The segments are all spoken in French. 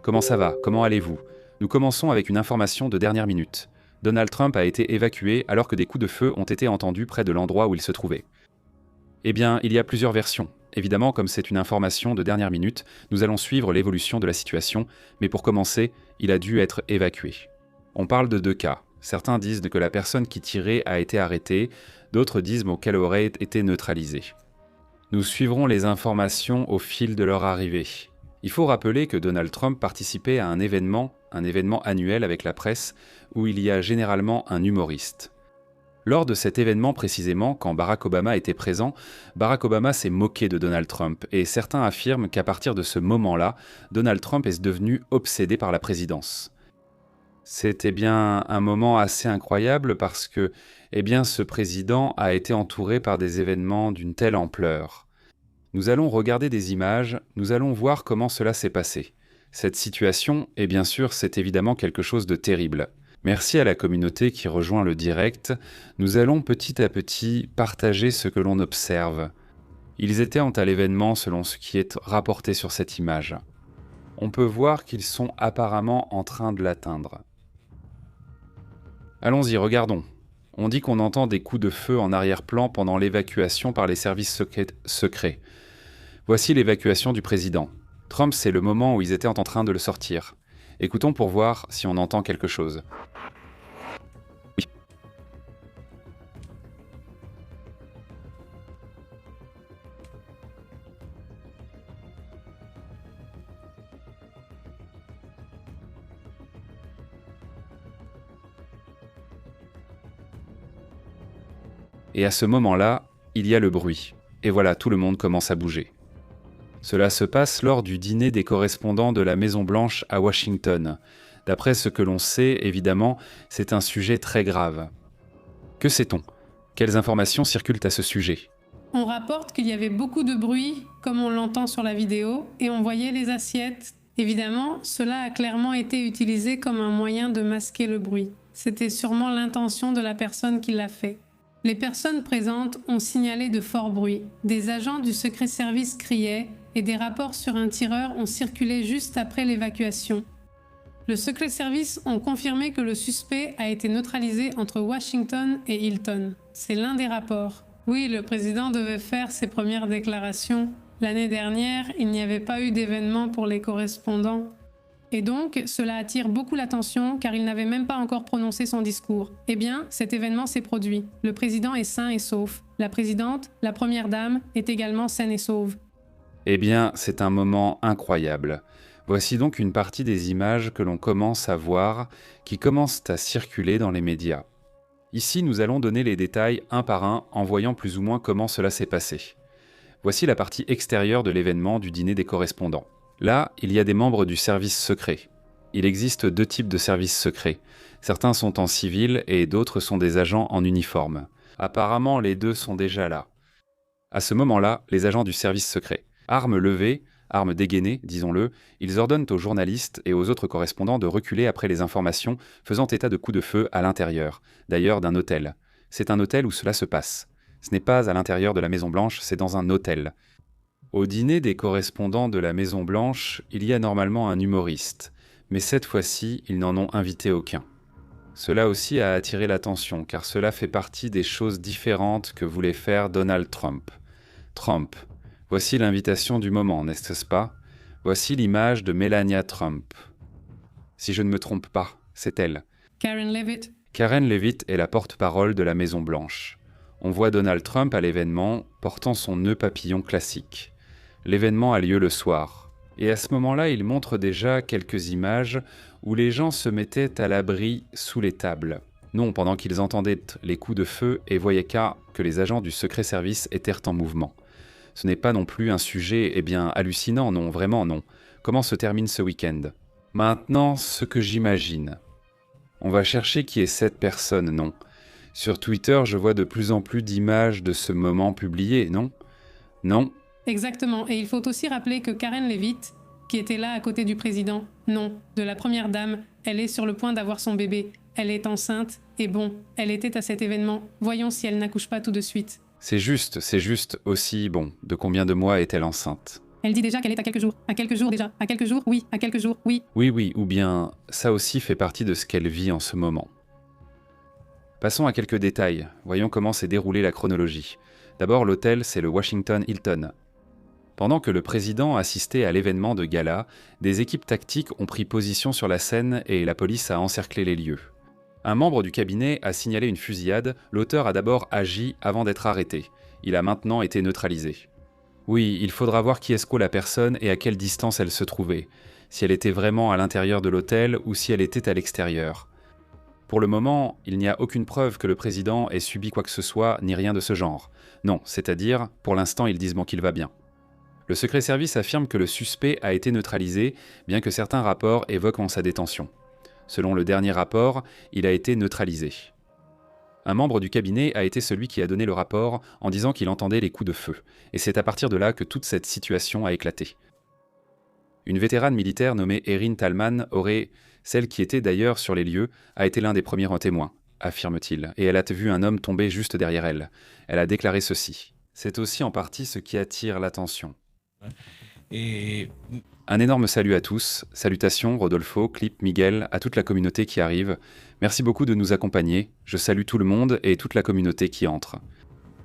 comment ça va? Comment allez-vous? Nous commençons avec une information de dernière minute. Donald Trump a été évacué alors que des coups de feu ont été entendus près de l'endroit où il se trouvait. Eh bien, il y a plusieurs versions. Évidemment, comme c'est une information de dernière minute, nous allons suivre l'évolution de la situation, mais pour commencer, il a dû être évacué. On parle de 2 cas. Certains disent que la personne qui tirait a été arrêtée, d'autres disent qu'elle aurait été neutralisée. Nous suivrons les informations au fil de leur arrivée. Il faut rappeler que Donald Trump participait à un événement annuel avec la presse, où il y a généralement un humoriste. Lors de cet événement précisément, quand Barack Obama était présent, Barack Obama s'est moqué de Donald Trump, et certains affirment qu'à partir de ce moment-là, Donald Trump est devenu obsédé par la présidence. C'était bien un moment assez incroyable parce que, ce président a été entouré par des événements d'une telle ampleur. Nous allons regarder des images, nous allons voir comment cela s'est passé. Cette situation, et bien sûr, c'est évidemment quelque chose de terrible. Merci à la communauté qui rejoint le direct, nous allons petit à petit partager ce que l'on observe. Ils étaient à l'événement selon ce qui est rapporté sur cette image. On peut voir qu'ils sont apparemment en train de l'atteindre. Allons-y, regardons. On dit qu'on entend des coups de feu en arrière-plan pendant l'évacuation par les services secrets. Voici l'évacuation du président. Trump, c'est le moment où ils étaient en train de le sortir. Écoutons pour voir si on entend quelque chose. Oui. Et à ce moment-là, il y a le bruit. Et voilà, tout le monde commence à bouger. Cela se passe lors du dîner des correspondants de la Maison-Blanche à Washington. D'après ce que l'on sait, évidemment, c'est un sujet très grave. Que sait-on? Quelles informations circulent à ce sujet? On rapporte qu'il y avait beaucoup de bruit, comme on l'entend sur la vidéo, et on voyait les assiettes. Évidemment, cela a clairement été utilisé comme un moyen de masquer le bruit. C'était sûrement l'intention de la personne qui l'a fait. Les personnes présentes ont signalé de forts bruits. Des agents du Secret Service criaient et des rapports sur un tireur ont circulé juste après l'évacuation. Le Secret Service ont confirmé que le suspect a été neutralisé entre Washington et Hilton. C'est l'un des rapports. Oui, le président devait faire ses premières déclarations. L'année dernière, il n'y avait pas eu d'événement pour les correspondants. Et donc, cela attire beaucoup l'attention car il n'avait même pas encore prononcé son discours. Eh bien, cet événement s'est produit. Le président est sain et sauf. La présidente, la première dame, est également saine et sauve. Eh bien, c'est un moment incroyable. Voici donc une partie des images que l'on commence à voir, qui commencent à circuler dans les médias. Ici, nous allons donner les détails un par un en voyant plus ou moins comment cela s'est passé. Voici la partie extérieure de l'événement du dîner des correspondants. Là, il y a des membres du service secret. Il existe 2 types de services secrets. Certains sont en civil et d'autres sont des agents en uniforme. Apparemment, les 2 sont déjà là. À ce moment-là, les agents du service secret, armes levées, armes dégainées, disons-le, ils ordonnent aux journalistes et aux autres correspondants de reculer après les informations faisant état de coups de feu à l'intérieur, d'ailleurs d'un hôtel. C'est un hôtel où cela se passe. Ce n'est pas à l'intérieur de la Maison-Blanche, c'est dans un hôtel. Au dîner des correspondants de la Maison-Blanche, il y a normalement un humoriste, mais cette fois-ci, ils n'en ont invité aucun. Cela aussi a attiré l'attention, car cela fait partie des choses différentes que voulait faire Donald Trump. Trump. Voici l'invitation du moment, n'est-ce pas? Voici l'image de Melania Trump. Si je ne me trompe pas, c'est elle. Karen Leavitt. Karen Leavitt est la porte-parole de la Maison-Blanche. On voit Donald Trump à l'événement, portant son nœud papillon classique. L'événement a lieu le soir. Et à ce moment-là, il montre déjà quelques images où les gens se mettaient à l'abri sous les tables. Non, pendant qu'ils entendaient les coups de feu et voyaient que les agents du Secret Service étaient en mouvement. Ce n'est pas non plus un sujet, hallucinant, non, vraiment non. Comment se termine ce week-end? Maintenant, ce que j'imagine. On va chercher qui est cette personne, non? Sur Twitter, je vois de plus en plus d'images de ce moment publiées, non? Non? Exactement, et il faut aussi rappeler que Karen Leavitt, qui était là à côté du président, non, de la première dame, elle est sur le point d'avoir son bébé, elle est enceinte, et bon, elle était à cet événement, voyons si elle n'accouche pas tout de suite. C'est juste aussi, de combien de mois est-elle enceinte? Elle dit déjà qu'elle est à quelques jours. À quelques jours déjà. À quelques jours, oui. À quelques jours, oui. Oui, ou bien ça aussi fait partie de ce qu'elle vit en ce moment. Passons à quelques détails. Voyons comment s'est déroulée la chronologie. D'abord, l'hôtel, c'est le Washington Hilton. Pendant que le président assistait à l'événement de gala, des équipes tactiques ont pris position sur la scène et la police a encerclé les lieux. Un membre du cabinet a signalé une fusillade, l'auteur a d'abord agi avant d'être arrêté. Il a maintenant été neutralisé. Oui, il faudra voir qui escroque la personne et à quelle distance elle se trouvait, si elle était vraiment à l'intérieur de l'hôtel ou si elle était à l'extérieur. Pour le moment, il n'y a aucune preuve que le président ait subi quoi que ce soit, ni rien de ce genre. Non, c'est-à-dire, pour l'instant, ils disent bon qu'il va bien. Le secret service affirme que le suspect a été neutralisé, bien que certains rapports évoquent sa détention. Selon le dernier rapport, il a été neutralisé. Un membre du cabinet a été celui qui a donné le rapport en disant qu'il entendait les coups de feu, et c'est à partir de là que toute cette situation a éclaté. Une vétérane militaire nommée Erin Tallman aurait, celle qui était d'ailleurs sur les lieux, a été l'un des premiers témoins, affirme-t-il, et elle a vu un homme tomber juste derrière elle. Elle a déclaré ceci. C'est aussi en partie ce qui attire l'attention. Et Un énorme salut à tous, salutations Rodolfo, Clip, Miguel, à toute la communauté qui arrive. Merci beaucoup de nous accompagner, je salue tout le monde et toute la communauté qui entre.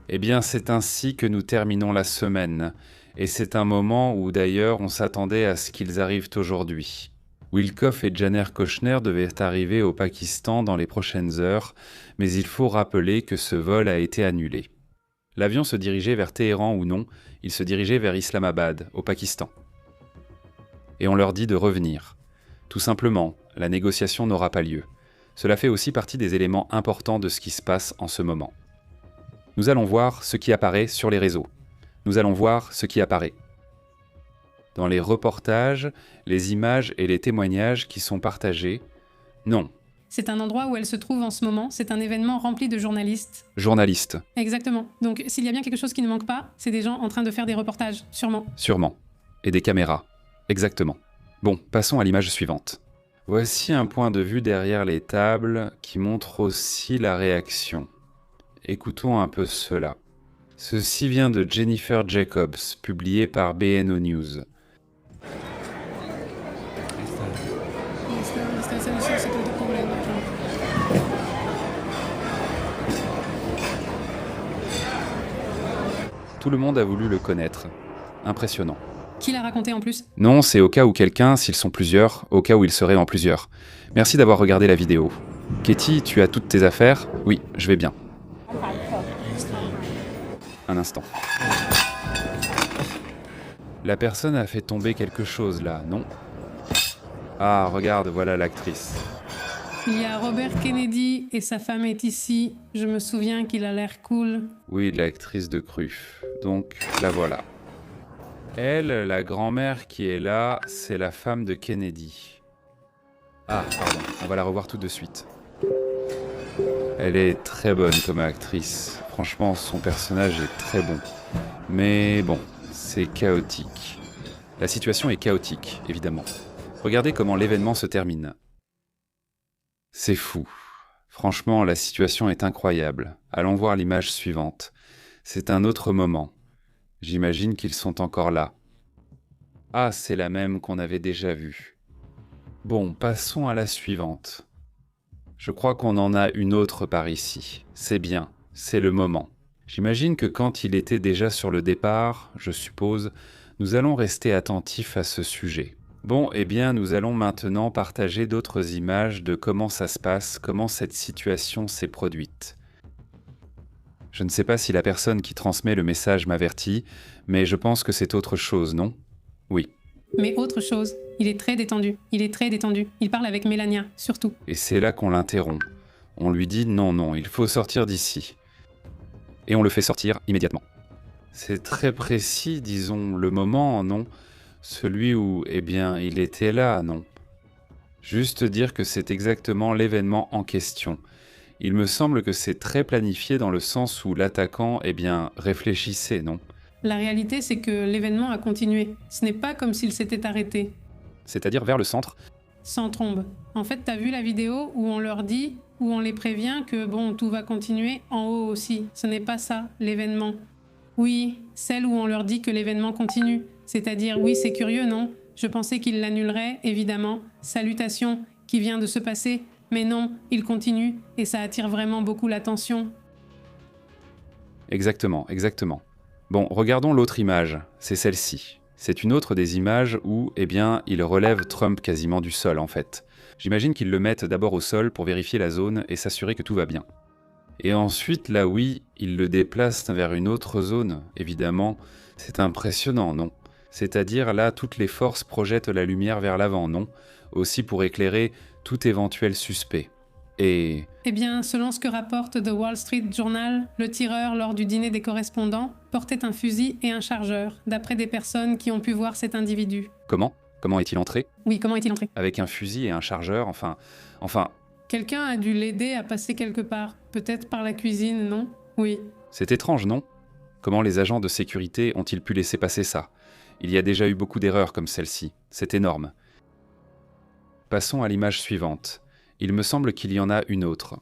Eh bien c'est ainsi que nous terminons la semaine, et c'est un moment où d'ailleurs on s'attendait à ce qu'ils arrivent aujourd'hui. Wilkoff et Janer Kochner devaient arriver au Pakistan dans les prochaines heures, mais il faut rappeler que ce vol a été annulé. L'avion se dirigeait vers Téhéran ou non, il se dirigeait vers Islamabad, au Pakistan. Et on leur dit de revenir. Tout simplement, la négociation n'aura pas lieu. Cela fait aussi partie des éléments importants de ce qui se passe en ce moment. Nous allons voir ce qui apparaît sur les réseaux. Nous allons voir ce qui apparaît. Dans les reportages, les images et les témoignages qui sont partagés, non. C'est un endroit où elle se trouve en ce moment, c'est un événement rempli de journalistes. Journalistes, Exactement. Donc s'il y a bien quelque chose qui ne manque pas, c'est des gens en train de faire des reportages, sûrement. sûrement. Et des caméras, exactement. Bon, passons à l'image suivante. Voici un point de vue derrière les tables qui montre aussi la réaction. Écoutons un peu cela. Ceci vient de Jennifer Jacobs, publié par BNO News. Tout le monde a voulu le connaître. Impressionnant. Qui l'a raconté en plus? Non, c'est au cas où quelqu'un, s'ils sont plusieurs, au cas où ils seraient en plusieurs. Merci d'avoir regardé la vidéo. Katie, tu as toutes tes affaires? Oui, je vais bien. Un instant. La personne a fait tomber quelque chose là, non? Ah, regarde, voilà l'actrice. Il y a Robert Kennedy et sa femme est ici. Je me souviens qu'il a l'air cool. Oui, l'actrice de Cruf. Donc, la voilà. Elle, la grand-mère qui est là, c'est la femme de Kennedy. Ah, pardon, on va la revoir tout de suite. Elle est très bonne comme actrice. Franchement, son personnage est très bon. Mais bon, c'est chaotique. La situation est chaotique, évidemment. Regardez comment l'événement se termine. C'est fou. Franchement, la situation est incroyable. Allons voir l'image suivante. C'est un autre moment. J'imagine qu'ils sont encore là. Ah, c'est la même qu'on avait déjà vue. Bon, passons à la suivante. Je crois qu'on en a une autre par ici. C'est bien, c'est le moment. J'imagine que quand il était déjà sur le départ, je suppose, nous allons rester attentifs à ce sujet. Bon, eh bien, nous allons maintenant partager d'autres images de comment ça se passe, comment cette situation s'est produite. Je ne sais pas si la personne qui transmet le message m'avertit, mais je pense que c'est autre chose, non? Oui. Mais autre chose, il est très détendu. Il est très détendu. Il parle avec Melania, surtout. Et c'est là qu'on l'interrompt. On lui dit non, il faut sortir d'ici. Et on le fait sortir immédiatement. C'est très précis, disons, le moment, non? Celui où, eh bien, il était là, non? Juste dire que c'est exactement l'événement en question. Il me semble que c'est très planifié dans le sens où l'attaquant, eh bien, réfléchissait, non? La réalité, c'est que l'événement a continué. Ce n'est pas comme s'il s'était arrêté. C'est-à-dire vers le centre. Sans trombe. En fait, t'as vu la vidéo où on leur dit, où on les prévient que bon, tout va continuer en haut aussi. Ce n'est pas ça, l'événement. Oui, celle où on leur dit que l'événement continue. C'est-à-dire, oui, c'est curieux, non? Je pensais qu'il l'annulerait, évidemment. Salutations, qui vient de se passer. Mais non, il continue, et ça attire vraiment beaucoup l'attention. Exactement, exactement. Bon, regardons l'autre image, c'est celle-ci. C'est une autre des images où, eh bien, il relève Trump quasiment du sol, en fait. J'imagine qu'ils le mettent d'abord au sol pour vérifier la zone et s'assurer que tout va bien. Et ensuite, là oui, ils le déplacent vers une autre zone, évidemment. C'est impressionnant, non? C'est-à-dire, là, toutes les forces projettent la lumière vers l'avant, non? Aussi pour éclairer tout éventuel suspect. Et... Eh bien, selon ce que rapporte The Wall Street Journal, le tireur, lors du dîner des correspondants, portait un fusil et un chargeur, d'après des personnes qui ont pu voir cet individu. Comment? Comment est-il entré? Oui, comment est-il entré? Avec un fusil et un chargeur, enfin... Quelqu'un a dû l'aider à passer quelque part. Peut-être par la cuisine, non? Oui. C'est étrange, non? Comment les agents de sécurité ont-ils pu laisser passer ça? Il y a déjà eu beaucoup d'erreurs comme celle-ci. C'est énorme. Passons à l'image suivante. Il me semble qu'il y en a une autre.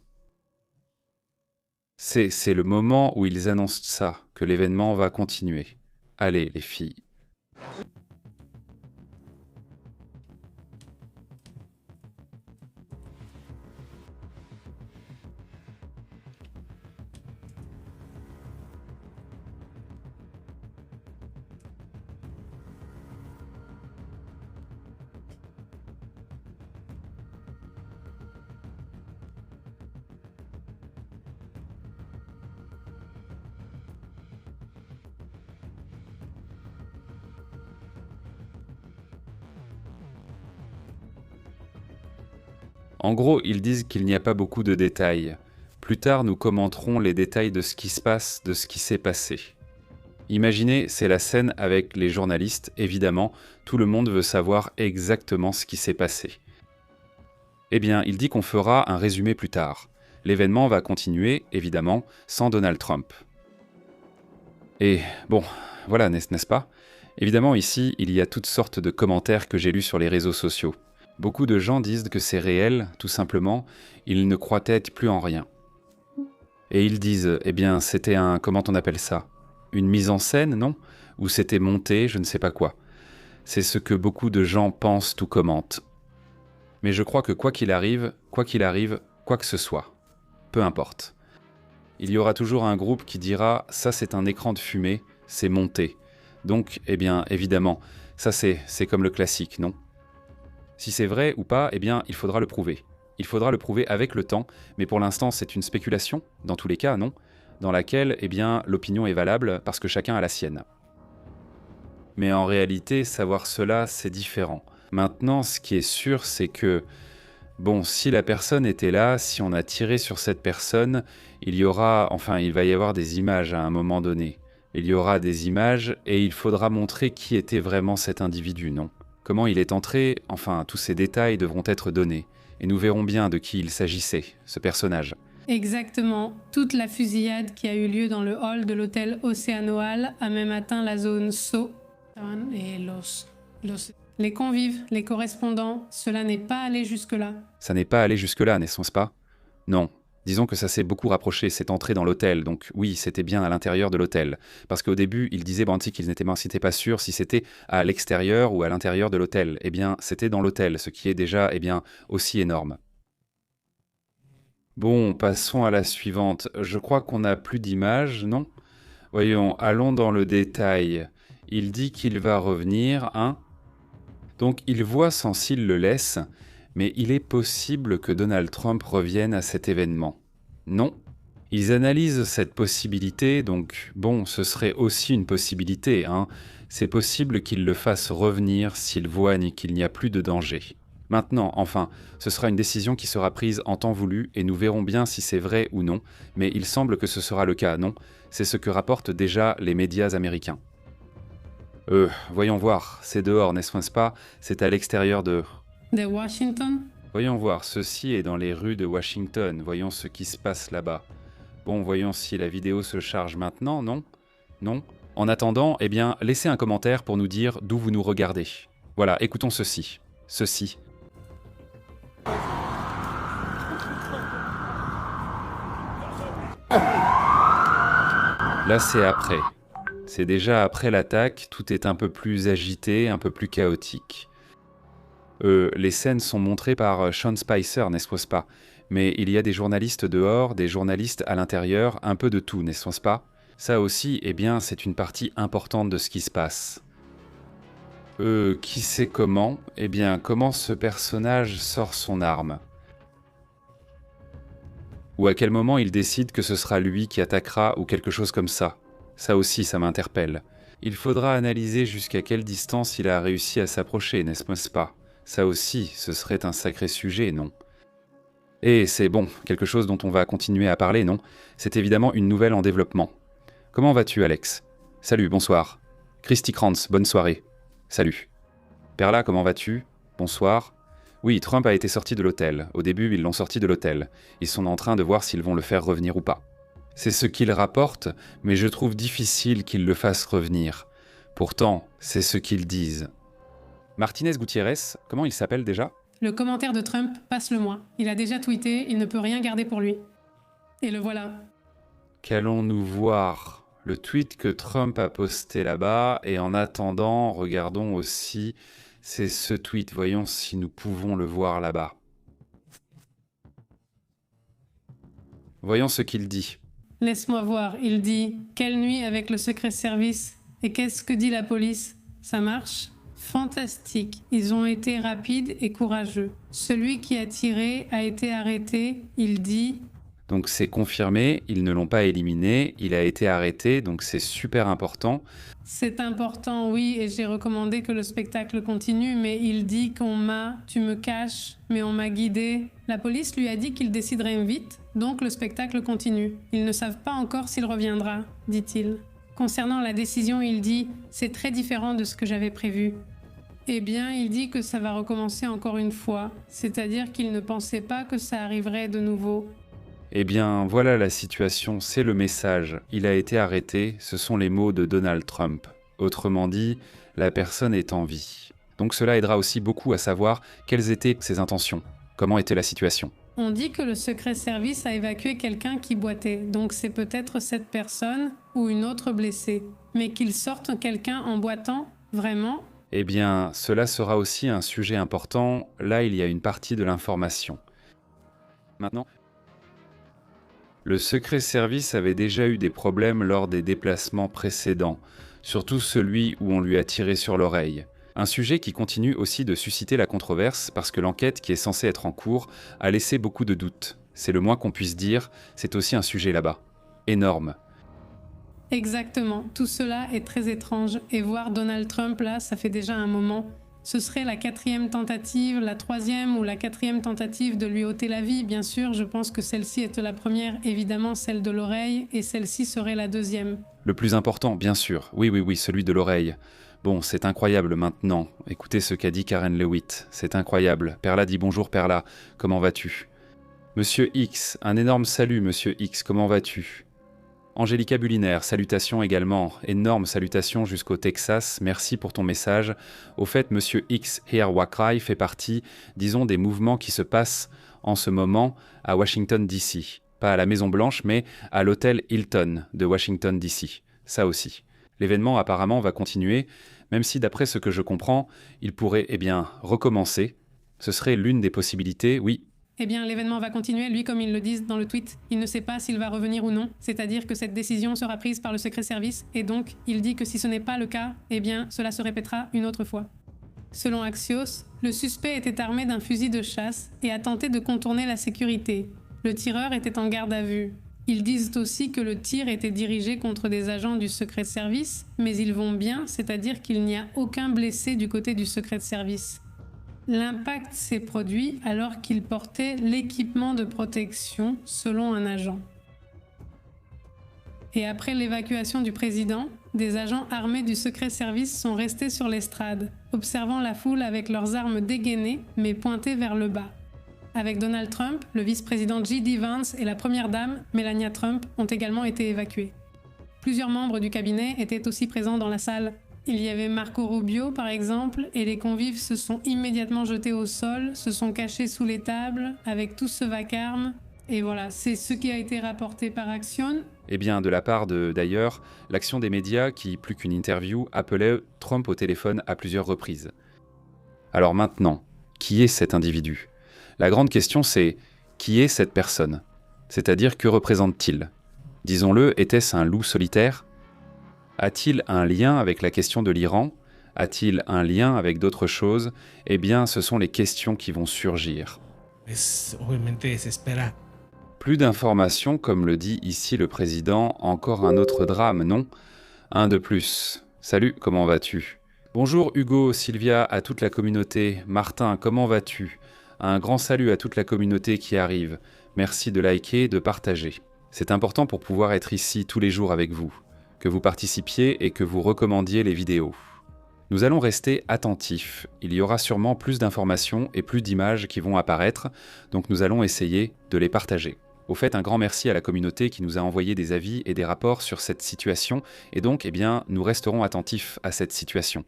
C'est le moment où ils annoncent ça, que l'événement va continuer. Allez, les filles. En gros, ils disent qu'il n'y a pas beaucoup de détails. Plus tard, nous commenterons les détails de ce qui se passe, de ce qui s'est passé. Imaginez, c'est la scène avec les journalistes, évidemment, tout le monde veut savoir exactement ce qui s'est passé. Eh bien, il dit qu'on fera un résumé plus tard. L'événement va continuer, évidemment, sans Donald Trump. Et bon, voilà, n'est-ce pas? Évidemment, ici, il y a toutes sortes de commentaires que j'ai lus sur les réseaux sociaux. Beaucoup de gens disent que c'est réel, tout simplement, ils ne croient peut-être plus en rien. Et ils disent, eh bien, c'était comment on appelle ça? Une mise en scène, non? Ou c'était monté, je ne sais pas quoi. C'est ce que beaucoup de gens pensent ou commentent. Mais je crois que quoi qu'il arrive, quoi que ce soit, peu importe. Il y aura toujours un groupe qui dira, ça c'est un écran de fumée, c'est monté. Donc, eh bien, évidemment, ça c'est comme le classique, non? Si c'est vrai ou pas, eh bien, il faudra le prouver. Il faudra le prouver avec le temps, mais pour l'instant, c'est une spéculation, dans tous les cas, non? Dans laquelle, eh bien, l'opinion est valable parce que chacun a la sienne. Mais en réalité, savoir cela, c'est différent. Maintenant, ce qui est sûr, c'est que, bon, si la personne était là, si on a tiré sur cette personne, il va y avoir des images à un moment donné. Il y aura des images et il faudra montrer qui était vraiment cet individu, non? Comment il est entré, enfin, tous ces détails devront être donnés. Et nous verrons bien de qui il s'agissait, ce personnage. Exactement. Toute la fusillade qui a eu lieu dans le hall de l'hôtel Oceano a même atteint la zone SO. Et les convives, les correspondants, cela n'est pas allé jusque-là. Ça n'est pas allé jusque-là, n'est-ce pas? Non. Disons que ça s'est beaucoup rapproché, c'est entré dans l'hôtel, donc oui, c'était bien à l'intérieur de l'hôtel. Parce qu'au début, il disait Banty qu'ils n'étaient pas sûrs si c'était à l'extérieur ou à l'intérieur de l'hôtel. Eh bien, c'était dans l'hôtel, ce qui est déjà, eh bien, aussi énorme. Bon, passons à la suivante. Je crois qu'on n'a plus d'images, non? Voyons, allons dans le détail. Il dit qu'il va revenir, hein? Donc, il voit sans s'il le laisse... Mais il est possible que Donald Trump revienne à cet événement. Non. Ils analysent cette possibilité, donc bon, ce serait aussi une possibilité, hein. C'est possible qu'il le fasse revenir s'il voit qu'il n'y a plus de danger. Maintenant, enfin, ce sera une décision qui sera prise en temps voulu et nous verrons bien si c'est vrai ou non, mais il semble que ce sera le cas, non? C'est ce que rapportent déjà les médias américains. Voyons voir, c'est dehors, n'est-ce pas? C'est à l'extérieur de... De Washington? Voyons voir, ceci est dans les rues de Washington, voyons ce qui se passe là-bas. Bon, voyons si la vidéo se charge maintenant, non? Non? En attendant, eh bien, laissez un commentaire pour nous dire d'où vous nous regardez. Voilà, écoutons ceci. Ceci. Là, c'est après. C'est déjà après l'attaque, tout est un peu plus agité, un peu plus chaotique. Les scènes sont montrées par Sean Spicer, n'est-ce pas? Mais il y a des journalistes dehors, des journalistes à l'intérieur, un peu de tout, n'est-ce pas? Ça aussi, eh bien, c'est une partie importante de ce qui se passe. Qui sait comment? Eh bien, comment ce personnage sort son arme? Ou à quel moment il décide que ce sera lui qui attaquera ou quelque chose comme ça? Ça aussi, ça m'interpelle. Il faudra analyser jusqu'à quelle distance il a réussi à s'approcher, n'est-ce pas? Ça aussi, ce serait un sacré sujet, non? Et c'est bon, quelque chose dont on va continuer à parler, non? C'est évidemment une nouvelle en développement. Comment vas-tu, Alex? Salut, bonsoir. Christy Krantz, bonne soirée. Salut. Perla, comment vas-tu? Bonsoir. Oui, Trump a été sorti de l'hôtel. Au début, ils l'ont sorti de l'hôtel. Ils sont en train de voir s'ils vont le faire revenir ou pas. C'est ce qu'ils rapportent, mais je trouve difficile qu'ils le fassent revenir. Pourtant, c'est ce qu'ils disent. Martinez Gutiérrez, comment il s'appelle déjà? Le commentaire de Trump passe le mois. Il a déjà tweeté, il ne peut rien garder pour lui. Et le voilà. Qu'allons-nous voir? Le tweet que Trump a posté là-bas, et en attendant, regardons aussi, c'est ce tweet, voyons si nous pouvons le voir là-bas. Voyons ce qu'il dit. Laisse-moi voir, il dit « Quelle nuit avec le secret service ?» Et qu'est-ce que dit la police? Ça marche? Fantastique. Ils ont été rapides et courageux. Celui qui a tiré a été arrêté, il dit... Donc c'est confirmé, ils ne l'ont pas éliminé, il a été arrêté, donc c'est super important. C'est important, oui, et j'ai recommandé que le spectacle continue, mais il dit qu'on m'a... Tu me caches, mais on m'a guidé. La police lui a dit qu'il déciderait vite, donc le spectacle continue. Ils ne savent pas encore s'il reviendra, dit-il. Concernant la décision, il dit « C'est très différent de ce que j'avais prévu ». Eh bien, il dit que ça va recommencer encore une fois, c'est-à-dire qu'il ne pensait pas que ça arriverait de nouveau. Eh bien, voilà la situation, c'est le message. Il a été arrêté, ce sont les mots de Donald Trump. Autrement dit, la personne est en vie. Donc cela aidera aussi beaucoup à savoir quelles étaient ses intentions, comment était la situation. On dit que le secret service a évacué quelqu'un qui boitait, donc c'est peut-être cette personne ou une autre blessée. Mais qu'ils sortent quelqu'un en boitant, vraiment? Eh bien, cela sera aussi un sujet important. Là, il y a une partie de l'information. Maintenant, le secret service avait déjà eu des problèmes lors des déplacements précédents, surtout celui où on lui a tiré sur l'oreille. Un sujet qui continue aussi de susciter la controverse parce que l'enquête qui est censée être en cours a laissé beaucoup de doutes. C'est le moins qu'on puisse dire, c'est aussi un sujet là-bas. Énorme. Exactement, tout cela est très étrange, et voir Donald Trump là, ça fait déjà un moment. Ce serait la 4e tentative, la 3e ou la 4e tentative de lui ôter la vie, bien sûr, je pense que celle-ci était la première, évidemment celle de l'oreille, et celle-ci serait la 2e. Le plus important, bien sûr, oui, celui de l'oreille. Bon, c'est incroyable maintenant, écoutez ce qu'a dit Karen Lewitt, c'est incroyable. Perla dit bonjour Perla, comment vas-tu? Monsieur X, un énorme salut Monsieur X, comment vas-tu? Angélica Bullinaire, salutations également, énorme salutations jusqu'au Texas, merci pour ton message. Au fait, Monsieur X Here Wakrai fait partie, disons, des mouvements qui se passent en ce moment à Washington DC. Pas à la Maison Blanche, mais à l'hôtel Hilton de Washington DC. Ça aussi. L'événement apparemment va continuer, même si d'après ce que je comprends, il pourrait, recommencer. Ce serait l'une des possibilités, oui. Eh bien, l'événement va continuer, lui, comme ils le disent dans le tweet. Il ne sait pas s'il va revenir ou non, c'est-à-dire que cette décision sera prise par le secret service, et donc, il dit que si ce n'est pas le cas, eh bien, cela se répétera une autre fois. Selon Axios, le suspect était armé d'un fusil de chasse et a tenté de contourner la sécurité. Le tireur était en garde à vue. Ils disent aussi que le tir était dirigé contre des agents du secret service, mais ils vont bien, c'est-à-dire qu'il n'y a aucun blessé du côté du secret service. L'impact s'est produit alors qu'il portait l'équipement de protection, selon un agent. Et après l'évacuation du président, des agents armés du secret service sont restés sur l'estrade, observant la foule avec leurs armes dégainées, mais pointées vers le bas. Avec Donald Trump, le vice-président J.D. Vance et la première dame, Melania Trump, ont également été évacués. Plusieurs membres du cabinet étaient aussi présents dans la salle. Il y avait Marco Rubio, par exemple, et les convives se sont immédiatement jetés au sol, se sont cachés sous les tables, avec tout ce vacarme, Et voilà, c'est ce qui a été rapporté par Axios. Eh bien, de la part d'ailleurs, l'action des médias qui, plus qu'une interview, appelait Trump au téléphone à plusieurs reprises. Alors maintenant, qui est cet individu? La grande question c'est, qui est cette personne? C'est-à-dire, que représente-t-il? Disons-le, était-ce un loup solitaire? A-t-il un lien avec la question de l'Iran? A-t-il un lien avec d'autres choses? Eh bien, ce sont les questions qui vont surgir. Es obviamente desespera. Plus d'informations, comme le dit ici le président, encore un autre drame, non? Un de plus. Salut, comment vas-tu? Bonjour Hugo, Sylvia, à toute la communauté. Martin, comment vas-tu? Un grand salut à toute la communauté qui arrive. Merci de liker, de partager. C'est important pour pouvoir être ici tous les jours avec vous, que vous participiez et que vous recommandiez les vidéos. Nous allons rester attentifs. Il y aura sûrement plus d'informations et plus d'images qui vont apparaître, donc nous allons essayer de les partager. Au fait, un grand merci à la communauté qui nous a envoyé des avis et des rapports sur cette situation, et donc, eh bien, nous resterons attentifs à cette situation.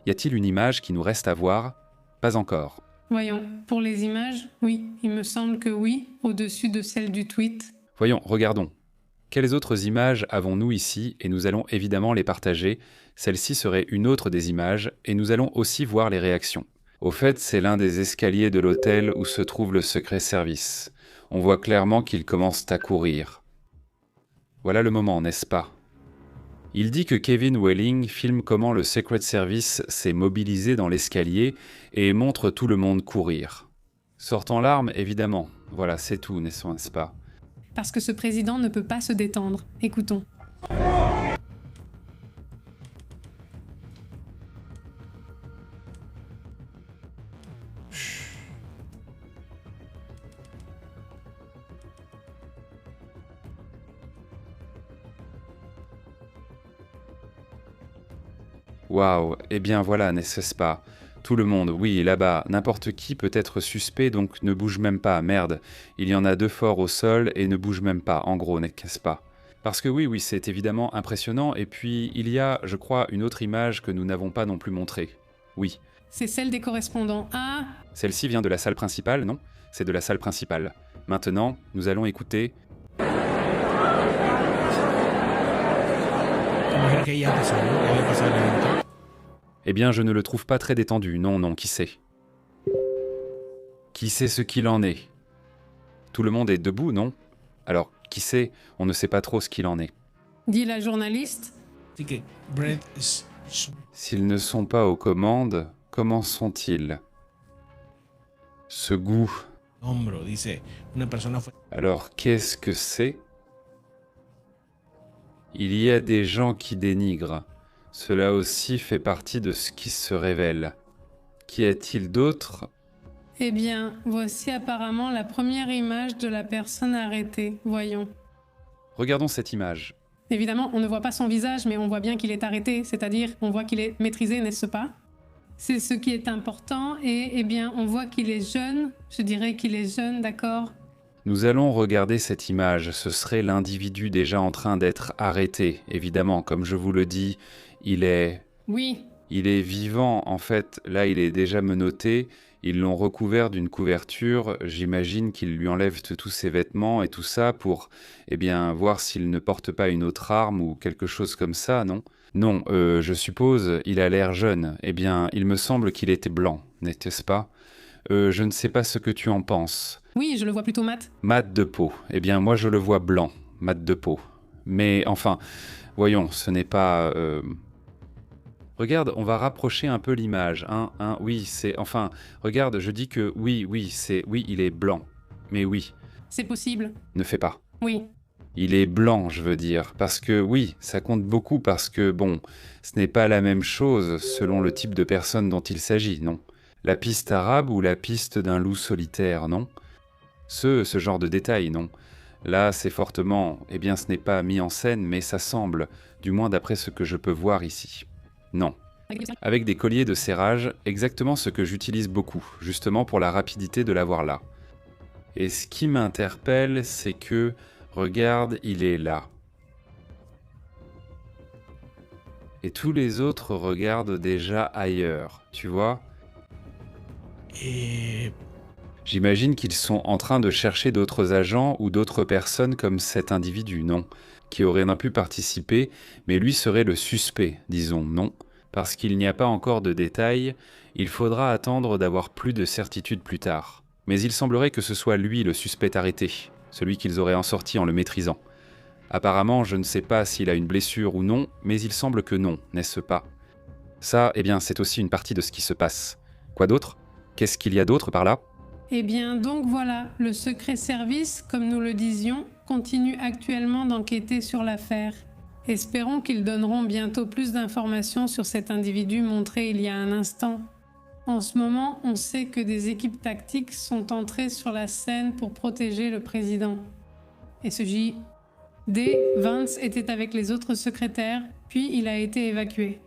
Y a-t-il une image qui nous reste à voir? Pas encore. Voyons, pour les images, oui, il me semble que oui, au-dessus de celle du tweet. Voyons, regardons. Quelles autres images avons-nous ici? Et nous allons évidemment les partager. Celle-ci serait une autre des images, et nous allons aussi voir les réactions. Au fait, c'est l'un des escaliers de l'hôtel où se trouve le Secret Service. On voit clairement qu'ils commencent à courir. Voilà le moment, n'est-ce pas? Il dit que Kevin Welling filme comment le Secret Service s'est mobilisé dans l'escalier et montre tout le monde courir. Sortant l'arme, évidemment. Voilà, c'est tout, n'est-ce pas? Parce que ce président ne peut pas se détendre. Écoutons. Waouh, eh bien voilà, n'est-ce pas? Tout le monde, oui, là-bas, n'importe qui peut être suspect, donc ne bouge même pas, merde. Il y en a 2 forts au sol et ne bouge même pas, en gros, n'est-ce pas? Parce que oui, c'est évidemment impressionnant, et puis il y a, je crois, une autre image que nous n'avons pas non plus montrée. Oui. C'est celle des correspondants. Ah! Celle-ci vient de la salle principale, non? C'est de la salle principale. Maintenant, nous allons écouter... Imagino que ya pasó, ¿no? Ya había pasado el evento. Eh bien, je ne le trouve pas très détendu. Non, qui sait? Qui sait ce qu'il en est? Tout le monde est debout, non? Alors, qui sait? On ne sait pas trop ce qu'il en est. Dit la journaliste. Así que Brett S'ils ne sont pas aux commandes, comment sont-ils? Ce goût. hombro dice, una persona fue... Alors, qu'est-ce que c'est? Il y a des gens qui dénigrent. Cela aussi fait partie de ce qui se révèle. Qu'y a-t-il d'autre? Eh bien, voici apparemment la première image de la personne arrêtée. Voyons. Regardons cette image. Évidemment, on ne voit pas son visage, mais on voit bien qu'il est arrêté, c'est-à-dire on voit qu'il est maîtrisé, n'est-ce pas? C'est ce qui est important, et eh bien, on voit qu'il est jeune. Je dirais qu'il est jeune, d'accord? Nous allons regarder cette image. Ce serait l'individu déjà en train d'être arrêté. Évidemment, comme je vous le dis, il est Oui, vivant. En fait, là, il est déjà menotté. Ils l'ont recouvert d'une couverture. J'imagine qu'ils lui enlèvent tous ses vêtements et tout ça pour, eh bien, voir s'il ne porte pas une autre arme ou quelque chose comme ça, non? Non, je suppose, il a l'air jeune. Eh bien, il me semble qu'il était blanc, n'est-ce pas? Je ne sais pas ce que tu en penses. oui, je le vois plutôt mat. Mat de peau. Eh bien, moi, je le vois blanc. Mat de peau. Mais, enfin, voyons, ce n'est pas... Regarde, on va rapprocher un peu l'image. Oui, c'est... Enfin, regarde, je dis que oui, c'est... Oui, il est blanc. Mais oui, C'est possible. ne fais pas. Oui. Il est blanc, je veux dire. Parce que, oui, ça compte beaucoup parce que, bon, ce n'est pas la même chose selon le type de personne dont il s'agit, non? La piste arabe ou la piste d'un loup solitaire, non? Ce genre de détails, non? Là, c'est fortement... Eh bien, ce n'est pas mis en scène, mais ça semble, du moins d'après ce que je peux voir ici. Non. Avec des colliers de serrage, exactement ce que j'utilise beaucoup, justement pour la rapidité de l'avoir là. Et ce qui m'interpelle, c'est que, regarde, il est là. Et tous les autres regardent déjà ailleurs, tu vois? Eh, J'imagine qu'ils sont en train de chercher d'autres agents ou d'autres personnes comme cet individu, non? Qui aurait pu participer, mais lui serait le suspect, disons, non? Parce qu'il n'y a pas encore de détails, il faudra attendre d'avoir plus de certitude plus tard. Mais il semblerait que ce soit lui le suspect arrêté, celui qu'ils auraient en sorti en le maîtrisant. Apparemment, je ne sais pas s'il a une blessure ou non, mais il semble que non, n'est-ce pas? Ça, eh bien, c'est aussi une partie de ce qui se passe. Quoi d'autre? Qu'est-ce qu'il y a d'autre par là? Eh bien, donc voilà, le secret service, comme nous le disions, continue actuellement d'enquêter sur l'affaire. Espérons qu'ils donneront bientôt plus d'informations sur cet individu montré il y a un instant. En ce moment, on sait que des équipes tactiques sont entrées sur la scène pour protéger le président. SJ Vance était avec les autres secrétaires, puis il a été évacué.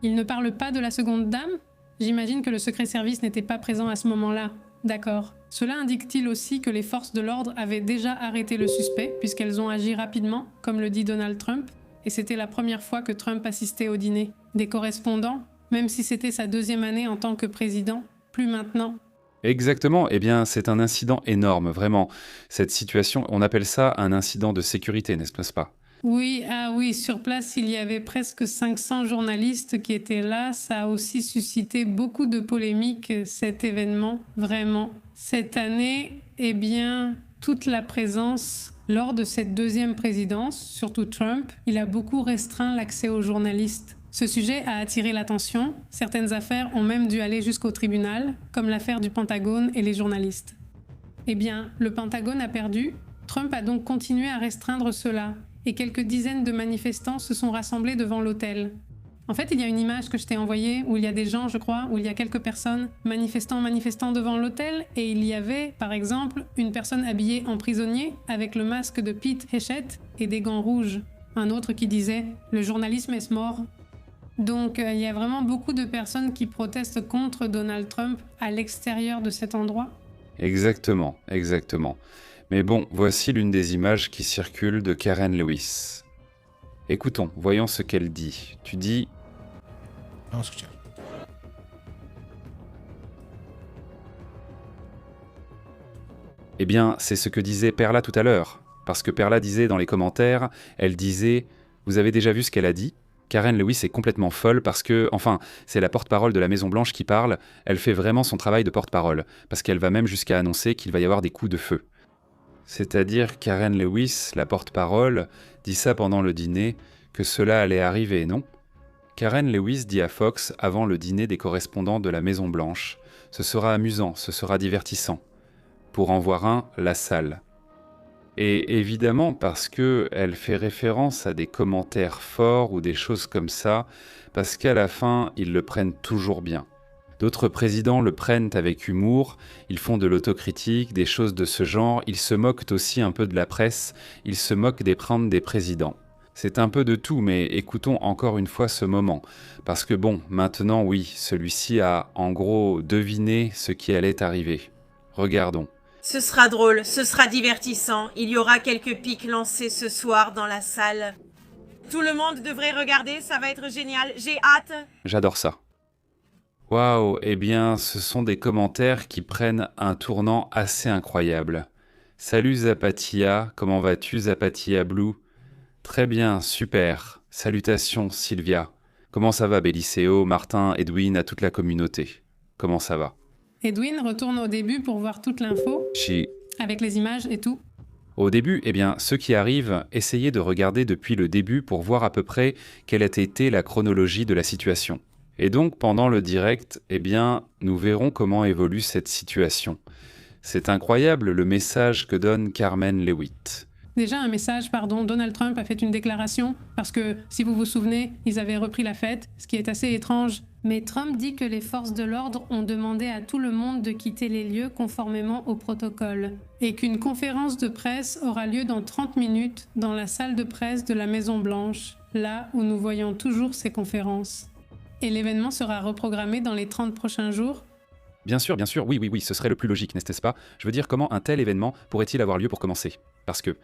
Il ne parle pas de la seconde dame? J'imagine que le secret service n'était pas présent à ce moment-là. D'accord. Cela indique-t-il aussi que les forces de l'ordre avaient déjà arrêté le suspect, puisqu'elles ont agi rapidement, comme le dit Donald Trump, et c'était la première fois que Trump assistait au dîner. Des correspondants, même si c'était sa 2e année en tant que président, plus maintenant. Exactement, eh bien c'est un incident énorme, vraiment. Cette situation, on appelle ça un incident de sécurité, n'est-ce pas? Oui, sur place, il y avait presque 500 journalistes qui étaient là. Ça a aussi suscité beaucoup de polémiques, cet événement, vraiment. Cette année, eh bien, toute la présence lors de cette 2e présidence, surtout Trump, il a beaucoup restreint l'accès aux journalistes. Ce sujet a attiré l'attention. Certaines affaires ont même dû aller jusqu'au tribunal, comme l'affaire du Pentagone et les journalistes. Eh bien, le Pentagone a perdu. Trump a donc continué à restreindre cela. Et quelques dizaines de manifestants se sont rassemblés devant l'hôtel. En fait, il y a une image que je t'ai envoyée où il y a des gens, je crois, où il y a quelques personnes manifestant devant l'hôtel, et il y avait, par exemple, une personne habillée en prisonnier avec le masque de Pete Hegseth et des gants rouges. Un autre qui disait « Le journalisme est mort ». Donc, il y a vraiment beaucoup de personnes qui protestent contre Donald Trump à l'extérieur de cet endroit. Exactement. Mais bon, voici l'une des images qui circulent de Karen Lewis. Écoutons, voyons ce qu'elle dit. Tu dis... Vamos a escuchar. Eh bien, c'est ce que disait Perla tout à l'heure. Parce que Perla disait dans les commentaires, elle disait « Vous avez déjà vu ce qu'elle a dit ?» Karen Lewis est complètement folle parce que, enfin, c'est la porte-parole de la Maison-Blanche qui parle, elle fait vraiment son travail de porte-parole, parce qu'elle va même jusqu'à annoncer qu'il va y avoir des coups de feu. C'est-à-dire Karen Lewis, la porte-parole, dit ça pendant le dîner, que cela allait arriver, non? Karen Lewis dit à Fox avant le dîner des correspondants de la Maison-Blanche « Ce sera amusant, ce sera divertissant ». Pour en voir un, la salle. Et évidemment parce qu'elle fait référence à des commentaires forts ou des choses comme ça, parce qu'à la fin, ils le prennent toujours bien. D'autres présidents le prennent avec humour, ils font de l'autocritique, des choses de ce genre, ils se moquent aussi un peu de la presse, ils se moquent des prendre des présidents. C'est un peu de tout, mais écoutons encore une fois ce moment. Parce que bon, maintenant oui, celui-ci a en gros deviné ce qui allait arriver. Regardons. Ce sera drôle, ce sera divertissant. Il y aura quelques pics lancés ce soir dans la salle. Tout le monde devrait regarder, ça va être génial. J'ai hâte. J'adore ça. Waouh, eh bien, ce sont des commentaires qui prennent un tournant assez incroyable. Salut Zapatia, comment vas-tu Zapatia Blue? Très bien, super. Salutations Sylvia. Comment ça va Bélicéo, Martin, Edwin, à toute la communauté? Comment ça va? Edwin retourne au début pour voir toute l'info, avec les images et tout. Au début, eh bien, ceux qui arrivent, essayez de regarder depuis le début pour voir à peu près quelle a été la chronologie de la situation. Et donc, pendant le direct, eh bien, nous verrons comment évolue cette situation. C'est incroyable le message que donne Carmen Lewitt. Déjà un message, Donald Trump a fait une déclaration, parce que, si vous vous souvenez, ils avaient repris la fête, ce qui est assez étrange. Mais Trump dit que les forces de l'ordre ont demandé à tout le monde de quitter les lieux conformément au protocole, et qu'une conférence de presse aura lieu dans 30 minutes dans la salle de presse de la Maison-Blanche, là où nous voyons toujours ces conférences. Et l'événement sera reprogrammé dans les 30 prochains jours. Bien sûr, oui, ce serait le plus logique, n'est-ce pas? Je veux dire, comment un tel événement pourrait-il avoir lieu pour commencer? Parce que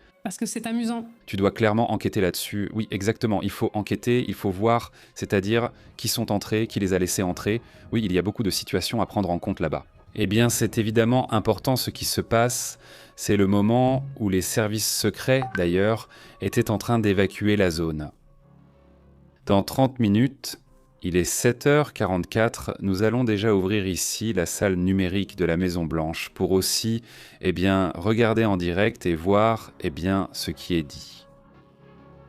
c'est amusant. Tu dois clairement enquêter là-dessus. Oui, exactement, il faut enquêter, il faut voir, c'est-à-dire qui sont entrés, qui les a laissés entrer. Oui, il y a beaucoup de situations à prendre en compte là-bas. Eh bien, c'est évidemment important ce qui se passe. C'est le moment où les services secrets, d'ailleurs, étaient en train d'évacuer la zone. Dans 30 minutes, il est 7h44, nous allons déjà ouvrir ici la salle numérique de la Maison Blanche pour aussi, regarder en direct et voir, ce qui est dit.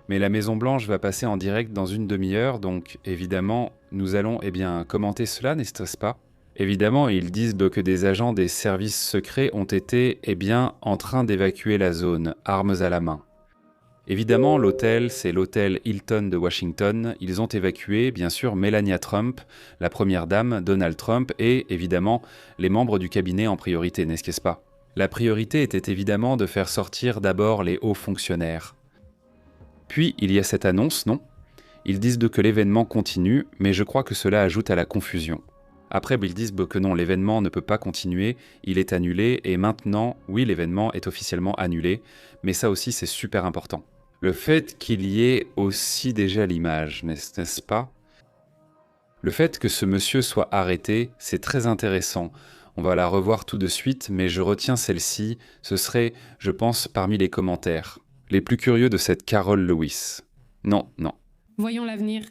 Mais la Maison Blanche va passer en direct dans une demi-heure, donc évidemment, nous allons, commenter cela, n'est-ce pas ? Évidemment, ils disent que des agents des services secrets ont été, en train d'évacuer la zone, armes à la main. Évidemment, l'hôtel, c'est l'hôtel Hilton de Washington. Ils ont évacué, bien sûr, Melania Trump, la première dame, Donald Trump, et évidemment, les membres du cabinet en priorité, n'est-ce pas ? La priorité était évidemment de faire sortir d'abord les hauts fonctionnaires. Puis, il y a cette annonce, non ? Ils disent que l'événement continue, mais je crois que cela ajoute à la confusion. Après, ils disent que non, l'événement ne peut pas continuer, il est annulé, et maintenant, oui, l'événement est officiellement annulé, mais ça aussi, c'est super important. Le fait qu'il y ait aussi déjà l'image, n'est-ce pas ? Le fait que ce monsieur soit arrêté, c'est très intéressant. On va la revoir tout de suite, mais je retiens celle-ci. Ce serait, je pense, parmi les commentaires les plus curieux de cette Carol Lewis. Non. Voyons l'avenir.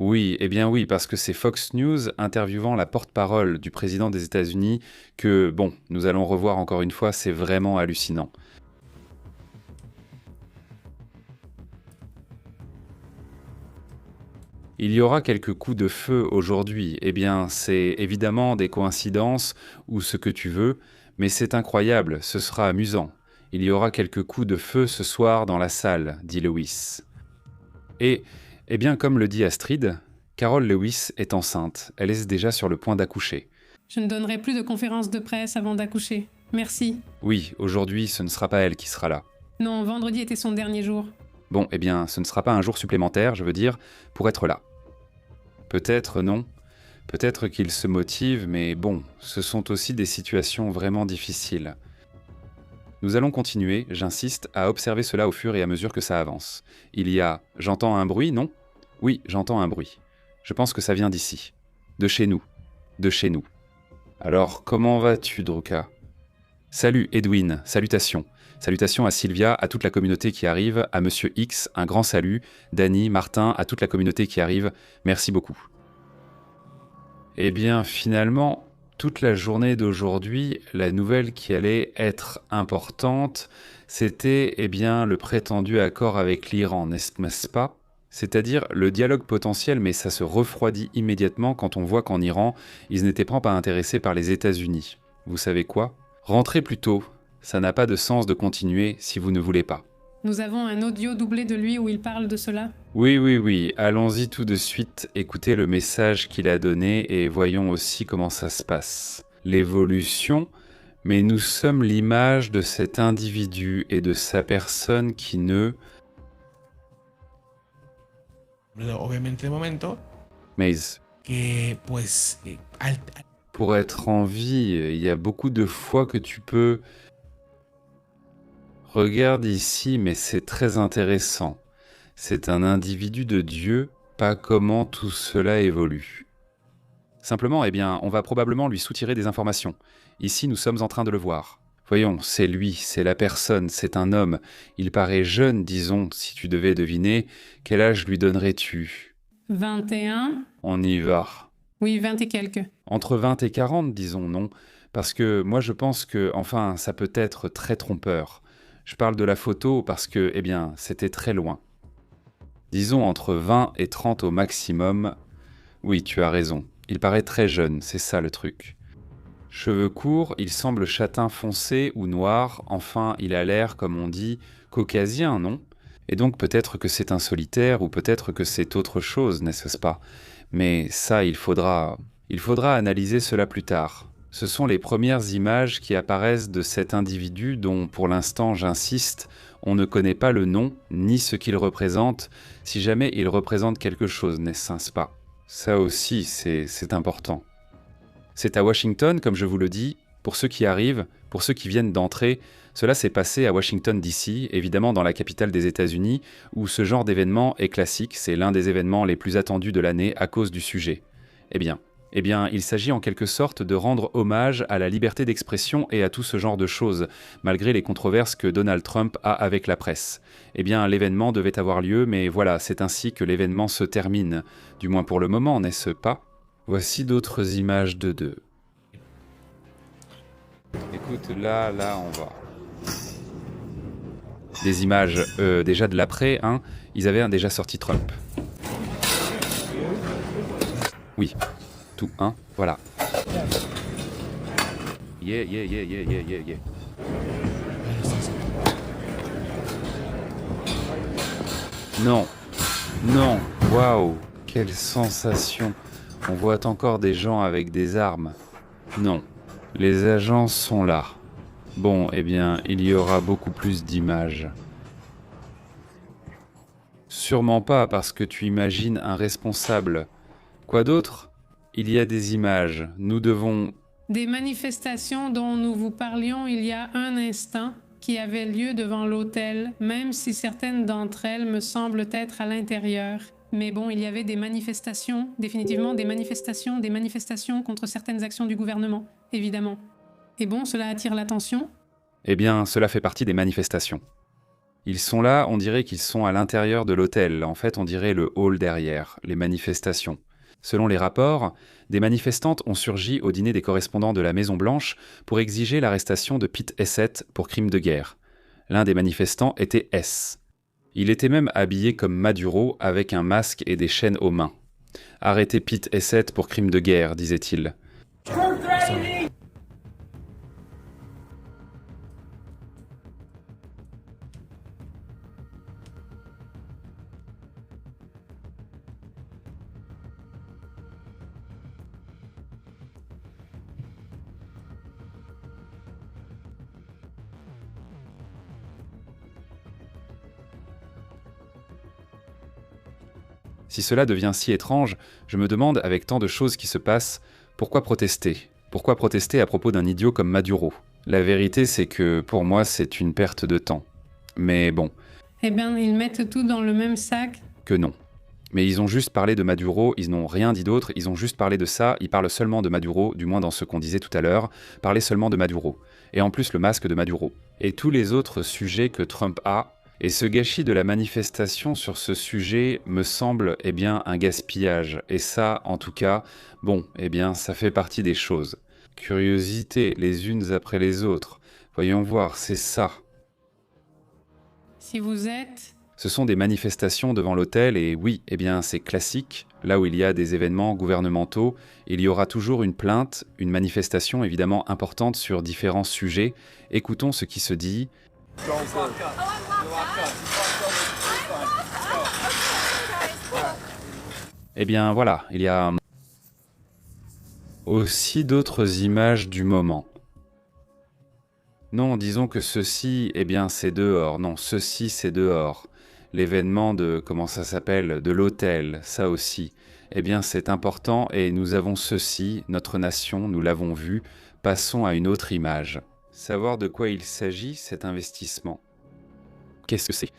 Oui, oui, parce que c'est Fox News interviewant la porte-parole du président des États-Unis que, nous allons revoir encore une fois, c'est vraiment hallucinant. Il y aura quelques coups de feu aujourd'hui. C'est évidemment des coïncidences ou ce que tu veux, mais c'est incroyable, ce sera amusant. Il y aura quelques coups de feu ce soir dans la salle, dit Lewis. Et, comme le dit Astrid, Carol Lewis est enceinte. Elle est déjà sur le point d'accoucher. Je ne donnerai plus de conférences de presse avant d'accoucher. Merci. Oui, aujourd'hui, ce ne sera pas elle qui sera là. Non, vendredi était son dernier jour. Bon, ce ne sera pas un jour supplémentaire, je veux dire, pour être là. Peut-être non. Peut-être qu'il se motive, mais ce sont aussi des situations vraiment difficiles. Nous allons continuer, j'insiste, à observer cela au fur et à mesure que ça avance. Il y a « J'entends un bruit, non ?» Oui, j'entends un bruit. Je pense que ça vient d'ici. De chez nous. De chez nous. Alors, comment vas-tu, Druka ? Salut, Edwin. Salutations. Salutations à Sylvia, à toute la communauté qui arrive, à Monsieur X, un grand salut, Dany, Martin, à toute la communauté qui arrive. Merci beaucoup. Finalement, toute la journée d'aujourd'hui, la nouvelle qui allait être importante, c'était le prétendu accord avec l'Iran, n'est-ce pas ? C'est-à-dire le dialogue potentiel, mais ça se refroidit immédiatement quand on voit qu'en Iran, ils n'étaient pas intéressés par les États-Unis. Vous savez quoi ? Rentrez plus tôt, ça n'a pas de sens de continuer si vous ne voulez pas. Nous avons un audio doublé de lui où il parle de cela. Oui, allons-y tout de suite, écoutez le message qu'il a donné et voyons aussi comment ça se passe. L'évolution, mais nous sommes l'image de cet individu et de sa personne qui ne... Obviamente de momento, Maze. que pues Pour être en vie, il y a beaucoup de fois que tu peux... Regarde ici, mais c'est très intéressant. C'est un individu de Dieu, pas comment tout cela évolue. Simplement, on va probablement lui soutirer des informations. Ici, nous sommes en train de le voir. Voyons, c'est lui, c'est la personne, c'est un homme. Il paraît jeune, disons, si tu devais deviner. Quel âge lui donnerais-tu ? 21. On y va. Oui, 20 et quelques. Entre 20 et 40, disons, non ? Parce que moi, je pense que, ça peut être très trompeur. Je parle de la photo parce que, c'était très loin. Disons entre 20 et 30 au maximum. Oui, tu as raison. Il paraît très jeune, c'est ça le truc. Cheveux courts, il semble châtain foncé ou noir. Enfin, il a l'air, comme on dit, caucasien, non ? Et donc peut-être que c'est un solitaire ou peut-être que c'est autre chose, n'est-ce pas ? Mais ça, il faudra analyser cela plus tard. Ce sont les premières images qui apparaissent de cet individu dont, pour l'instant, j'insiste, on ne connaît pas le nom ni ce qu'il représente, si jamais il représente quelque chose, n'est-ce pas ? Ça aussi, c'est important. C'est à Washington, comme je vous le dis, pour ceux qui arrivent, pour ceux qui viennent d'entrer, cela s'est passé à Washington DC, évidemment dans la capitale des États-Unis, où ce genre d'événement est classique, c'est l'un des événements les plus attendus de l'année à cause du sujet. Eh bien, il s'agit en quelque sorte de rendre hommage à la liberté d'expression et à tout ce genre de choses, malgré les controverses que Donald Trump a avec la presse. Eh bien, l'événement devait avoir lieu, mais voilà, c'est ainsi que l'événement se termine. Du moins pour le moment, n'est-ce pas? Voici d'autres images de deux. Écoute, là, on va. Des images déjà de l'après, hein. Ils avaient déjà sorti Trump. Oui, tout, hein, voilà. Yeah. Non, waouh, quelle sensation. On voit encore des gens avec des armes. Non, les agents sont là. Bon, eh bien, il y aura beaucoup plus d'images. Sûrement pas parce que tu imagines un responsable. Quoi d'autre? Il y a des images. Nous devons... Des manifestations dont nous vous parlions il y a un instant, qui avaient lieu devant l'hôtel, même si certaines d'entre elles me semblent être à l'intérieur. Mais bon, il y avait des manifestations, définitivement des manifestations contre certaines actions du gouvernement, évidemment. Et bon, cela attire l'attention? Eh bien, cela fait partie des manifestations. Ils sont là, on dirait qu'ils sont à l'intérieur de l'hôtel. En fait, on dirait le hall derrière, les manifestations. Selon les rapports, des manifestantes ont surgi au dîner des correspondants de la Maison-Blanche pour exiger l'arrestation de Pete Hegseth pour crime de guerre. L'un des manifestants était S. Il était même habillé comme Maduro avec un masque et des chaînes aux mains. « Arrêtez Pete Hegseth pour crime de guerre », disait-il. Si cela devient si étrange, je me demande, avec tant de choses qui se passent, pourquoi protester? Pourquoi protester à propos d'un idiot comme Maduro? La vérité, c'est que, pour moi, c'est une perte de temps. Mais bon. Eh bien, ils mettent tout dans le même sac. Que non. Mais ils ont juste parlé de Maduro, ils n'ont rien dit d'autre, ils ont juste parlé de ça, ils parlent seulement de Maduro, du moins dans ce qu'on disait tout à l'heure, parler seulement de Maduro. Et en plus le masque de Maduro. Et tous les autres sujets que Trump a... Et ce gâchis de la manifestation sur ce sujet me semble, eh bien, un gaspillage. Et ça, en tout cas, bon, eh bien, ça fait partie des choses. Curiosité, les unes après les autres. Voyons voir, c'est ça. Si vous êtes... Ce sont des manifestations devant l'hôtel et oui, eh bien, c'est classique. Là où il y a des événements gouvernementaux, il y aura toujours une plainte, une manifestation évidemment importante sur différents sujets. Écoutons ce qui se dit. Eh bien voilà, il y a aussi d'autres images du moment. Non, disons que ceci, eh bien c'est dehors. Non, ceci c'est dehors. L'événement de, comment ça s'appelle, de l'hôtel, ça aussi. Eh bien c'est important et nous avons ceci, notre nation, nous l'avons vu. Passons à une autre image. Savoir de quoi il s'agit, cet investissement. Qu'est-ce que c'est?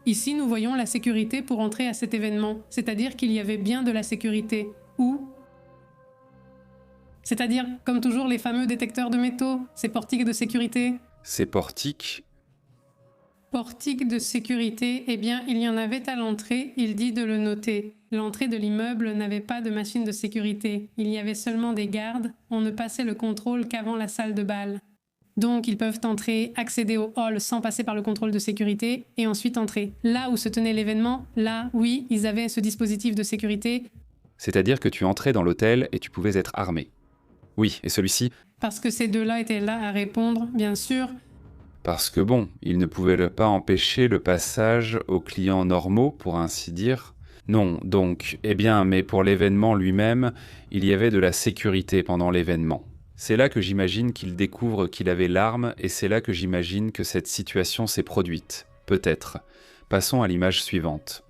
Ici, nous voyons la sécurité pour entrer à cet événement, c'est-à-dire qu'il y avait bien de la sécurité. Où? C'est-à-dire, comme toujours, les fameux détecteurs de métaux, ces portiques de sécurité. Ces portiques? Portiques de sécurité, eh bien, il y en avait à l'entrée, il dit de le noter. L'entrée de l'immeuble n'avait pas de machine de sécurité. Il y avait seulement des gardes, on ne passait le contrôle qu'avant la salle de bal. Donc, ils peuvent entrer, accéder au hall sans passer par le contrôle de sécurité, et ensuite entrer. Là où se tenait l'événement, là, oui, ils avaient ce dispositif de sécurité. C'est-à-dire que tu entrais dans l'hôtel et tu pouvais être armé. Oui, et celui-ci? Parce que ces deux-là étaient là à répondre, bien sûr. Parce que bon, ils ne pouvaient pas empêcher le passage aux clients normaux, pour ainsi dire. Non, donc, eh bien, mais pour l'événement lui-même, il y avait de la sécurité pendant l'événement. C'est là que j'imagine qu'il découvre qu'il avait l'arme, et c'est là que j'imagine que cette situation s'est produite. Peut-être. Passons à l'image suivante.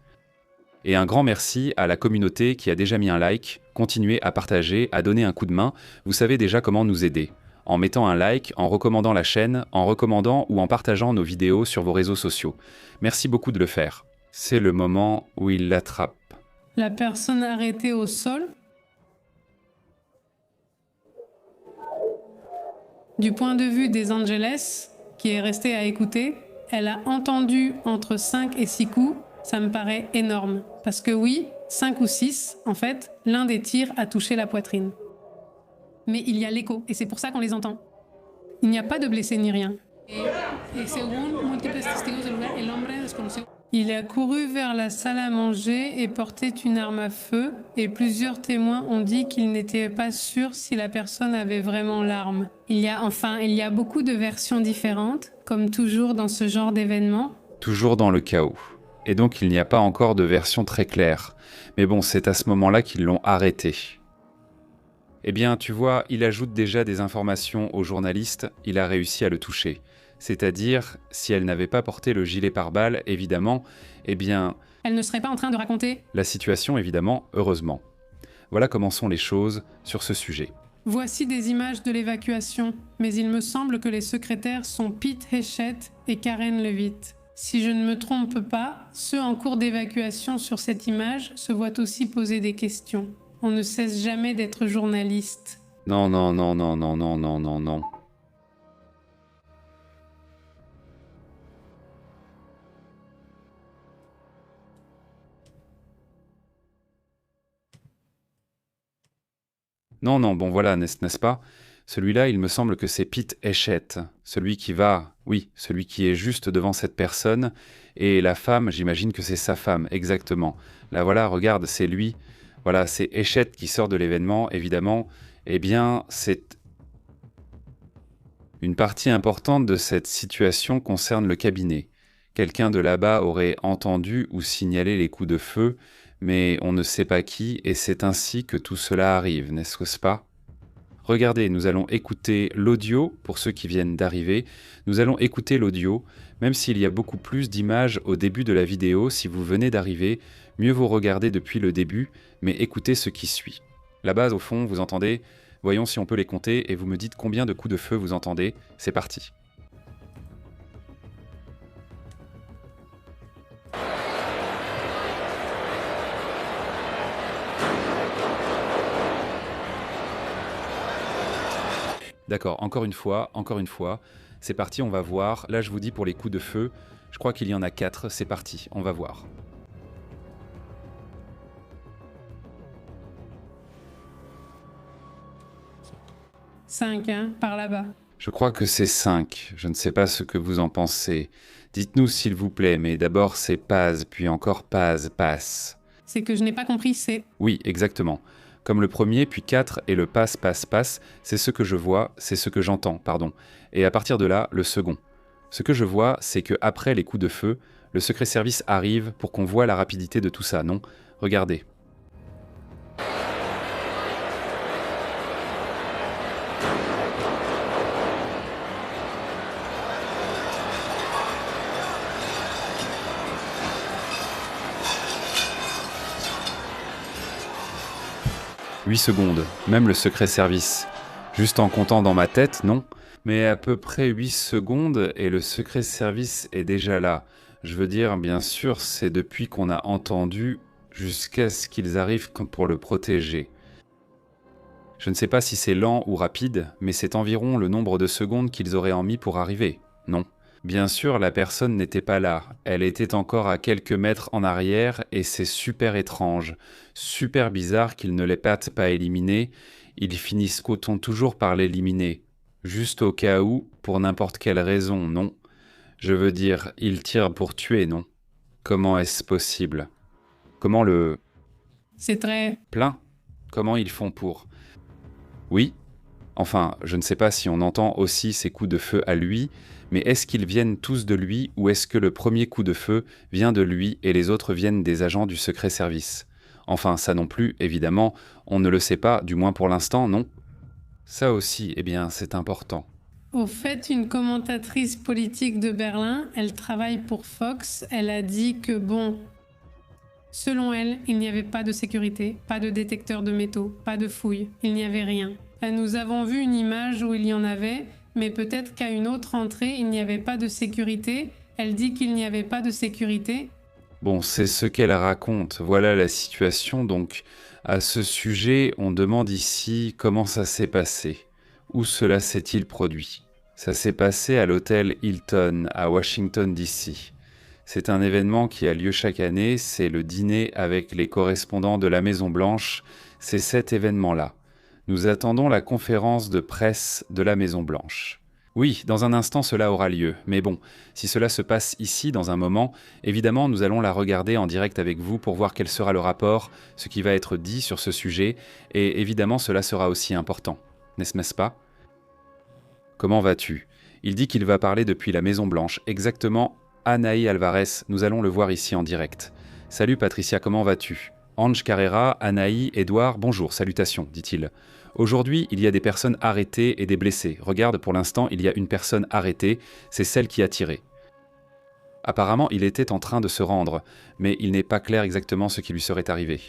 Et un grand merci à la communauté qui a déjà mis un like, continuez à partager, à donner un coup de main, vous savez déjà comment nous aider. En mettant un like, en recommandant la chaîne, en recommandant ou en partageant nos vidéos sur vos réseaux sociaux. Merci beaucoup de le faire. C'est le moment où il l'attrape. La personne arrêtée au sol. Du point de vue des Angeles, qui est restée à écouter, elle a entendu entre 5 et 6 coups, ça me paraît énorme. Parce que oui, 5 ou 6, en fait, l'un des tirs a touché la poitrine. Mais il y a l'écho, et c'est pour ça qu'on les entend. Il n'y a pas de blessés ni rien. Il a couru vers la salle à manger et portait une arme à feu, et plusieurs témoins ont dit qu'ils n'étaient pas sûrs si la personne avait vraiment l'arme. Il y a beaucoup de versions différentes, comme toujours dans ce genre d'événement. Toujours dans le chaos. Et donc il n'y a pas encore de version très claire. Mais bon, c'est à ce moment-là qu'ils l'ont arrêté. Eh bien, tu vois, il ajoute déjà des informations au journaliste, il a réussi à le toucher. C'est-à-dire, si elle n'avait pas porté le gilet pare-balles, évidemment, eh bien... Elle ne serait pas en train de raconter la situation, évidemment, heureusement. Voilà comment sont les choses sur ce sujet. Voici des images de l'évacuation, mais il me semble que les secrétaires sont Pete Hechette et Karen Levitt. Si je ne me trompe pas, ceux en cours d'évacuation sur cette image se voient aussi poser des questions. On ne cesse jamais d'être journaliste. Non. Non, bon voilà, n'est-ce pas? Celui-là, il me semble que c'est Pete Hechette, celui qui est juste devant cette personne, et la femme, j'imagine que c'est sa femme, exactement. Là voilà, regarde, c'est lui, voilà, c'est Hechette qui sort de l'événement, évidemment, eh bien, c'est... Une partie importante de cette situation concerne le cabinet. Quelqu'un de là-bas aurait entendu ou signalé les coups de feu, mais on ne sait pas qui, et c'est ainsi que tout cela arrive, n'est-ce pas? Regardez, nous allons écouter l'audio, pour ceux qui viennent d'arriver, nous allons écouter l'audio, même s'il y a beaucoup plus d'images au début de la vidéo, si vous venez d'arriver, mieux vaut regarder depuis le début, mais écoutez ce qui suit. Là-bas, au fond, vous entendez, voyons si on peut les compter, et vous me dites combien de coups de feu vous entendez, c'est parti. D'accord, encore une fois, c'est parti, on va voir. Là, je vous dis pour les coups de feu, je crois qu'il y en a 4, c'est parti, on va voir. 5, par là-bas. Je crois que c'est 5, je ne sais pas ce que vous en pensez. Dites-nous s'il vous plaît, mais d'abord c'est Paz, puis encore Paz, passe. C'est que je n'ai pas compris, c'est... Oui, exactement. Comme le premier, puis 4 et le passe, c'est ce que je vois, c'est ce que j'entends, pardon. Et à partir de là, le second. Ce que je vois, c'est que après les coups de feu, le secret service arrive pour qu'on voit la rapidité de tout ça, non? Regardez. « 8 secondes, même le secret service. Juste en comptant dans ma tête, non? Mais à peu près 8 secondes et le secret service est déjà là. Je veux dire, bien sûr, c'est depuis qu'on a entendu jusqu'à ce qu'ils arrivent pour le protéger. Je ne sais pas si c'est lent ou rapide, mais c'est environ le nombre de secondes qu'ils auraient en mis pour arriver, non? Bien sûr, la personne n'était pas là, elle était encore à quelques mètres en arrière et c'est super étrange, super bizarre qu'ils ne l'aient pas éliminé, ils finissent toujours par l'éliminer, juste au cas où, pour n'importe quelle raison, non? Je veux dire, ils tirent pour tuer, non? Comment est-ce possible? Comment le... C'est très... Plein? Comment ils font pour... Oui? Enfin, je ne sais pas si on entend aussi ces coups de feu à lui, mais est-ce qu'ils viennent tous de lui ou est-ce que le premier coup de feu vient de lui et les autres viennent des agents du secret service? Enfin, ça non plus, évidemment, on ne le sait pas, du moins pour l'instant, non? Ça aussi, eh bien, c'est important. Au fait, une commentatrice politique de Berlin, elle travaille pour Fox, elle a dit que bon... Selon elle, il n'y avait pas de sécurité, pas de détecteur de métaux, pas de fouille, il n'y avait rien. Nous avons vu une image où il y en avait, mais peut-être qu'à une autre entrée, il n'y avait pas de sécurité. Elle dit qu'il n'y avait pas de sécurité. Bon, c'est ce qu'elle raconte. Voilà la situation. Donc, à ce sujet, on demande ici comment ça s'est passé. Où cela s'est-il produit? Ça s'est passé à l'hôtel Hilton à Washington, D.C. C'est un événement qui a lieu chaque année, c'est le dîner avec les correspondants de la Maison-Blanche, c'est cet événement-là. Nous attendons la conférence de presse de la Maison-Blanche. Oui, dans un instant cela aura lieu, mais bon, si cela se passe ici dans un moment, évidemment nous allons la regarder en direct avec vous pour voir quel sera le rapport, ce qui va être dit sur ce sujet, et évidemment cela sera aussi important, n'est-ce pas? Comment vas-tu? Il dit qu'il va parler depuis la Maison-Blanche, exactement. Anaï Alvarez, nous allons le voir ici en direct. Salut Patricia, comment vas-tu? Ange Carrera, Anaï, Edouard, bonjour, salutations, dit-il. Aujourd'hui, il y a des personnes arrêtées et des blessés. Regarde, pour l'instant, il y a une personne arrêtée, c'est celle qui a tiré. Apparemment, il était en train de se rendre, mais il n'est pas clair exactement ce qui lui serait arrivé.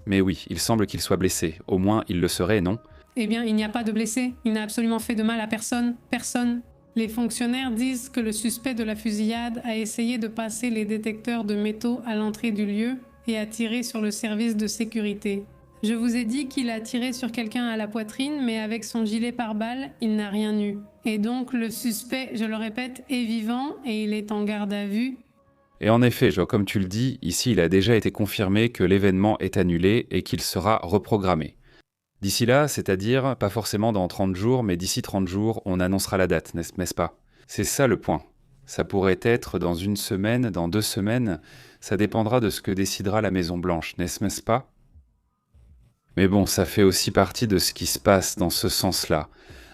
Mais oui, il semble qu'il soit blessé, au moins il le serait, non? Eh bien, il n'y a pas de blessés. Il n'a absolument fait de mal à personne. Personne. Les fonctionnaires disent que le suspect de la fusillade a essayé de passer les détecteurs de métaux à l'entrée du lieu et a tiré sur le service de sécurité. Je vous ai dit qu'il a tiré sur quelqu'un à la poitrine, mais avec son gilet pare-balles, il n'a rien eu. Et donc, le suspect, je le répète, est vivant et il est en garde à vue. Et en effet, comme tu le dis, ici il a déjà été confirmé que l'événement est annulé et qu'il sera reprogrammé. D'ici là, c'est-à-dire, pas forcément dans 30 jours, mais d'ici 30 jours, on annoncera la date, n'est-ce pas? C'est ça le point. Ça pourrait être dans 1 semaine, dans 2 semaines, ça dépendra de ce que décidera la Maison-Blanche, n'est-ce pas? Mais bon, ça fait aussi partie de ce qui se passe dans ce sens-là.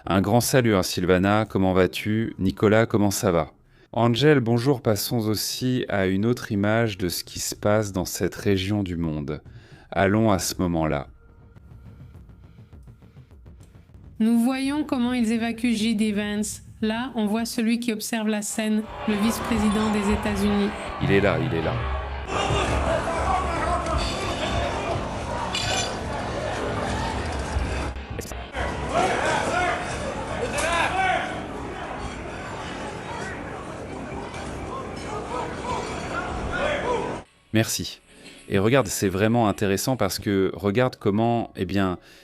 Un grand salut, Sylvana, comment vas-tu? Nicolas, comment ça va? Angel, bonjour, passons aussi à une autre image de ce qui se passe dans cette région du monde. Allons à ce moment-là. Nous voyons comment ils évacuent J.D. Vance. Là, on voit celui qui observe la scène, le vice-président des États-Unis. Il est là, il est là. Merci. Et regarde, c'est vraiment intéressant parce que regarde comment,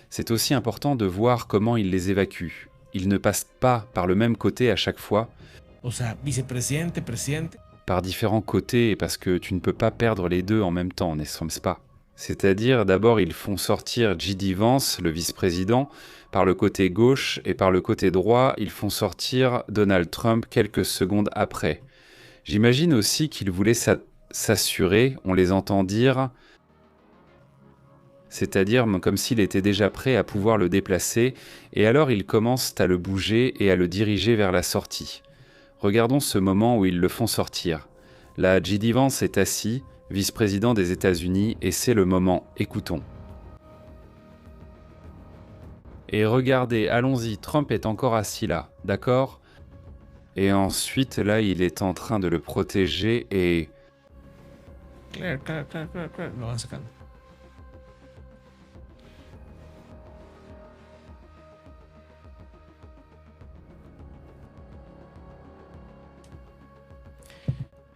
c'est aussi important de voir comment ils les évacuent. Ils ne passent pas par le même côté à chaque fois. O sea, vicepresidente, presidente. Par différents côtés, parce que tu ne peux pas perdre les deux en même temps, n'est-ce pas? C'est-à-dire, d'abord, ils font sortir J.D. Vance, le vice-président, par le côté gauche, et par le côté droit, ils font sortir Donald Trump quelques secondes après. J'imagine aussi qu'ils voulaient s'assurer, on les entend dire, c'est-à-dire comme s'il était déjà prêt à pouvoir le déplacer, et alors ils commencent à le bouger et à le diriger vers la sortie. Regardons ce moment où ils le font sortir. Là, J.D. Vance est assis, vice-président des États-Unis, et c'est le moment. Écoutons. Et regardez, allons-y, Trump est encore assis là, d'accord? Et ensuite, là, il est en train de le protéger et... Claire. Lo van sacando.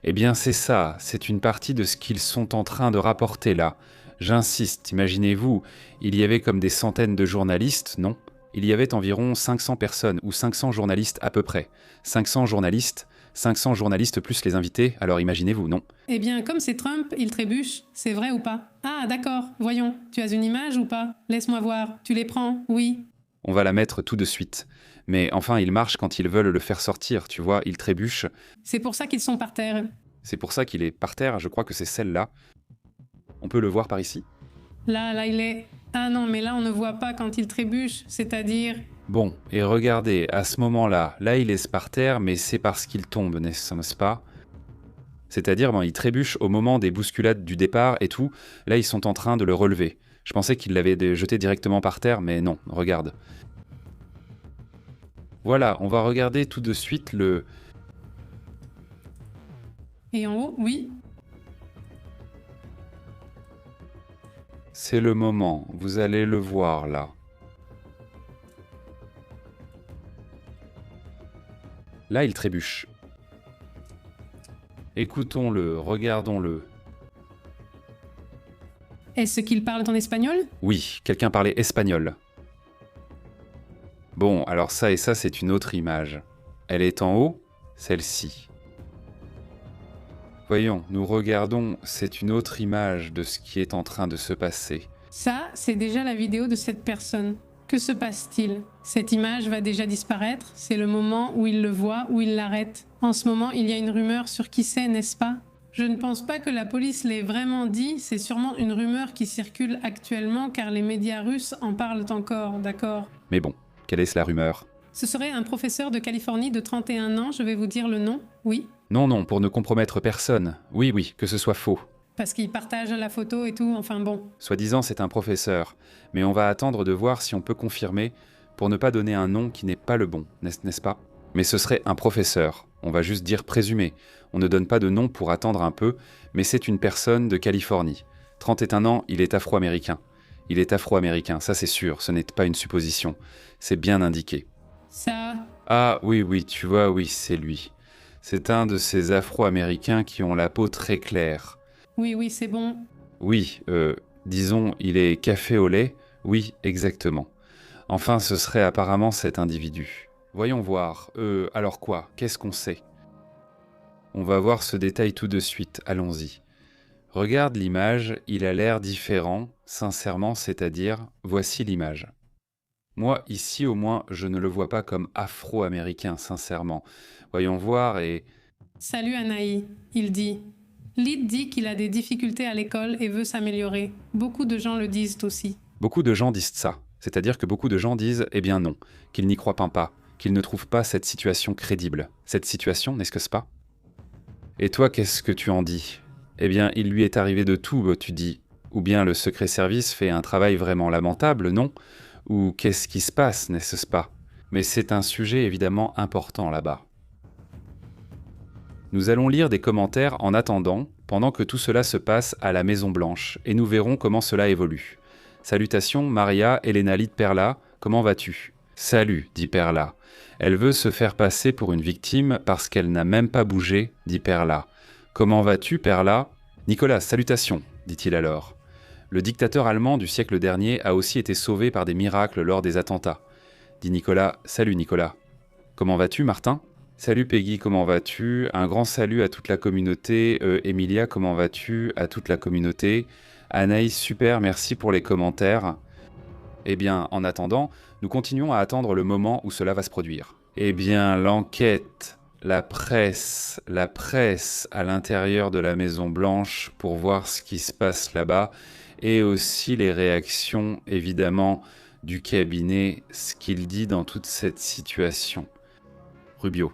Eh bien c'est ça, c'est une partie de ce qu'ils sont en train de rapporter là. J'insiste, imaginez-vous, il y avait comme des centaines de journalistes, non? Il y avait environ 500 personnes, ou 500 journalistes à peu près. 500 journalistes plus les invités, alors imaginez-vous, non? Eh bien, comme c'est Trump, il trébuche, c'est vrai ou pas? Ah, d'accord, voyons, tu as une image ou pas? Laisse-moi voir, tu les prends, oui. On va la mettre tout de suite. Mais enfin, ils marchent quand ils veulent le faire sortir, tu vois, ils trébuchent. C'est pour ça qu'ils sont par terre. C'est pour ça qu'il est par terre, je crois que c'est celle-là. On peut le voir par ici. Là, il est... Ah non, mais là, on ne voit pas quand il trébuche, c'est-à-dire... Bon, et regardez, à ce moment-là, là il est par terre, mais c'est parce qu'il tombe, n'est-ce pas? C'est-à-dire, il trébuche au moment des bousculades du départ et tout, là ils sont en train de le relever. Je pensais qu'il l'avait jeté directement par terre, mais non, regarde. Voilà, on va regarder tout de suite le... Et en haut, oui. C'est le moment, vous allez le voir là. Là, il trébuche. Écoutons-le, regardons-le. Est-ce qu'ils parlent en espagnol? Oui, quelqu'un parlait espagnol. Bon, alors ça et ça, c'est une autre image. Elle est en haut, celle-ci. Voyons, nous regardons, c'est une autre image de ce qui est en train de se passer. Ça, c'est déjà la vidéo de cette personne. Que se passe-t-il? Cette image va déjà disparaître, c'est le moment où il le voit, où il l'arrête. En ce moment, il y a une rumeur sur qui c'est, n'est-ce pas? Je ne pense pas que la police l'ait vraiment dit, c'est sûrement une rumeur qui circule actuellement car les médias russes en parlent encore, d'accord? Mais bon, quelle est la rumeur? Ce serait un professeur de Californie de 31 ans, je vais vous dire le nom, oui? Non, non, pour ne compromettre personne. Oui, oui, que ce soit faux. Parce qu'il partage la photo et tout, enfin bon. Soi-disant, c'est un professeur, mais on va attendre de voir si on peut confirmer pour ne pas donner un nom qui n'est pas le bon, n'est-ce pas? Mais ce serait un professeur, on va juste dire présumé. On ne donne pas de nom pour attendre un peu, mais c'est une personne de Californie. 31 ans, il est afro-américain. Il est afro-américain, ça c'est sûr, ce n'est pas une supposition. C'est bien indiqué. Ça... Ah oui, oui, tu vois, oui, c'est lui. C'est un de ces afro-américains qui ont la peau très claire. Oui, oui, c'est bon. Oui, disons, il est café au lait. Oui, exactement. Enfin, ce serait apparemment cet individu. Voyons voir. Alors quoi? Qu'est-ce qu'on sait? On va voir ce détail tout de suite, allons-y. Regarde l'image, il a l'air différent, sincèrement, c'est-à-dire, voici l'image. Moi, ici, au moins, je ne le vois pas comme afro-américain, sincèrement. Voyons voir et... Salut Anaï, il dit. Lyd dit qu'il a des difficultés à l'école et veut s'améliorer. Beaucoup de gens le disent aussi. Beaucoup de gens disent ça. C'est-à-dire que beaucoup de gens disent « eh bien non », qu'ils n'y croient pas, qu'ils ne trouvent pas cette situation crédible. Cette situation, n'est-ce pas? Et toi, qu'est-ce que tu en dis? Eh bien, il lui est arrivé de tout, tu dis. Ou bien le secret service fait un travail vraiment lamentable, non? Ou qu'est-ce qui se passe, n'est-ce pas? Mais c'est un sujet évidemment important là-bas. Nous allons lire des commentaires en attendant, pendant que tout cela se passe à la Maison Blanche, et nous verrons comment cela évolue. Salutations, Maria Elena Lyd Perla, comment vas-tu? Salut, dit Perla. Elle veut se faire passer pour une victime parce qu'elle n'a même pas bougé, dit Perla. Comment vas-tu, Perla? Nicolas, salutations, dit-il alors. Le dictateur allemand du siècle dernier a aussi été sauvé par des miracles lors des attentats. Dit Nicolas, salut Nicolas. Comment vas-tu, Martin? Salut Peggy, comment vas-tu? Un grand salut à toute la communauté. Emilia, comment vas-tu? À toute la communauté. Anaïs, super, merci pour les commentaires. Eh bien, en attendant, nous continuons à attendre le moment où cela va se produire. Eh bien, l'enquête, la presse à l'intérieur de la Maison Blanche pour voir ce qui se passe là-bas, et aussi les réactions, évidemment, du cabinet, ce qu'il dit dans toute cette situation. Rubio.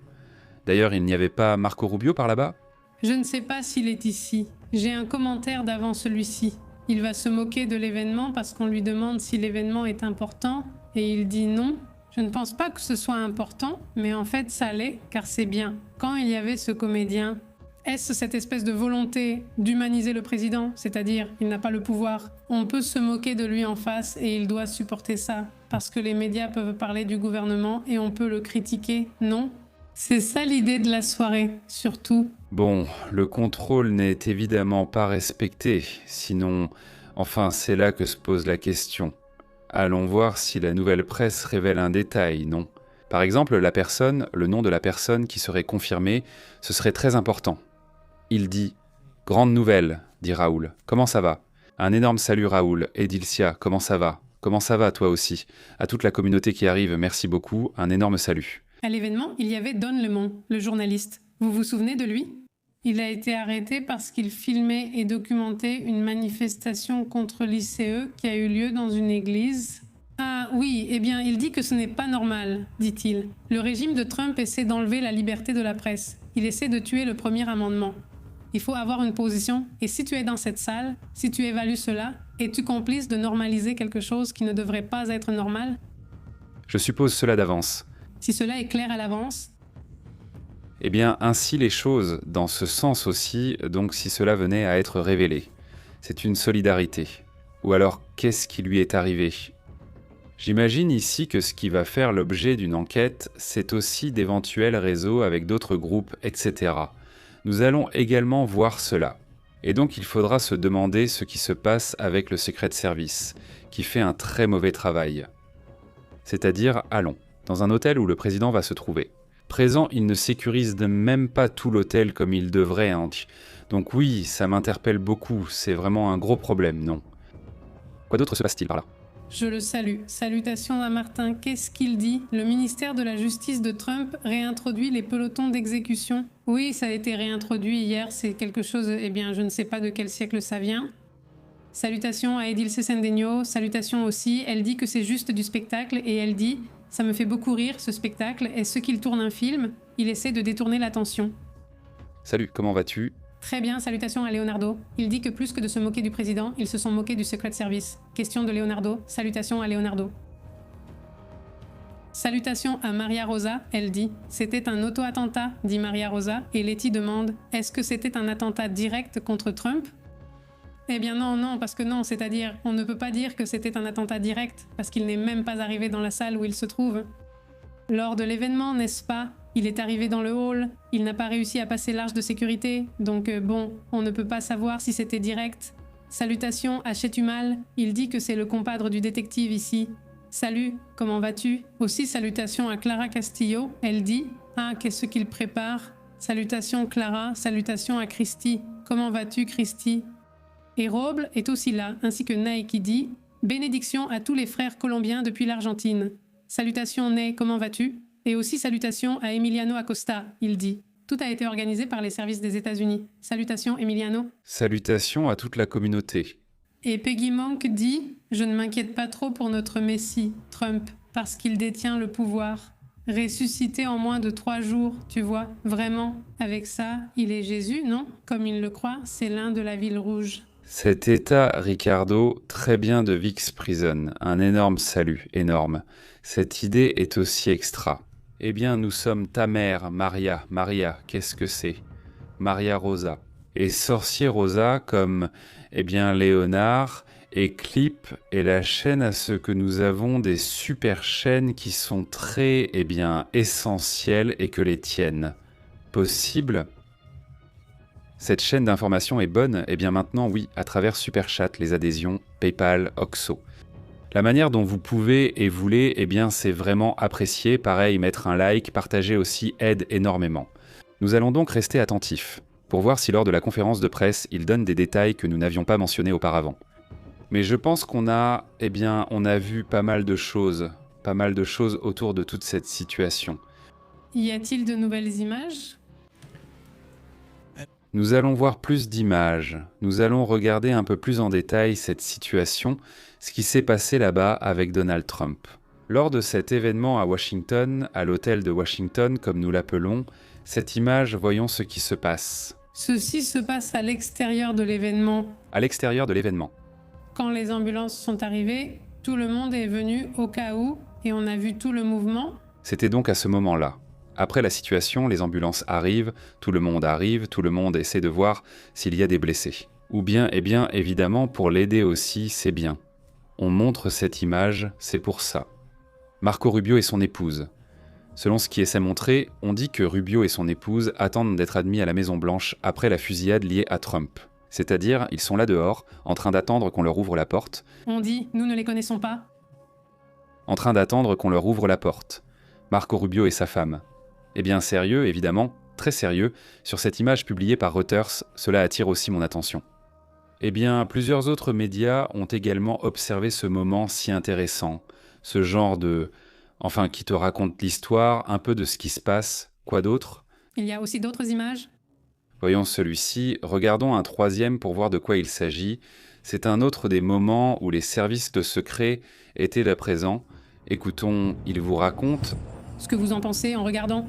D'ailleurs, il n'y avait pas Marco Rubio par là-bas? Je ne sais pas s'il est ici. J'ai un commentaire d'avant celui-ci. Il va se moquer de l'événement parce qu'on lui demande si l'événement est important et il dit non. Je ne pense pas que ce soit important, mais en fait ça l'est car c'est bien. Quand il y avait ce comédien, est-ce cette espèce de volonté d'humaniser le président, c'est-à-dire il n'a pas le pouvoir? On peut se moquer de lui en face et il doit supporter ça parce que les médias peuvent parler du gouvernement et on peut le critiquer, non? C'est ça l'idée de la soirée, surtout. Bon, le contrôle n'est évidemment pas respecté, sinon, enfin c'est là que se pose la question. Allons voir si la nouvelle presse révèle un détail, non? Par exemple, la personne, le nom de la personne qui serait confirmée, ce serait très important. Il dit « Grande nouvelle », dit Raoul. « Comment ça va ?»« Un énorme salut Raoul. Edilcia, comment ça va? Comment ça va toi aussi? À toute la communauté qui arrive, merci beaucoup, un énorme salut. » À l'événement, il y avait Don Lemon, le journaliste. Vous vous souvenez de lui? Il a été arrêté parce qu'il filmait et documentait une manifestation contre l'ICE qui a eu lieu dans une église. Ah oui, eh bien, il dit que ce n'est pas normal, dit-il. Le régime de Trump essaie d'enlever la liberté de la presse. Il essaie de tuer le premier amendement. Il faut avoir une position, et si tu es dans cette salle, si tu évalues cela, es-tu complice de normaliser quelque chose qui ne devrait pas être normal? Je suppose cela d'avance. Si cela est clair à l'avance, eh bien, ainsi les choses, dans ce sens aussi, donc si cela venait à être révélé. C'est une solidarité. Ou alors, qu'est-ce qui lui est arrivé? J'imagine ici que ce qui va faire l'objet d'une enquête, c'est aussi d'éventuels réseaux avec d'autres groupes, etc. Nous allons également voir cela. Et donc il faudra se demander ce qui se passe avec le Secret Service, qui fait un très mauvais travail. C'est-à-dire, allons. dans un hôtel où le président va se trouver. Présent, il ne sécurise même pas tout l'hôtel comme il devrait, hein. Donc oui, ça m'interpelle beaucoup, c'est vraiment un gros problème, non. Quoi d'autre se passe-t-il par là? Je le salue. Salutations à Martin. Qu'est-ce qu'il dit? Le ministère de la Justice de Trump réintroduit les pelotons d'exécution. Oui, ça a été réintroduit hier. C'est quelque chose, eh bien, je ne sais pas de quel siècle ça vient. Salutations à Edilce Sendegno. Salutations aussi. Elle dit que c'est juste du spectacle et elle dit « Ça me fait beaucoup rire, ce spectacle. Est-ce qu'il tourne un film? Il essaie de détourner l'attention. » Salut, comment vas-tu? Très bien, salutations à Leonardo. Il dit que plus que de se moquer du président, ils se sont moqués du Secret Service. Question de Leonardo. Salutations à Leonardo. Salutations à Maria Rosa, elle dit « C'était un auto-attentat », dit Maria Rosa, et Letty demande « Est-ce que c'était un attentat direct contre Trump ?» Eh bien non, parce que non, c'est-à-dire, on ne peut pas dire que c'était un attentat direct, parce qu'il n'est même pas arrivé dans la salle où il se trouve. Lors de l'événement, n'est-ce pas? Il est arrivé dans le hall, il n'a pas réussi à passer l'arche de sécurité, donc bon, on ne peut pas savoir si c'était direct. Salutations à Chetumal, il dit que c'est le compadre du détective ici. Salut, comment vas-tu? Aussi salutations à Clara Castillo, elle dit « Ah, qu'est-ce qu'il prépare ?» Salutations Clara, salutations à Christy. Comment vas-tu Christy? Et Roble est aussi là, ainsi que Ney qui dit « Bénédiction à tous les frères colombiens depuis l'Argentine. » Salutations Ney, comment vas-tu? Et aussi salutations à Emiliano Acosta, il dit. Tout a été organisé par les services des États-Unis. Salutations Emiliano. Salutations à toute la communauté. Et Peggy Monk dit « Je ne m'inquiète pas trop pour notre Messie, Trump, parce qu'il détient le pouvoir. Ressuscité en moins de 3 jours, tu vois, vraiment. Avec ça, il est Jésus, non? Comme il le croit, c'est l'un de la ville rouge. » Cet état, Ricardo, très bien de Vix Prison. Un énorme salut, énorme. Cette idée est aussi extra. Eh bien, nous sommes ta mère, Maria. Maria, qu'est-ce que c'est? Maria Rosa. Et Sorcier Rosa comme, eh bien, Léonard et Clip est la chaîne à ce que nous avons des super chaînes qui sont très, eh bien, essentielles et que les tiennes. Possible? Cette chaîne d'information est bonne? Eh bien maintenant, oui, à travers Superchat, les adhésions, PayPal, Oxo. La manière dont vous pouvez et voulez, eh bien c'est vraiment apprécié. Pareil, mettre un like, partager aussi aide énormément. Nous allons donc rester attentifs, pour voir si lors de la conférence de presse, il donne des détails que nous n'avions pas mentionnés auparavant. Mais je pense qu'on a, eh bien, on a vu pas mal de choses autour de toute cette situation. Y a-t-il de nouvelles images? Nous allons voir plus d'images, nous allons regarder un peu plus en détail cette situation, ce qui s'est passé là-bas avec Donald Trump. Lors de cet événement à Washington, à l'hôtel de Washington comme nous l'appelons, cette image, voyons ce qui se passe. Ceci se passe à l'extérieur de l'événement. À l'extérieur de l'événement. Quand les ambulances sont arrivées, tout le monde est venu au cas où et on a vu tout le mouvement. C'était donc à ce moment-là. Après la situation, les ambulances arrivent, tout le monde essaie de voir s'il y a des blessés. Ou bien, eh bien, évidemment, pour l'aider aussi, c'est bien. On montre cette image, c'est pour ça. Marco Rubio et son épouse. Selon ce qui essaie montré, on dit que Rubio et son épouse attendent d'être admis à la Maison-Blanche après la fusillade liée à Trump. C'est-à-dire, ils sont là dehors, en train d'attendre qu'on leur ouvre la porte. On dit « Nous ne les connaissons pas ». En train d'attendre qu'on leur ouvre la porte. Marco Rubio et sa femme. Eh bien sérieux, évidemment, très sérieux, sur cette image publiée par Reuters, cela attire aussi mon attention. Eh bien, plusieurs autres médias ont également observé ce moment si intéressant, ce genre de... enfin, qui te raconte l'histoire, un peu de ce qui se passe, quoi d'autre? Il y a aussi d'autres images? Voyons celui-ci, regardons un troisième pour voir de quoi il s'agit. C'est un autre des moments où les services de secret étaient là présents. Écoutons, il vous raconte... Ce que vous en pensez en regardant?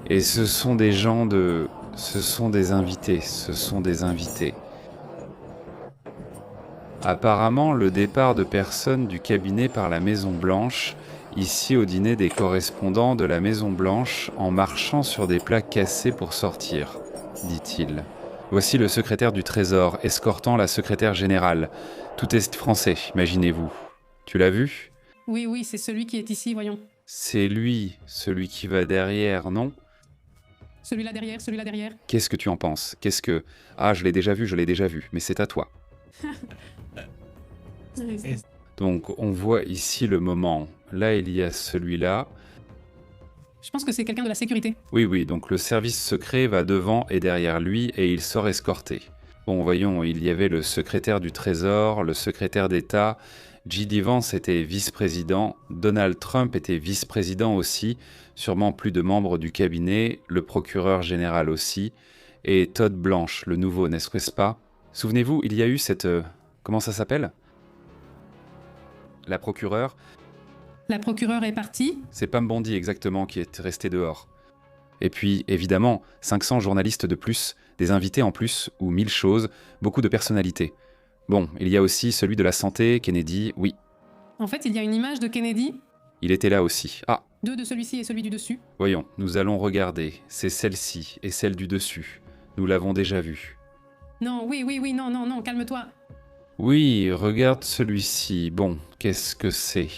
Et ce sont des gens de... ce sont des invités. Apparemment, le départ de personnes du cabinet par la Maison-Blanche, ici au dîner des correspondants de la Maison-Blanche, en marchant sur des plaques cassées pour sortir, dit-il. Voici le secrétaire du Trésor, escortant la secrétaire générale. Tout est français, imaginez-vous. Tu l'as vu? Oui, c'est celui qui est ici, voyons. C'est lui, celui qui va derrière, non? Celui-là derrière. Qu'est-ce que tu en penses? Qu'est-ce que... Ah, je l'ai déjà vu, mais c'est à toi. Donc on voit ici le moment. Là, il y a celui-là. Je pense que c'est quelqu'un de la sécurité. Oui, donc le service secret va devant et derrière lui et il sort escorté. Bon, voyons, il y avait le secrétaire du Trésor, le secrétaire d'État, J.D. Vance était vice-président, Donald Trump était vice-président aussi, sûrement plus de membres du cabinet, le procureur général aussi, et Todd Blanche, le nouveau, n'est-ce pas? Souvenez-vous, il y a eu cette... comment ça s'appelle? La procureure. La procureure est partie. C'est Pam Bondi exactement qui est restée dehors. Et puis, évidemment, 500 journalistes de plus, des invités en plus, ou 1000 choses, beaucoup de personnalités. Bon, il y a aussi celui de la santé, Kennedy, oui. En fait, il y a une image de Kennedy. Il était là aussi. Ah, 2 de celui-ci et celui du dessus. voyons, nous allons regarder. C'est celle-ci et celle du dessus. Nous l'avons déjà vue. Non, oui, non, calme-toi. Oui, regarde celui-ci. Bon, qu'est-ce que c'est?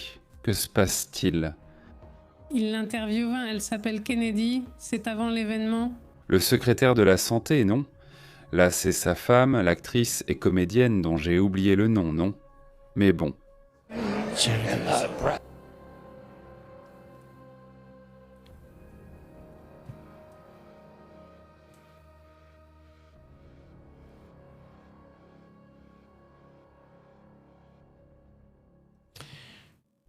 Que se passe-t-il? Il l'interviewa, elle s'appelle Kennedy, c'est avant l'événement. Le secrétaire de la santé, non? Là, c'est sa femme, l'actrice et comédienne dont j'ai oublié le nom, non? Mais bon.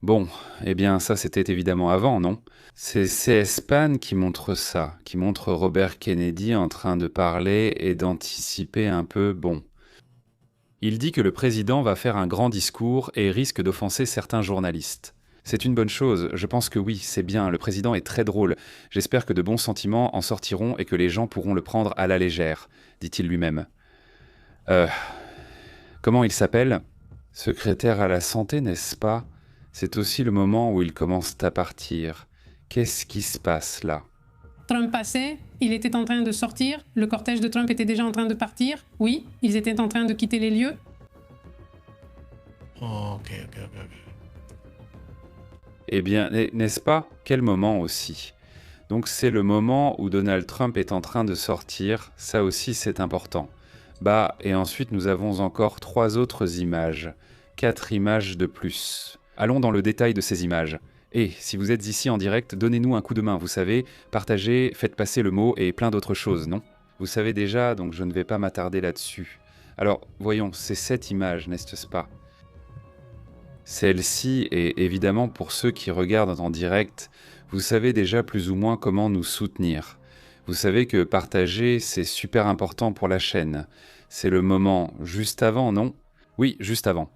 Bon, eh bien ça c'était évidemment avant, non? C'est C-SPAN qui montre ça, qui montre Robert Kennedy en train de parler et d'anticiper un peu, bon. Il dit que le président va faire un grand discours et risque d'offenser certains journalistes. C'est une bonne chose, je pense que oui, c'est bien, le président est très drôle. J'espère que de bons sentiments en sortiront et que les gens pourront le prendre à la légère, dit-il lui-même. Comment il s'appelle? Secrétaire à la santé, n'est-ce pas? C'est aussi le moment où ils commencent à partir. Qu'est-ce qui se passe là? Trump passait, il était en train de sortir, le cortège de Trump était déjà en train de partir, oui, ils étaient en train de quitter les lieux. Ok. Eh bien, n'est-ce pas? Quel moment aussi? Donc c'est le moment où Donald Trump est en train de sortir, ça aussi c'est important. Bah, et ensuite nous avons encore 3 autres images, 4 images de plus. Allons dans le détail de ces images. Et si vous êtes ici en direct, donnez-nous un coup de main, vous savez, partagez, faites passer le mot et plein d'autres choses, non? Vous savez déjà, donc je ne vais pas m'attarder là-dessus. Alors, voyons, c'est cette image, n'est-ce pas? Celle-ci est évidemment pour ceux qui regardent en direct, vous savez déjà plus ou moins comment nous soutenir. Vous savez que partager, c'est super important pour la chaîne. C'est le moment juste avant, non? Oui, juste avant.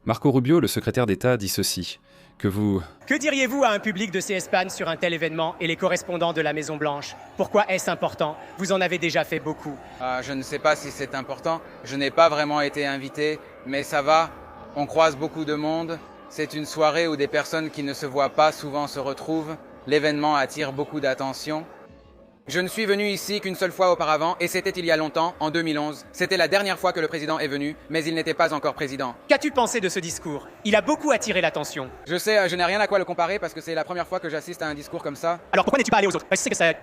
Marco Rubio, le secrétaire d'État, dit ceci, Que diriez-vous à un public de C-SPAN sur un tel événement et les correspondants de la Maison-Blanche? Pourquoi est-ce important? Vous en avez déjà fait beaucoup. Je ne sais pas si c'est important, je n'ai pas vraiment été invité, mais ça va, on croise beaucoup de monde, c'est une soirée où des personnes qui ne se voient pas souvent se retrouvent, l'événement attire beaucoup d'attention. Je ne suis venu ici qu'une seule fois auparavant, et c'était il y a longtemps, en 2011. C'était la dernière fois que le président est venu, mais il n'était pas encore président. Qu'as-tu pensé de ce discours? Il a beaucoup attiré l'attention. Je sais, je n'ai rien à quoi le comparer parce que c'est la première fois que j'assiste à un discours comme ça. Alors pourquoi n'es-tu pas allé aux autres? Je sais que ça...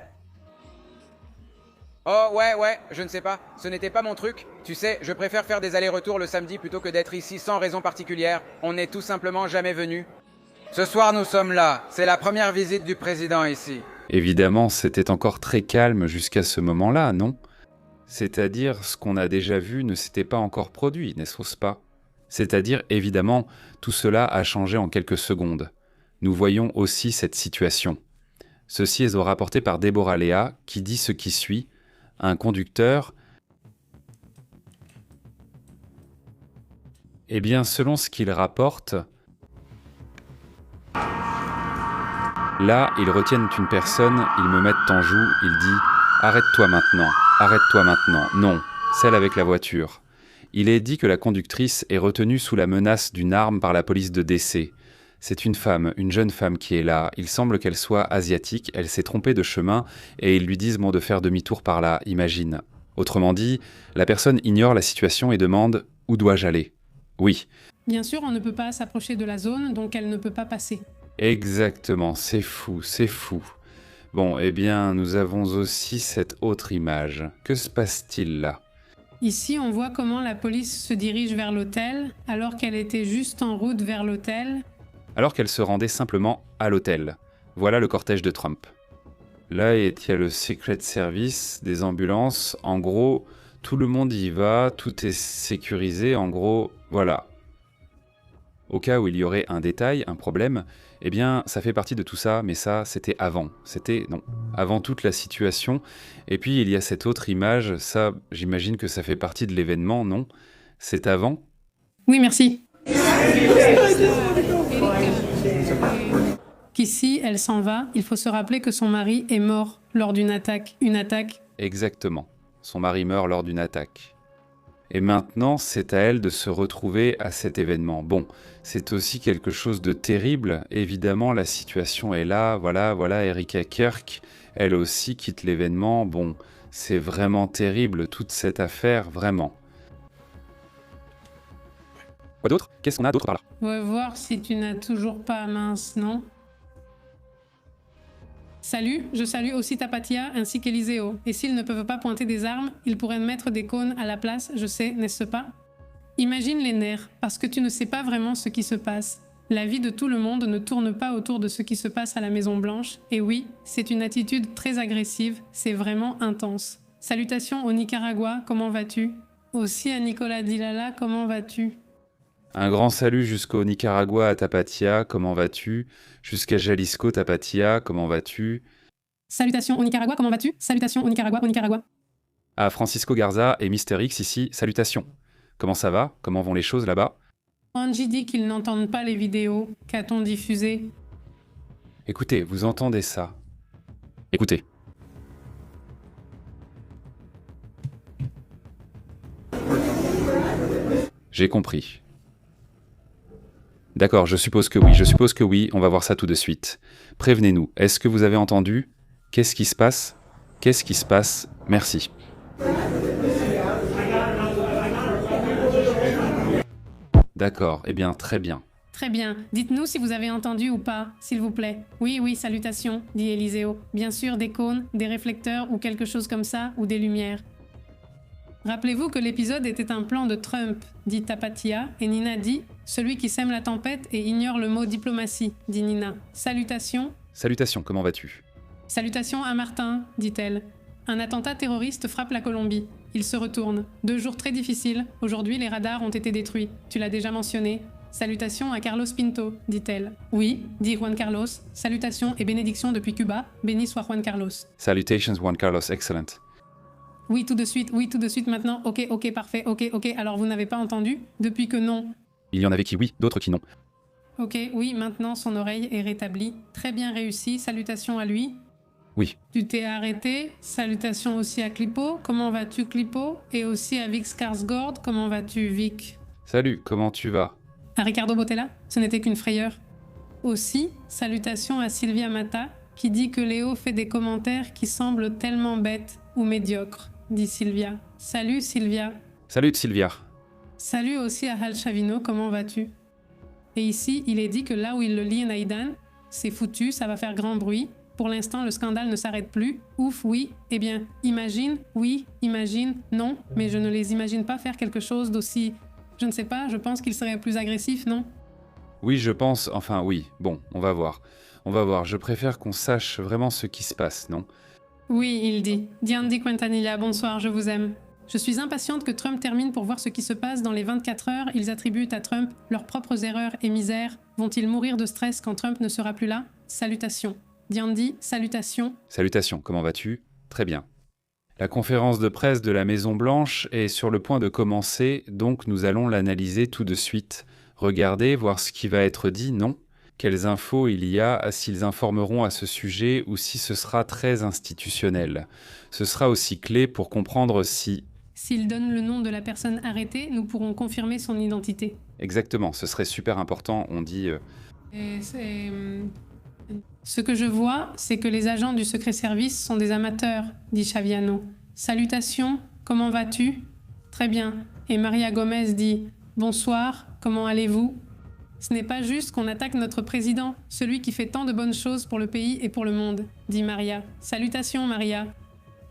Oh ouais, je ne sais pas, ce n'était pas mon truc. Tu sais, je préfère faire des allers-retours le samedi plutôt que d'être ici sans raison particulière. On n'est tout simplement jamais venu. Ce soir nous sommes là, c'est la première visite du président ici. Évidemment, c'était encore très calme jusqu'à ce moment-là, non? C'est-à-dire, ce qu'on a déjà vu ne s'était pas encore produit, n'est-ce pas? C'est-à-dire, évidemment, tout cela a changé en quelques secondes. Nous voyons aussi cette situation. Ceci est rapporté par Deborah Léa, qui dit ce qui suit. Un conducteur... Eh bien, selon ce qu'il rapporte... Là, ils retiennent une personne, ils me mettent en joue, il dit « Arrête-toi maintenant, non, celle avec la voiture ». Il est dit que la conductrice est retenue sous la menace d'une arme par la police de DC. C'est une femme, une jeune femme qui est là, il semble qu'elle soit asiatique, elle s'est trompée de chemin et ils lui disent de faire demi-tour par là, imagine. Autrement dit, la personne ignore la situation et demande « Où dois-je aller ?» Oui. Bien sûr, on ne peut pas s'approcher de la zone, donc elle ne peut pas passer. Exactement, c'est fou, c'est fou. Bon, eh bien, nous avons aussi cette autre image. Que se passe-t-il là? Ici, on voit comment la police se dirige vers l'hôtel, alors qu'elle était juste en route vers l'hôtel. Alors qu'elle se rendait simplement à l'hôtel. Voilà le cortège de Trump. Là, il y a le Secret Service, des ambulances. En gros, tout le monde y va, tout est sécurisé. En gros, voilà. Au cas où il y aurait un détail, un problème, eh bien, ça fait partie de tout ça, mais ça, c'était avant. Avant toute la situation. Et puis, il y a cette autre image, ça, j'imagine que ça fait partie de l'événement, non? C'est avant? Oui, merci. Qu'ici, elle s'en va, il faut se rappeler que son mari est mort lors d'une attaque. Une attaque. Exactement. Son mari meurt lors d'une attaque. Et maintenant, c'est à elle de se retrouver à cet événement. Bon, c'est aussi quelque chose de terrible. Évidemment, la situation est là. Voilà, Erika Kirk, elle aussi quitte l'événement. Bon, c'est vraiment terrible, toute cette affaire, vraiment. Quoi d'autre? Qu'est-ce qu'on a d'autre par là? On va voir si tu n'as toujours pas mince, non? Salut, je salue aussi Tapatia ainsi qu'Eliseo. Et s'ils ne peuvent pas pointer des armes, ils pourraient mettre des cônes à la place, je sais, n'est-ce pas? Imagine les nerfs, parce que tu ne sais pas vraiment ce qui se passe. La vie de tout le monde ne tourne pas autour de ce qui se passe à la Maison Blanche. Et oui, c'est une attitude très agressive, c'est vraiment intense. Salutations au Nicaragua, comment vas-tu? Aussi à Nicolas Dilala, comment vas-tu? Un grand salut jusqu'au Nicaragua à Tapatia, comment vas-tu? Jusqu'à Jalisco, Tapatia, comment vas-tu? Salutations au Nicaragua, comment vas-tu? Salutations au Nicaragua, au Nicaragua. À Francisco Garza et Mister X ici, salutations. Comment ça va? Comment vont les choses là-bas? Angie dit qu'ils n'entendent pas les vidéos. Qu'a-t-on diffusé? Écoutez, vous entendez ça? Écoutez. J'ai compris. D'accord, je suppose que oui, on va voir ça tout de suite. Prévenez-nous, est-ce que vous avez entendu? Qu'est-ce qui se passe? Qu'est-ce qui se passe? Merci. D'accord, eh bien, très bien. Très bien. Dites-nous si vous avez entendu ou pas, s'il vous plaît. Oui, salutations, dit Eliseo. Bien sûr, des cônes, des réflecteurs ou quelque chose comme ça, ou des lumières. Rappelez-vous que l'épisode était un plan de Trump, dit Tapatia, et Nina dit « Celui qui sème la tempête et ignore le mot diplomatie », dit Nina. Salutations. Salutations, comment vas-tu? Salutations à Martin, dit-elle. Un attentat terroriste frappe la Colombie. Il se retourne. 2 jours très difficiles. Aujourd'hui, les radars ont été détruits. Tu l'as déjà mentionné. Salutations à Carlos Pinto, dit-elle. Oui, dit Juan Carlos. Salutations et bénédictions depuis Cuba. Béni soit Juan Carlos. Salutations, Juan Carlos, excellent. Oui, tout de suite maintenant. Ok, parfait, ok. Alors vous n'avez pas entendu? Depuis que non. Il y en avait qui oui, d'autres qui non. Ok, oui, maintenant son oreille est rétablie. Très bien réussi, salutations à lui. Oui. Tu t'es arrêté, salutations aussi à Clipo. Comment vas-tu, Clipo? Et aussi à Vic Skarsgård. Comment vas-tu, Vic? Salut, comment tu vas? À Ricardo Botella? Ce n'était qu'une frayeur. Aussi, salutations à Sylvia Mata, qui dit que Léo fait des commentaires qui semblent tellement bêtes ou médiocres, dit Sylvia. Salut Sylvia. Salut Sylvia. Salut aussi à Hal Chavino, comment vas-tu? Et ici, il est dit que là où il le lit Naïdan, c'est foutu, ça va faire grand bruit. Pour l'instant, le scandale ne s'arrête plus. Ouf, oui. Eh bien, imagine, oui, imagine, non. Mais je ne les imagine pas faire quelque chose d'aussi... Je ne sais pas, je pense qu'il serait plus agressif, non? Oui, je pense... Enfin, oui. Bon, on va voir. Je préfère qu'on sache vraiment ce qui se passe, non? Oui, il dit. Diandi Quintanilla, bonsoir, je vous aime. Je suis impatiente que Trump termine pour voir ce qui se passe dans les 24 heures. Ils attribuent à Trump leurs propres erreurs et misères. Vont-ils mourir de stress quand Trump ne sera plus là? Salutations. Diandi, salutations. Salutations, comment vas-tu? Très bien. La conférence de presse de la Maison-Blanche est sur le point de commencer, donc nous allons l'analyser tout de suite. Regardez, voir ce qui va être dit, non? Quelles infos il y a, s'ils informeront à ce sujet ou si ce sera très institutionnel. Ce sera aussi clé pour comprendre si... S'ils donnent le nom de la personne arrêtée, nous pourrons confirmer son identité. Exactement, ce serait super important, on dit... Ce que je vois, c'est que les agents du secret service sont des amateurs, dit Chaviano. Salutations, comment vas-tu? Très bien. Et Maria Gomez dit bonsoir, comment allez-vous? Ce n'est pas juste qu'on attaque notre président, celui qui fait tant de bonnes choses pour le pays et pour le monde, dit Maria. Salutations, Maria.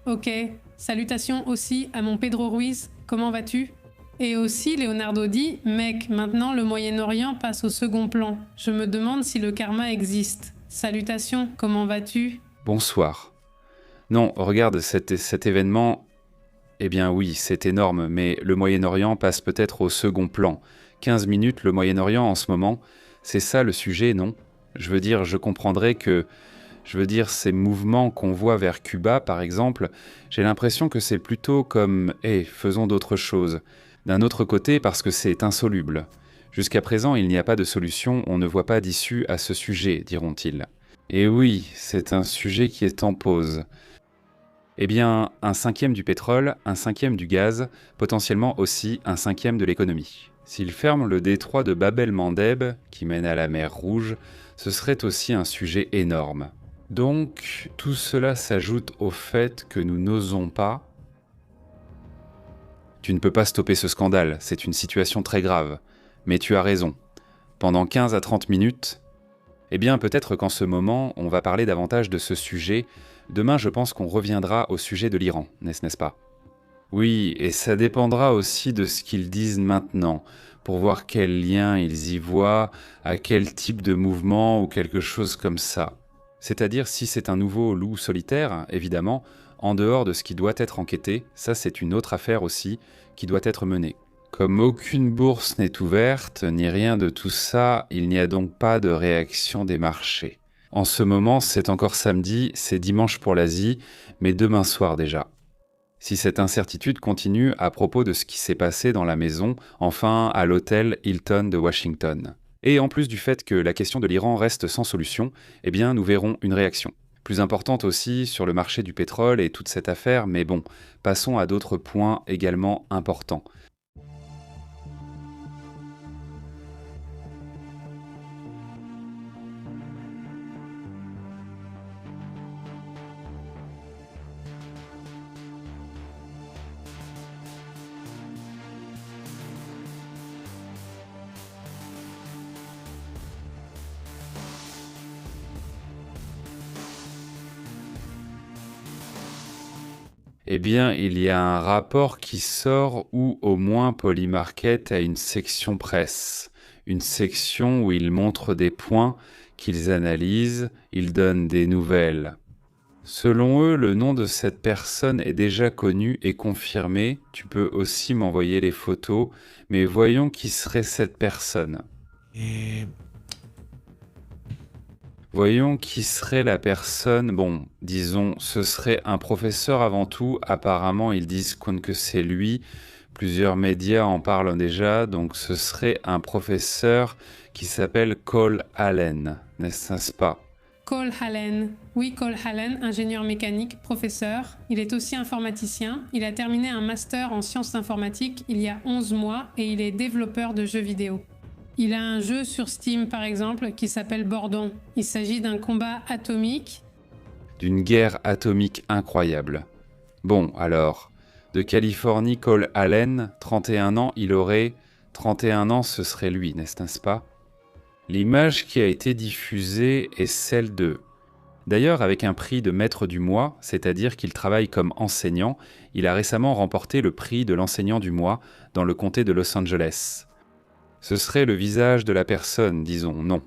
Ok. Salutations aussi à mon Pedro Ruiz, comment vas-tu ?» Et aussi, Leonardo dit « Mec, maintenant le Moyen-Orient passe au second plan. Je me demande si le karma existe. Salutations, comment vas-tu ?» Bonsoir. Non, regarde, cet événement... Eh bien oui, c'est énorme, mais le Moyen-Orient passe peut-être au second plan. 15 minutes, le Moyen-Orient en ce moment, c'est ça le sujet, non ? Je veux dire, je comprendrais que... ces mouvements qu'on voit vers Cuba, par exemple, j'ai l'impression que c'est plutôt comme « faisons d'autres choses ». D'un autre côté, parce que c'est insoluble. Jusqu'à présent, il n'y a pas de solution, on ne voit pas d'issue à ce sujet, diront-ils. Et oui, c'est un sujet qui est en pause. Eh bien, 1/5 du pétrole, 1/5 du gaz, potentiellement aussi 1/5 de l'économie. S'il ferme le détroit de Bab el-Mandeb, qui mène à la mer Rouge, ce serait aussi un sujet énorme. Donc, tout cela s'ajoute au fait que nous n'osons pas... Tu ne peux pas stopper ce scandale, c'est une situation très grave. Mais tu as raison. Pendant 15 à 30 minutes... Eh bien, peut-être qu'en ce moment, on va parler davantage de ce sujet. Demain, je pense qu'on reviendra au sujet de l'Iran, n'est-ce pas ? Oui, et ça dépendra aussi de ce qu'ils disent maintenant, pour voir quel lien ils y voient, à quel type de mouvement ou quelque chose comme ça. C'est-à-dire si c'est un nouveau loup solitaire, évidemment, en dehors de ce qui doit être enquêté, ça c'est une autre affaire aussi, qui doit être menée. Comme aucune bourse n'est ouverte, ni rien de tout ça, il n'y a donc pas de réaction des marchés. En ce moment, c'est encore samedi, c'est dimanche pour l'Asie, mais demain soir déjà. Si cette incertitude continue à propos de ce qui s'est passé dans la maison, enfin à l'hôtel Hilton de Washington. Et en plus du fait que la question de l'Iran reste sans solution, eh bien nous verrons une réaction. Plus importante aussi sur le marché du pétrole et toute cette affaire, mais bon, passons à d'autres points également importants. Eh bien, il y a un rapport qui sort où au moins Polymarket a une section presse. Une section où ils montrent des points qu'ils analysent, ils donnent des nouvelles. Selon eux, le nom de cette personne est déjà connu et confirmé. Tu peux aussi m'envoyer les photos, mais voyons qui serait cette personne. Voyons qui serait la personne. Bon, disons, ce serait un professeur avant tout. Apparemment, ils disent que c'est lui. Plusieurs médias en parlent déjà. Donc, ce serait un professeur qui s'appelle Cole Allen, n'est-ce pas ? Cole Allen. Oui, Cole Allen, ingénieur mécanique, professeur. Il est aussi informaticien. Il a terminé un master en sciences informatiques il y a 11 mois et il est développeur de jeux vidéo. Il a un jeu sur Steam, par exemple, qui s'appelle Bordon. Il s'agit d'un combat atomique. D'une guerre atomique incroyable. Bon, alors, de Californie, Cole Allen, 31 ans, il aurait... 31 ans, ce serait lui, n'est-ce pas ? L'image qui a été diffusée est celle de... D'ailleurs, avec un prix de maître du mois, c'est-à-dire qu'il travaille comme enseignant, il a récemment remporté le prix de l'enseignant du mois dans le comté de Los Angeles. Ce serait le visage de la personne, disons, non.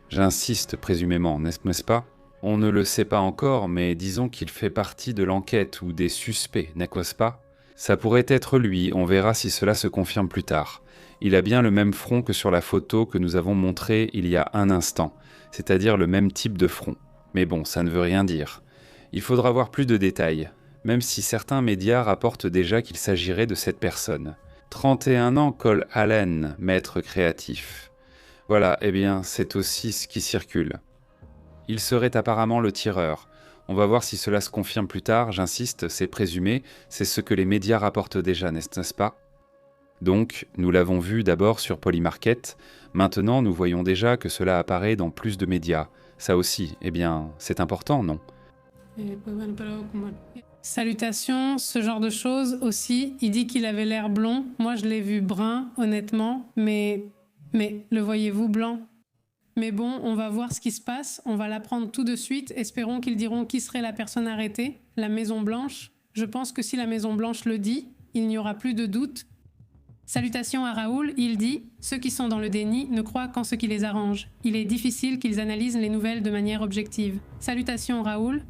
J'insiste présumément, n'est-ce pas ? On ne le sait pas encore, mais disons qu'il fait partie de l'enquête ou des suspects, n'est-ce pas ? Ça pourrait être lui, on verra si cela se confirme plus tard. Il a bien le même front que sur la photo que nous avons montrée il y a un instant, c'est-à-dire le même type de front. Mais bon, ça ne veut rien dire. Il faudra voir plus de détails, même si certains médias rapportent déjà qu'il s'agirait de cette personne. 31 ans, Cole Allen, maître créatif. Voilà, eh bien, c'est aussi ce qui circule. Il serait apparemment le tireur. On va voir si cela se confirme plus tard, j'insiste, c'est présumé, c'est ce que les médias rapportent déjà, n'est-ce pas ? Donc, nous l'avons vu d'abord sur Polymarket, maintenant nous voyons déjà que cela apparaît dans plus de médias. Ça aussi, eh bien, c'est important, non ? Salutations, ce genre de choses aussi. Il dit qu'il avait l'air blond. Moi, je l'ai vu brun, honnêtement. Mais le voyez-vous blanc ? Mais bon, on va voir ce qui se passe. On va l'apprendre tout de suite. Espérons qu'ils diront qui serait la personne arrêtée. La Maison Blanche. Je pense que si la Maison Blanche le dit, il n'y aura plus de doute. Salutations à Raoul, il dit « Ceux qui sont dans le déni ne croient qu'en ce qui les arrange. Il est difficile qu'ils analysent les nouvelles de manière objective. » Salutations Raoul.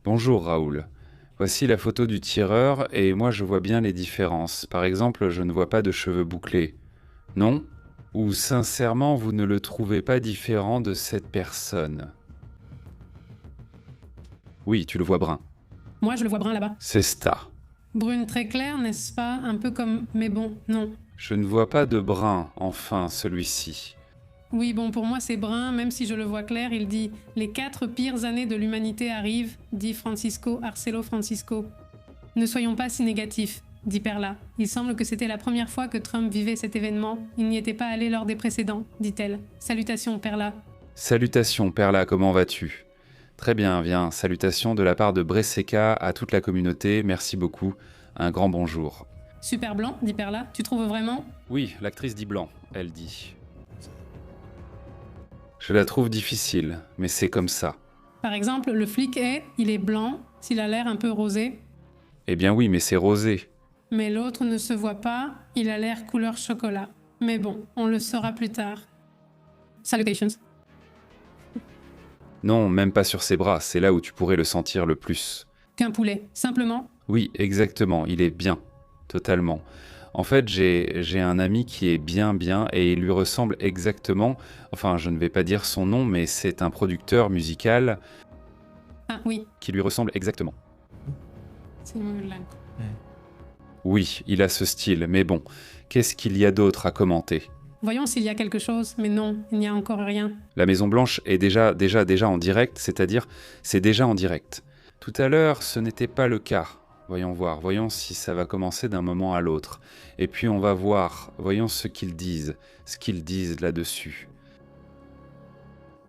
Bonjour Raoul. Voici la photo du tireur et moi je vois bien les différences. Par exemple, je ne vois pas de cheveux bouclés. Non? Ou sincèrement, vous ne le trouvez pas différent de cette personne? Oui, tu le vois brun. Moi je le vois brun là-bas. C'est ça. Brune très claire, n'est-ce pas? Un peu comme... Mais bon, non. Je ne vois pas de brun, enfin, celui-ci. Oui, bon, pour moi c'est brun, même si je le vois clair, il dit « Les 4 pires années de l'humanité arrivent », dit Arcelo Francisco. « Ne soyons pas si négatifs », dit Perla. « Il semble que c'était la première fois que Trump vivait cet événement. Il n'y était pas allé lors des précédents, dit-elle. Salutations, Perla. » Salutations, Perla, comment vas-tu? Très bien, viens. Salutations de la part de Breseka à toute la communauté, merci beaucoup. Un grand bonjour. Super blanc, dit Perla. Tu trouves vraiment? Oui, l'actrice dit blanc, elle dit. Je la trouve difficile, mais c'est comme ça. Par exemple, le flic il est blanc, s'il a l'air un peu rosé. Eh bien oui, mais c'est rosé. Mais l'autre ne se voit pas, il a l'air couleur chocolat. Mais bon, on le saura plus tard. Salutations. Non, même pas sur ses bras, c'est là où tu pourrais le sentir le plus. Qu'un poulet, simplement. Oui, exactement, il est bien, totalement. En fait, j'ai un ami qui est bien, et il lui ressemble exactement, enfin, je ne vais pas dire son nom, mais c'est un producteur musical Ah oui, qui lui ressemble exactement. c'est là. Oui, il a ce style, mais bon, qu'est-ce qu'il y a d'autre à commenter? Voyons s'il y a quelque chose, mais non, il n'y a encore rien. La Maison Blanche est déjà en direct, c'est-à-dire, c'est déjà en direct. Tout à l'heure, ce n'était pas le cas. Voyons voir, voyons si ça va commencer d'un moment à l'autre. Et puis on va voir, voyons ce qu'ils disent là-dessus.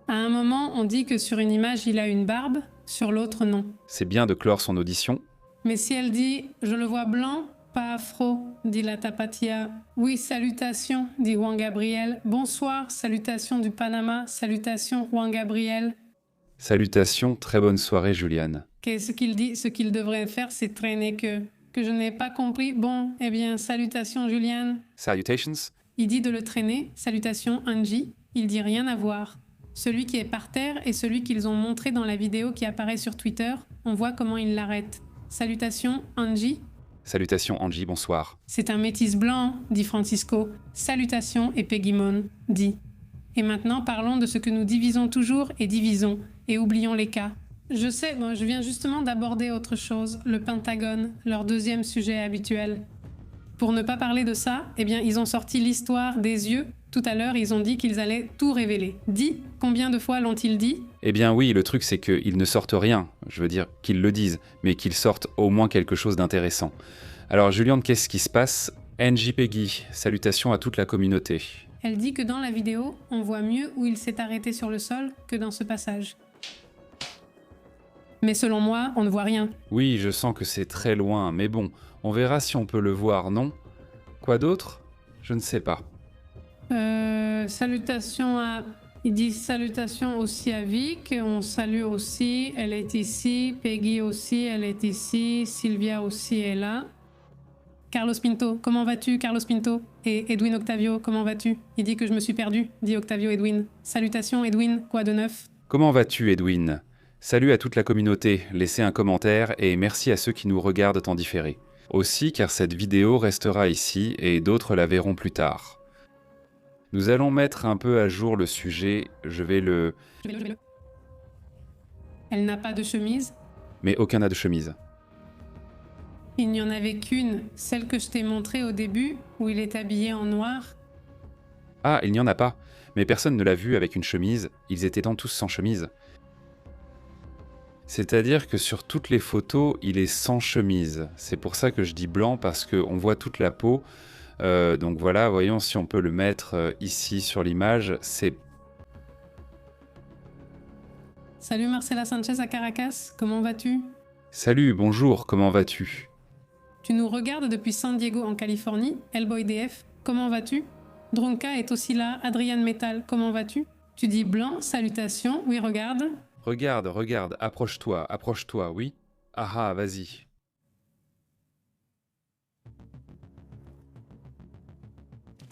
À un moment, on dit que sur une image, il a une barbe, sur l'autre, non. C'est bien de clore son audition. Mais si elle dit « Je le vois blanc, pas afro », dit la Tapatia. « Oui, salutations », dit Juan Gabriel. « Bonsoir, salutations du Panama, salutations Juan Gabriel ». Salutations, très bonne soirée Juliane. Qu'est-ce qu'il dit? Ce qu'il devrait faire, c'est traîner que je n'ai pas compris. Bon, eh bien, salutations Juliane. Salutations. Il dit de le traîner. Salutations Angie. Il dit rien à voir. Celui qui est par terre et celui qu'ils ont montré dans la vidéo qui apparaît sur Twitter, on voit comment il l'arrête. Salutations Angie. Salutations Angie, bonsoir. C'est un métis blanc, dit Francisco. Salutations et Pegimon, dit. Et maintenant, parlons de ce que nous divisons toujours et divisons, et oublions les cas. Je sais, moi, je viens justement d'aborder autre chose, le Pentagone, leur deuxième sujet habituel. Pour ne pas parler de ça, eh bien, ils ont sorti l'histoire des yeux. Tout à l'heure, ils ont dit qu'ils allaient tout révéler. Dit? Combien de fois l'ont-ils dit? Eh bien oui, le truc c'est qu'ils ne sortent rien. Je veux dire qu'ils le disent, mais qu'ils sortent au moins quelque chose d'intéressant. Alors Juliane, qu'est-ce qui se passe? NJ Peggy, salutations à toute la communauté. Elle dit que dans la vidéo, on voit mieux où il s'est arrêté sur le sol que dans ce passage. Mais selon moi, on ne voit rien. Oui, je sens que c'est très loin, mais bon, on verra si on peut le voir, non? Quoi d'autre? Je ne sais pas. Salutations à... Il dit salutations aussi à Vic, on salue aussi, elle est ici, Peggy aussi, elle est ici, Sylvia aussi est là. Carlos Pinto, comment vas-tu, Carlos Pinto? Et Edwin Octavio, comment vas-tu? Il dit que je me suis perdu, dit Octavio Edwin. Salutations Edwin, quoi de neuf? Comment vas-tu, Edwin? Salut à toute la communauté, laissez un commentaire et merci à ceux qui nous regardent en différé. Aussi car cette vidéo restera ici et d'autres la verront plus tard. Nous allons mettre un peu à jour le sujet, je vais le... Elle n'a pas de chemise? Mais aucun n'a de chemise. Il n'y en avait qu'une, celle que je t'ai montrée au début, où il est habillé en noir. Ah, il n'y en a pas. Mais personne ne l'a vu avec une chemise, ils étaient tous sans chemise. C'est-à-dire que sur toutes les photos, il est sans chemise. C'est pour ça que je dis blanc, parce qu'on voit toute la peau. Donc voilà, voyons si on peut le mettre ici sur l'image. C'est... Salut Marcela Sanchez à Caracas, comment vas-tu? Salut, bonjour, comment vas-tu? Tu nous regardes depuis San Diego en Californie, Hellboy DF, comment vas-tu? Drunka est aussi là, Adrian Metal, comment vas-tu? Tu dis blanc, salutations, oui regarde. Regarde, approche-toi, oui? Ah ah, vas-y.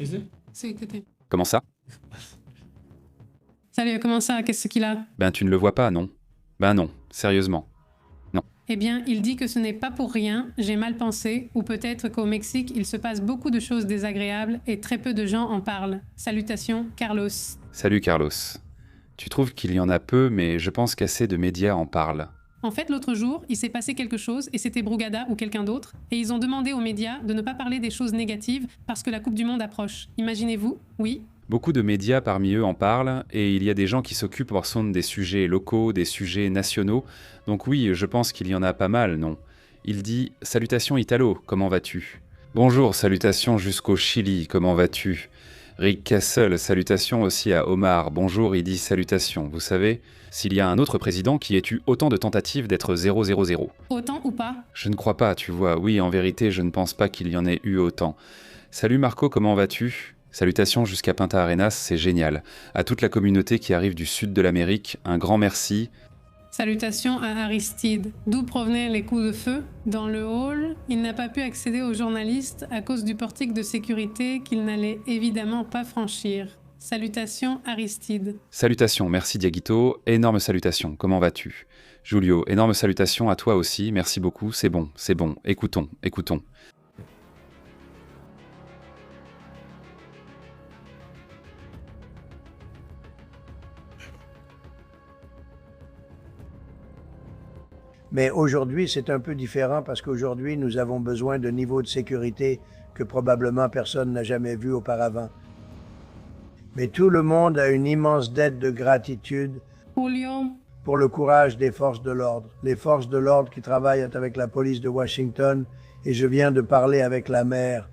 ¿Ese? C'est côté. Comment ça? Salut, comment ça? Qu'est-ce qu'il a? Ben tu ne le vois pas, non? Ben non, sérieusement. Eh bien, il dit que ce n'est pas pour rien, j'ai mal pensé, ou peut-être qu'au Mexique, il se passe beaucoup de choses désagréables et très peu de gens en parlent. Salutations, Carlos. Salut Carlos. Tu trouves qu'il y en a peu, mais je pense qu'assez de médias en parlent. En fait, l'autre jour, il s'est passé quelque chose et c'était Brugada ou quelqu'un d'autre, et ils ont demandé aux médias de ne pas parler des choses négatives parce que la Coupe du Monde approche. Imaginez-vous? Oui. Beaucoup de médias parmi eux en parlent, et il y a des gens qui s'occupent en son des sujets locaux, des sujets nationaux, donc oui, je pense qu'il y en a pas mal, non? Il dit « Salutations Italo, comment vas-tu ?» Bonjour, salutations jusqu'au Chili, comment vas-tu? Rick Castle, salutations aussi à Omar, bonjour, il dit « Salutations ». Vous savez, s'il y a un autre président qui ait eu autant de tentatives d'être 000. Autant ou pas? Je ne crois pas, tu vois, oui, en vérité, je ne pense pas qu'il y en ait eu autant. Salut Marco, comment vas-tu? Salutations jusqu'à Punta Arenas, c'est génial. À toute la communauté qui arrive du sud de l'Amérique, un grand merci. Salutations à Aristide. D'où provenaient les coups de feu? Dans le hall, il n'a pas pu accéder aux journalistes à cause du portique de sécurité qu'il n'allait évidemment pas franchir. Salutations Aristide. Salutations, merci Diaguito, énorme salutations, comment vas-tu? Julio, énorme salutations à toi aussi, merci beaucoup, c'est bon, écoutons. Mais aujourd'hui, c'est un peu différent parce qu'aujourd'hui, nous avons besoin de niveaux de sécurité que probablement personne n'a jamais vu auparavant. Mais tout le monde a une immense dette de gratitude Julio. pour le courage des forces de l'ordre. Les forces de l'ordre qui travaillent avec la police de Washington, et je viens de parler avec la maire.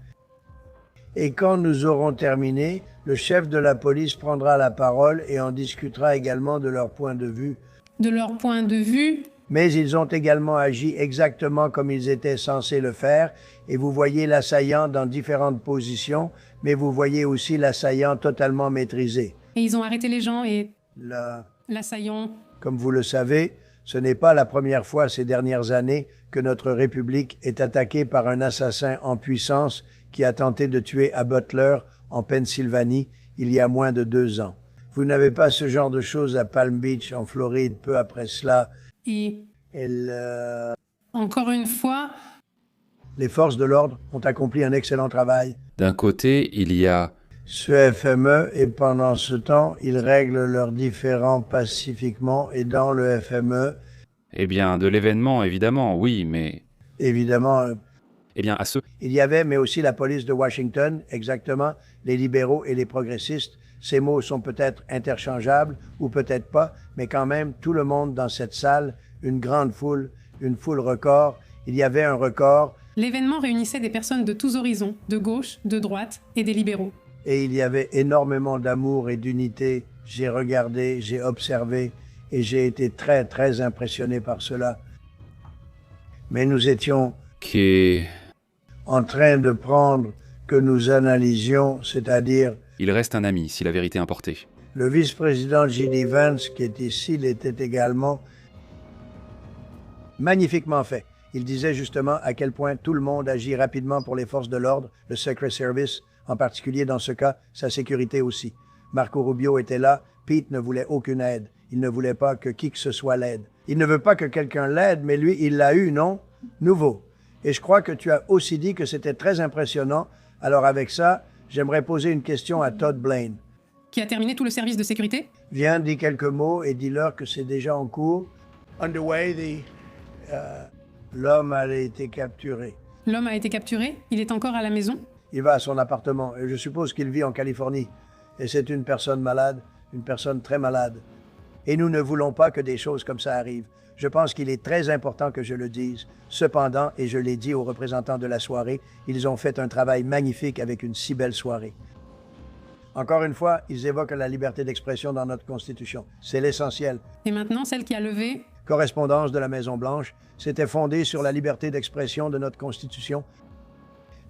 Et quand nous aurons terminé, le chef de la police prendra la parole et en discutera également de leur point de vue. De leur point de vue, Mais ils ont également agi exactement comme ils étaient censés le faire, et vous voyez l'assaillant dans différentes positions, mais vous voyez aussi l'assaillant totalement maîtrisé. et ils ont arrêté les gens et Là, l'assaillant. comme vous le savez, ce n'est pas la première fois ces dernières années que notre République est attaquée par un assassin en puissance qui a tenté de tuer à Butler, en Pennsylvanie, il y a moins de 2 ans. Vous n'avez pas ce genre de choses à Palm Beach, en Floride, peu après cela. Et Et encore une fois, les forces de l'ordre ont accompli un excellent travail. D'un côté, il y a Ce FME, et pendant ce temps, ils règlent leurs différends pacifiquement, et dans le FME, eh bien, de l'événement, évidemment, oui, mais... évidemment, Eh bien, à ceux... il y avait, mais aussi la police de Washington, exactement, les libéraux et les progressistes. Ces mots sont peut-être interchangeables, ou peut-être pas, mais quand même, tout le monde dans cette salle, une grande foule, une foule record. Il y avait un record, l'événement réunissait des personnes de tous horizons, de gauche, de droite et des libéraux. et il y avait énormément d'amour et d'unité. J'ai regardé, j'ai observé, et j'ai été très, très impressionné par cela. Mais nous étions qui... en train de prendre que nous analysions, c'est-à-dire Il reste un ami, si la vérité importait. le vice-président J.D. Vance, qui est ici, l'était également. Magnifiquement fait. Il disait justement à quel point tout le monde agit rapidement pour les forces de l'ordre, le Secret Service, en particulier dans ce cas, sa sécurité aussi. Marco Rubio était là, Pete ne voulait aucune aide. Il ne voulait pas que qui que ce soit l'aide. Il ne veut pas que quelqu'un l'aide, mais lui, il l'a eu, non? Nouveau. Et je crois que tu as aussi dit que c'était très impressionnant. Alors avec ça, j'aimerais poser une question à Todd Blaine. Qui a terminé tout le service de sécurité? Viens, dis quelques mots et dis-leur que c'est déjà en cours. Underway, l'homme a été capturé. L'homme a été capturé, il est encore à la maison. Il va à son appartement et je suppose qu'il vit en Californie. Et c'est une personne malade, une personne très malade. Et nous ne voulons pas que des choses comme ça arrivent. Je pense qu'il est très important que je le dise. Cependant, et je l'ai dit aux représentants de la soirée, ils ont fait un travail magnifique avec une si belle soirée. Encore une fois, ils évoquent la liberté d'expression dans notre Constitution. C'est l'essentiel. Et maintenant, celle qui a levé, Correspondance de la Maison-Blanche, c'était fondé sur la liberté d'expression de notre Constitution.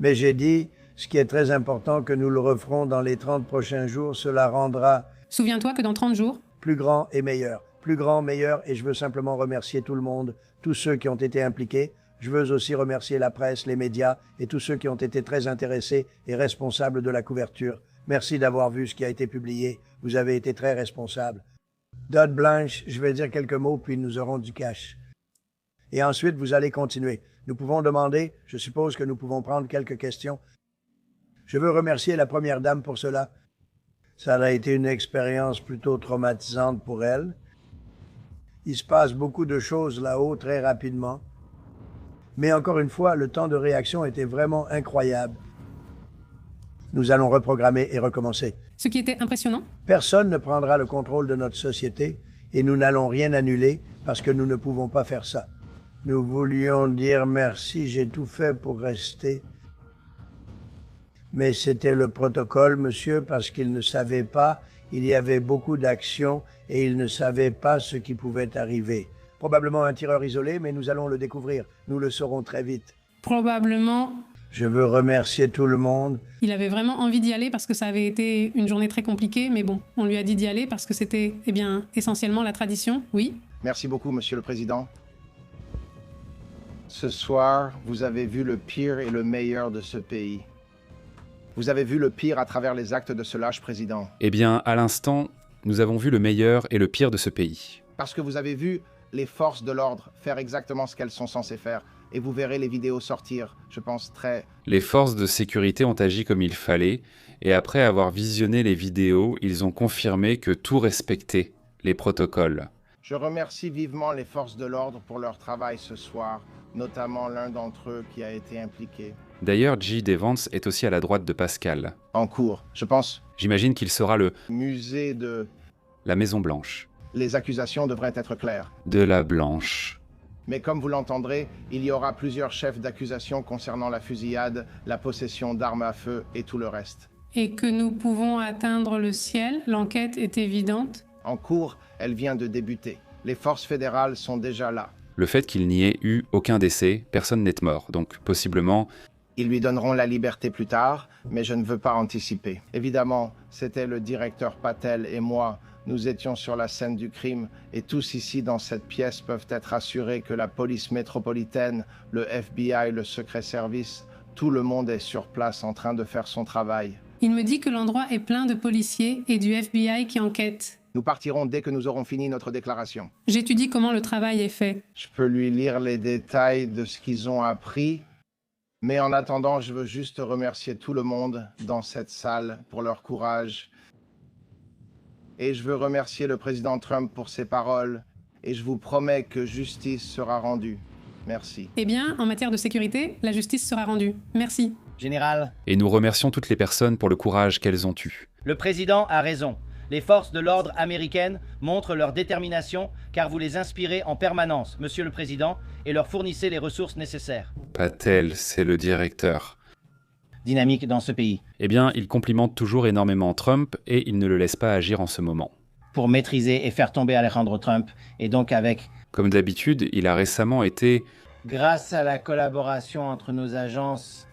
Mais j'ai dit, ce qui est très important, que nous le referons dans les 30 prochains jours, cela rendra souviens-toi que dans 30 jours, plus grand et meilleur. Plus grand, meilleur, et je veux simplement remercier tout le monde, tous ceux qui ont été impliqués, Je veux aussi remercier la presse, les médias et tous ceux qui ont été très intéressés et responsables de la couverture. Merci d'avoir vu ce qui a été publié. Vous avez été très responsables. Dot Blanche, je vais dire quelques mots, puis nous aurons du cash. Et ensuite, vous allez continuer. Nous pouvons demander, je suppose que nous pouvons prendre quelques questions. Je veux remercier la première dame pour cela. Ça a été une expérience plutôt traumatisante pour elle. Il se passe beaucoup de choses là-haut très rapidement. Mais encore une fois, le temps de réaction était vraiment incroyable. Nous allons reprogrammer et recommencer. Ce qui était impressionnant, Personne ne prendra le contrôle de notre société et nous n'allons rien annuler parce que nous ne pouvons pas faire ça. Nous voulions dire merci, j'ai tout fait pour rester. Mais c'était le protocole, monsieur, parce qu'ils ne savaient pas, il y avait beaucoup d'actions et ils ne savaient pas ce qui pouvait arriver. Probablement un tireur isolé, mais nous allons le découvrir. Nous le saurons très vite. probablement, Je veux remercier tout le monde. il avait vraiment envie d'y aller parce que ça avait été une journée très compliquée, mais bon, on lui a dit d'y aller parce que c'était, eh bien, essentiellement la tradition, oui. Merci beaucoup, Monsieur le Président. Ce soir, vous avez vu le pire et le meilleur de ce pays. Vous avez vu le pire à travers les actes de ce lâche président. Eh bien, à l'instant, nous avons vu le meilleur et le pire de ce pays. Parce que vous avez vu les forces de l'ordre faire exactement ce qu'elles sont censées faire. Et vous verrez les vidéos sortir, je pense, très... Les forces de sécurité ont agi comme il fallait, et après avoir visionné les vidéos, ils ont confirmé que tout respectait les protocoles. Je remercie vivement les forces de l'ordre pour leur travail ce soir, notamment l'un d'entre eux qui a été impliqué. D'ailleurs, J.D. Vance est aussi à la droite de Pascal. En cours, je pense, J'imagine qu'il sera musée de... la Maison Blanche. Les accusations devraient être claires. De la Blanche. Mais comme vous l'entendrez, il y aura plusieurs chefs d'accusation concernant la fusillade, la possession d'armes à feu et tout le reste. Et que nous pouvons atteindre le ciel, l'enquête est évidente. En cours, elle vient de débuter. Les forces fédérales sont déjà là. Le fait qu'il n'y ait eu aucun décès, personne n'est mort, donc possiblement... Ils lui donneront la liberté plus tard, mais je ne veux pas anticiper. Évidemment, c'était le directeur Patel et moi. Nous étions sur la scène du crime et tous ici dans cette pièce peuvent être assurés que la police métropolitaine, le FBI, le Secret Service, tout le monde est sur place en train de faire son travail. Il me dit que l'endroit est plein de policiers et du FBI qui enquêtent. Nous partirons dès que nous aurons fini notre déclaration. J'étudie comment le travail est fait. Je peux lui lire les détails de ce qu'ils ont appris, mais en attendant, je veux juste remercier tout le monde dans cette salle pour leur courage. Et je veux remercier le président Trump pour ses paroles, et je vous promets que justice sera rendue. Merci. Eh bien, en matière de sécurité, la justice sera rendue. Merci. Général, Et nous remercions toutes les personnes pour le courage qu'elles ont eu. le président a raison. Les forces de l'ordre américaines montrent leur détermination car vous les inspirez en permanence, Monsieur le Président, et leur fournissez les ressources nécessaires. Patel, c'est le directeur. Dynamique dans ce pays. Eh bien, il complimente toujours énormément Trump et il ne le laisse pas agir en ce moment. Pour maîtriser et faire tomber Alejandro Trump, et donc avec... Comme d'habitude, il a récemment été Grâce à la collaboration entre nos agences...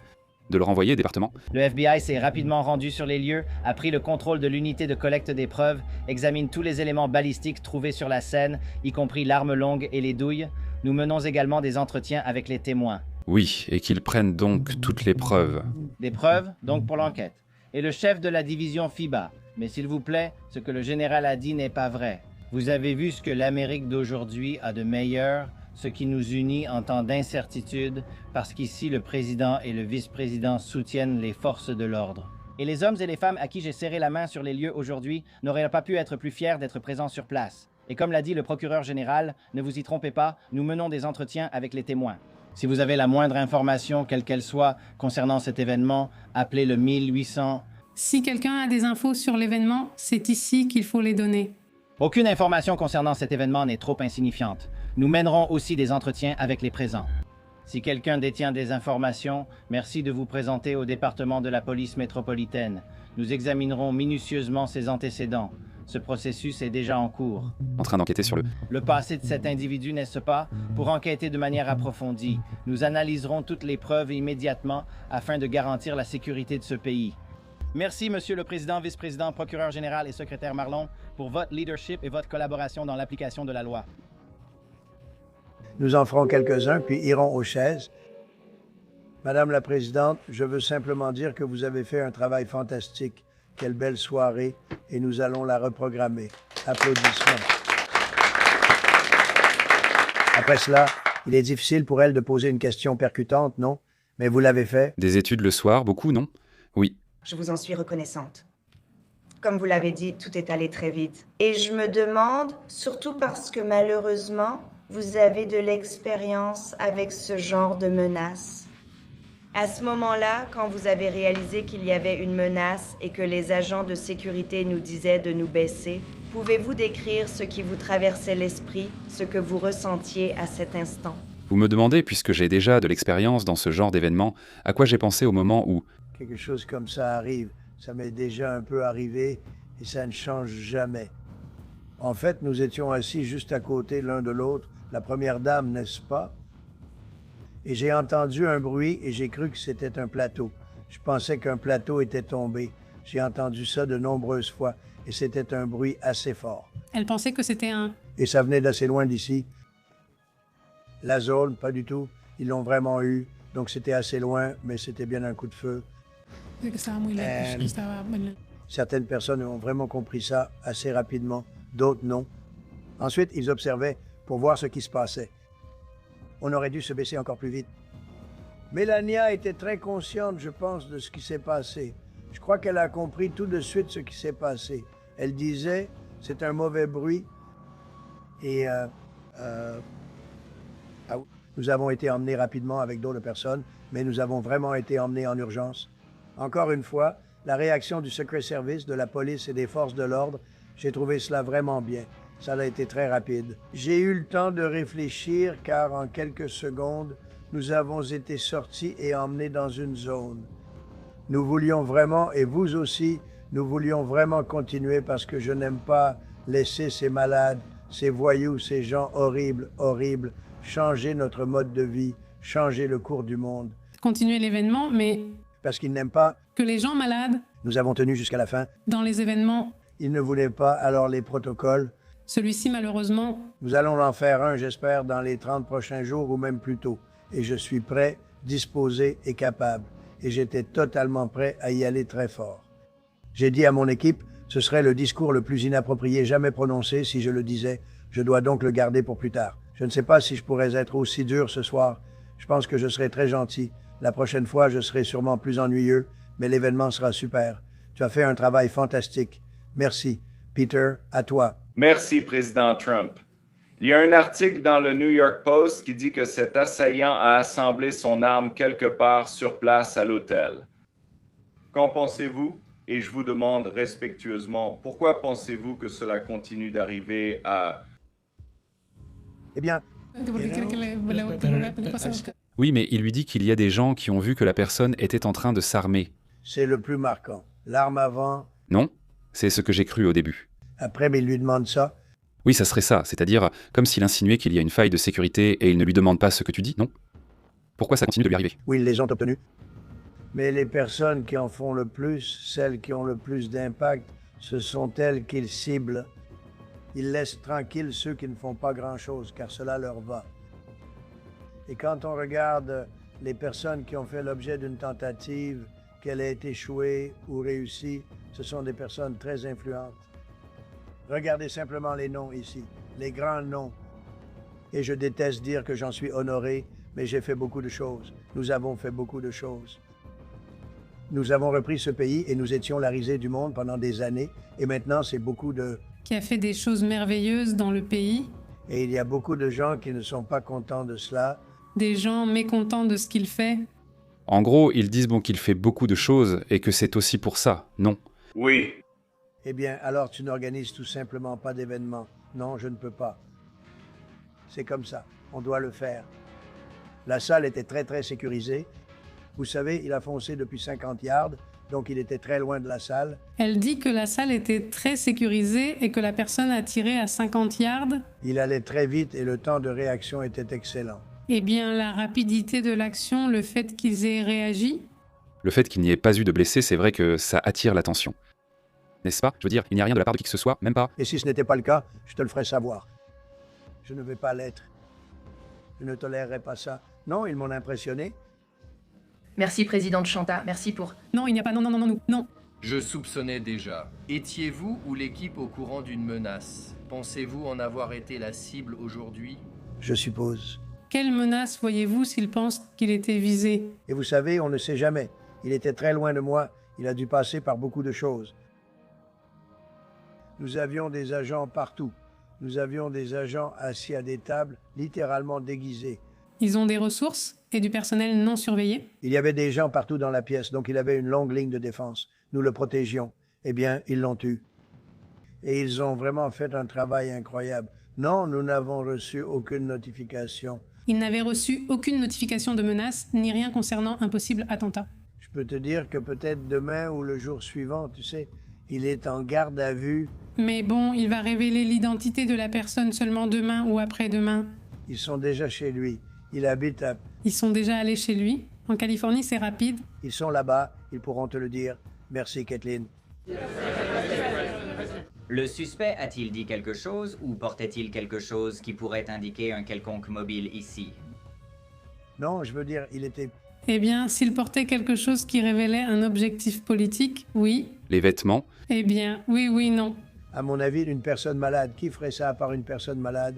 de le renvoyer au département. Le FBI s'est rapidement rendu sur les lieux, a pris le contrôle de l'unité de collecte des preuves, examine tous les éléments balistiques trouvés sur la scène, y compris l'arme longue et les douilles. Nous menons également des entretiens avec les témoins. Oui, et qu'ils prennent donc toutes les preuves. Des preuves, donc pour l'enquête. Et le chef de la division FIBA. Mais s'il vous plaît, ce que le général a dit n'est pas vrai. Vous avez vu ce que l'Amérique d'aujourd'hui a de meilleur, ce qui nous unit en temps d'incertitude, parce qu'ici le président et le vice-président soutiennent les forces de l'ordre. Et les hommes et les femmes à qui j'ai serré la main sur les lieux aujourd'hui n'auraient pas pu être plus fiers d'être présents sur place. Et comme l'a dit le procureur général, ne vous y trompez pas, nous menons des entretiens avec les témoins. Si vous avez la moindre information, quelle qu'elle soit, concernant cet événement, appelez le 1800. Si quelqu'un a des infos sur l'événement, c'est ici qu'il faut les donner. Aucune information concernant cet événement n'est trop insignifiante. Nous mènerons aussi des entretiens avec les présents. Si quelqu'un détient des informations, merci de vous présenter au département de la police métropolitaine. Nous examinerons minutieusement ses antécédents. Ce processus est déjà en cours. En train d'enquêter sur Le passé de cet individu, n'est-ce pas? Pour enquêter de manière approfondie, nous analyserons toutes les preuves immédiatement afin de garantir la sécurité de ce pays. Merci, Monsieur le Président, Vice-président, Procureur général et Secrétaire Marlon, pour votre leadership et votre collaboration dans l'application de la loi. Nous en ferons quelques-uns, puis irons aux chaises. Madame la Présidente, je veux simplement dire que vous avez fait un travail fantastique. Quelle belle soirée, et nous allons la reprogrammer. Applaudissements. Après cela, il est difficile pour elle de poser une question percutante, non? Mais vous l'avez fait? Des études le soir, beaucoup, non? Oui. Je vous en suis reconnaissante. Comme vous l'avez dit, tout est allé très vite. Et je me demande, surtout parce que malheureusement, vous avez de l'expérience avec ce genre de menace. À ce moment-là, quand vous avez réalisé qu'il y avait une menace et que les agents de sécurité nous disaient de nous baisser, pouvez-vous décrire ce qui vous traversait l'esprit, ce que vous ressentiez à cet instant? Vous me demandez, puisque j'ai déjà de l'expérience dans ce genre d'événement, à quoi j'ai pensé au moment où... Quelque chose comme ça arrive. Ça m'est déjà un peu arrivé et ça ne change jamais. En fait, nous étions assis juste à côté l'un de l'autre, la première dame, n'est-ce pas? Et j'ai entendu un bruit et j'ai cru que c'était un plateau. Je pensais qu'un plateau était tombé. J'ai entendu ça de nombreuses fois et c'était un bruit assez fort. Elle pensait que c'était un... Et ça venait d'assez loin d'ici. La zone, pas du tout. Ils l'ont vraiment eu. Donc c'était assez loin, mais c'était bien un coup de feu. Certaines personnes ont vraiment compris ça assez rapidement, d'autres non. Ensuite, ils observaient pour voir ce qui se passait. On aurait dû se baisser encore plus vite. Mélania était très consciente, je pense, de ce qui s'est passé. Je crois qu'elle a compris tout de suite ce qui s'est passé. Elle disait, c'est un mauvais bruit. Et nous avons été emmenés rapidement avec d'autres personnes, mais nous avons vraiment été emmenés en urgence. Encore une fois, la réaction du Secret Service, de la police et des forces de l'ordre, j'ai trouvé cela vraiment bien. Ça a été très rapide. J'ai eu le temps de réfléchir car en quelques secondes, nous avons été sortis et emmenés dans une zone. Nous voulions vraiment, et vous aussi, nous voulions vraiment continuer parce que je n'aime pas laisser ces malades, ces voyous, ces gens horribles, horribles, changer notre mode de vie, changer le cours du monde. Continuer l'événement, mais... Parce qu'ils n'aiment pas... Que les gens malades... Nous avons tenu jusqu'à la fin. Dans les événements... Ils ne voulaient pas, alors les protocoles... Celui-ci, malheureusement... Nous allons en faire un, j'espère, dans les 30 prochains jours ou même plus tôt. Et je suis prêt, disposé et capable. Et j'étais totalement prêt à y aller très fort. J'ai dit à mon équipe, ce serait le discours le plus inapproprié jamais prononcé si je le disais. Je dois donc le garder pour plus tard. Je ne sais pas si je pourrais être aussi dur ce soir. Je pense que je serai très gentil. La prochaine fois, je serai sûrement plus ennuyeux, mais l'événement sera super. Tu as fait un travail fantastique. Merci. Peter, à toi. Merci, Président Trump. Il y a un article dans le New York Post qui dit que cet assaillant a assemblé son arme quelque part sur place à l'hôtel. Qu'en pensez-vous? Et je vous demande respectueusement, pourquoi pensez-vous que cela continue d'arriver à... Eh bien... Oui, mais il lui dit qu'il y a des gens qui ont vu que la personne était en train de s'armer. C'est le plus marquant. L'arme avant... Non, c'est ce que j'ai cru au début. Après, mais il lui demande ça. Oui, ça serait ça, c'est-à-dire comme s'il insinuait qu'il y a une faille de sécurité et il ne lui demande pas ce que tu dis, non? Pourquoi ça continue de lui arriver? Oui, ils les ont obtenus. Mais les personnes qui en font le plus, celles qui ont le plus d'impact, ce sont elles qu'ils ciblent. Ils laissent tranquilles ceux qui ne font pas grand-chose, car cela leur va. Et quand on regarde les personnes qui ont fait l'objet d'une tentative, qu'elle ait échoué ou réussi, ce sont des personnes très influentes. Regardez simplement les noms ici, les grands noms. Et je déteste dire que j'en suis honoré, mais j'ai fait beaucoup de choses. Nous avons fait beaucoup de choses. Nous avons repris ce pays et nous étions la risée du monde pendant des années. Et maintenant, c'est beaucoup de... Qui a fait des choses merveilleuses dans le pays. Et il y a beaucoup de gens qui ne sont pas contents de cela. Des gens mécontents de ce qu'il fait. En gros, ils disent bon qu'il fait beaucoup de choses et que c'est aussi pour ça, non? Oui. Eh bien, alors tu n'organises tout simplement pas d'événement. Non, je ne peux pas. C'est comme ça. On doit le faire. La salle était très sécurisée. Vous savez, il a foncé depuis 50 yards, donc il était très loin de la salle. Elle dit que la salle était très sécurisée et que la personne a tiré à 50 yards. Il allait très vite et le temps de réaction était excellent. Eh bien, la rapidité de l'action, le fait qu'ils aient réagi... Le fait qu'il n'y ait pas eu de blessés, c'est vrai que ça attire l'attention. N'est-ce pas? Je veux dire, il n'y a rien de la part de qui que ce soit, même pas... Et si ce n'était pas le cas, je te le ferai savoir. Je ne vais pas l'être. Je ne tolérerai pas ça. Non, ils m'ont impressionné. Merci, présidente Chanta. Merci pour... Non, il n'y a pas... Non. Je soupçonnais déjà. Étiez-vous ou l'équipe au courant d'une menace? Pensez-vous en avoir été la cible aujourd'hui? Je suppose. Quelle menace voyez-vous s'il pense qu'il était visé? Et vous savez, on ne sait jamais. Il était très loin de moi. Il a dû passer par beaucoup de choses. Nous avions des agents partout. Nous avions des agents assis à des tables, littéralement déguisés. Ils ont des ressources et du personnel non surveillé? Il y avait des gens partout dans la pièce, donc il avait une longue ligne de défense. Nous le protégions. Eh bien, ils l'ont eu. Et ils ont vraiment fait un travail incroyable. Non, nous n'avons reçu aucune notification. Ils n'avaient reçu aucune notification de menace, ni rien concernant un possible attentat. Je peux te dire que peut-être demain ou le jour suivant, tu sais, il est en garde à vue. Mais bon, il va révéler l'identité de la personne seulement demain ou après-demain. Ils sont déjà chez lui. Il habite à... Ils sont déjà allés chez lui. En Californie, c'est rapide. Ils sont là-bas. Ils pourront te le dire. Merci, Kathleen. Le suspect a-t-il dit quelque chose ou portait-il quelque chose qui pourrait indiquer un quelconque mobile ici? Non, je veux dire, il était... Eh bien, s'il portait quelque chose qui révélait un objectif politique, oui. Les vêtements? Eh bien, oui, non. À mon avis, une personne malade. Qui ferait ça à part une personne malade?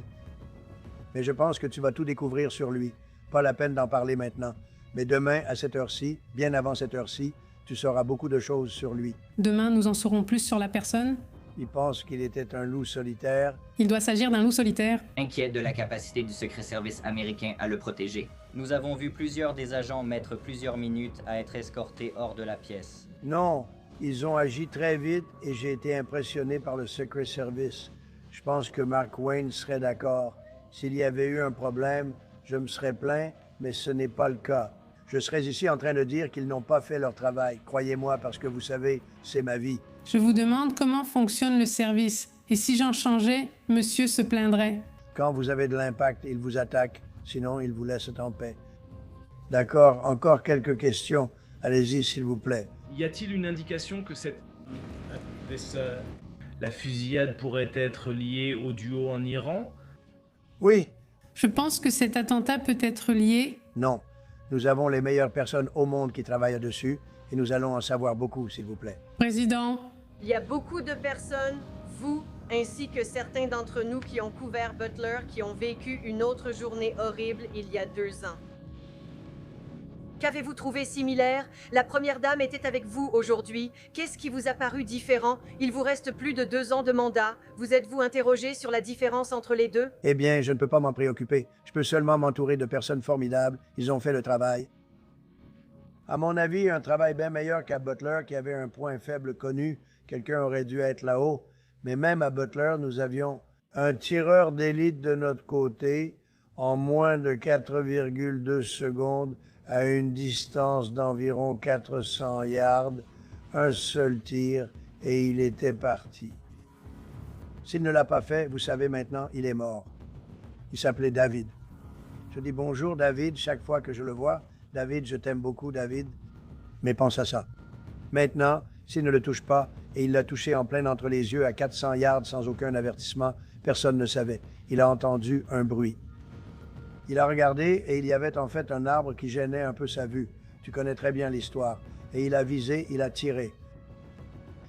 Mais je pense que tu vas tout découvrir sur lui. Pas la peine d'en parler maintenant. Mais demain, à cette heure-ci, bien avant cette heure-ci, tu sauras beaucoup de choses sur lui. Demain, nous en saurons plus sur la personne. Il pense qu'il était un loup solitaire. Il doit s'agir d'un loup solitaire. Inquiet de la capacité du secret service américain à le protéger. Nous avons vu plusieurs des agents mettre plusieurs minutes à être escortés hors de la pièce. Non, ils ont agi très vite et j'ai été impressionné par le secret service. Je pense que Mark Wayne serait d'accord. S'il y avait eu un problème, je me serais plaint, mais ce n'est pas le cas. Je serais ici en train de dire qu'ils n'ont pas fait leur travail. Croyez-moi, parce que vous savez, c'est ma vie. Je vous demande comment fonctionne le service. Et si j'en changeais, monsieur se plaindrait. Quand vous avez de l'impact, ils vous attaquent. Sinon, ils vous laissent en paix. D'accord, encore quelques questions. Allez-y, s'il vous plaît. Y a-t-il une indication que la fusillade pourrait être liée au duo en Iran? Oui. Je pense que cet attentat peut être lié... Non. Nous avons les meilleures personnes au monde qui travaillent dessus et nous allons en savoir beaucoup, s'il vous plaît. Président. Il y a beaucoup de personnes, vous, ainsi que certains d'entre nous qui ont couvert Butler, qui ont vécu une autre journée horrible il y a 2 ans. Qu'avez-vous trouvé similaire? La première dame était avec vous aujourd'hui. Qu'est-ce qui vous a paru différent? Il vous reste plus de 2 ans de mandat. Vous êtes-vous interrogé sur la différence entre les deux? Eh bien, je ne peux pas m'en préoccuper. Je peux seulement m'entourer de personnes formidables. Ils ont fait le travail. À mon avis, un travail bien meilleur qu'à Butler, qui avait un point faible connu. Quelqu'un aurait dû être là-haut. Mais même à Butler, nous avions un tireur d'élite de notre côté en moins de 4,2 secondes à une distance d'environ 400 yards, un seul tir, et il était parti. S'il ne l'a pas fait, vous savez maintenant, il est mort. Il s'appelait David. Je dis bonjour David chaque fois que je le vois. David, je t'aime beaucoup David, mais pense à ça. Maintenant, s'il ne le touche pas, et il l'a touché en plein entre les yeux à 400 yards sans aucun avertissement, personne ne savait. Il a entendu un bruit. Il a regardé et il y avait en fait un arbre qui gênait un peu sa vue. Tu connais très bien l'histoire. Et il a visé, il a tiré.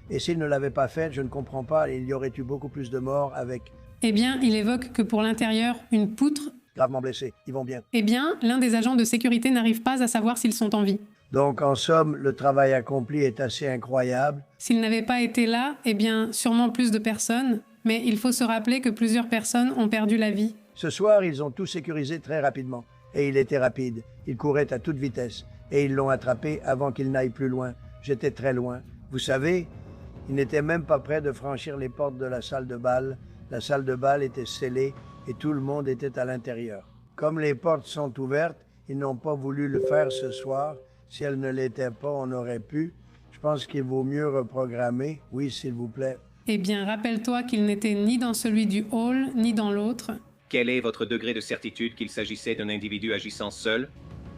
Et s'il ne l'avait pas fait, je ne comprends pas, il y aurait eu beaucoup plus de morts avec... Eh bien, il évoque que pour l'intérieur, une poutre... Gravement blessés, ils vont bien. Eh bien, l'un des agents de sécurité n'arrive pas à savoir s'ils sont en vie. Donc, en somme, le travail accompli est assez incroyable. S'il n'avait pas été là, eh bien, sûrement plus de personnes. Mais il faut se rappeler que plusieurs personnes ont perdu la vie. Ce soir, ils ont tout sécurisé très rapidement. Et il était rapide. Il courait à toute vitesse. Et ils l'ont attrapé avant qu'il n'aille plus loin. J'étais très loin. Vous savez, il n'était même pas près de franchir les portes de la salle de bal. La salle de bal était scellée et tout le monde était à l'intérieur. Comme les portes sont ouvertes, ils n'ont pas voulu le faire ce soir. Si elles ne l'étaient pas, on aurait pu. Je pense qu'il vaut mieux reprogrammer. Oui, s'il vous plaît. Eh bien, rappelle-toi qu'il n'était ni dans celui du hall, ni dans l'autre. Quel est votre degré de certitude qu'il s'agissait d'un individu agissant seul?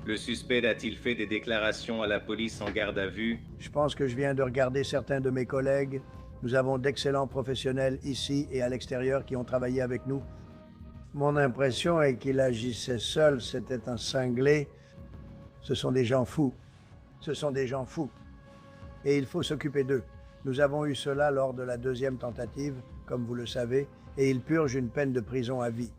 Le suspect a-t-il fait des déclarations à la police en garde à vue? Je pense que je viens de regarder certains de mes collègues. Nous avons d'excellents professionnels ici et à l'extérieur qui ont travaillé avec nous. Mon impression est qu'il agissait seul, c'était un cinglé. Ce sont des gens fous. Ce sont des gens fous. Et il faut s'occuper d'eux. Nous avons eu cela lors de la deuxième tentative, comme vous le savez, et il purge une peine de prison à vie.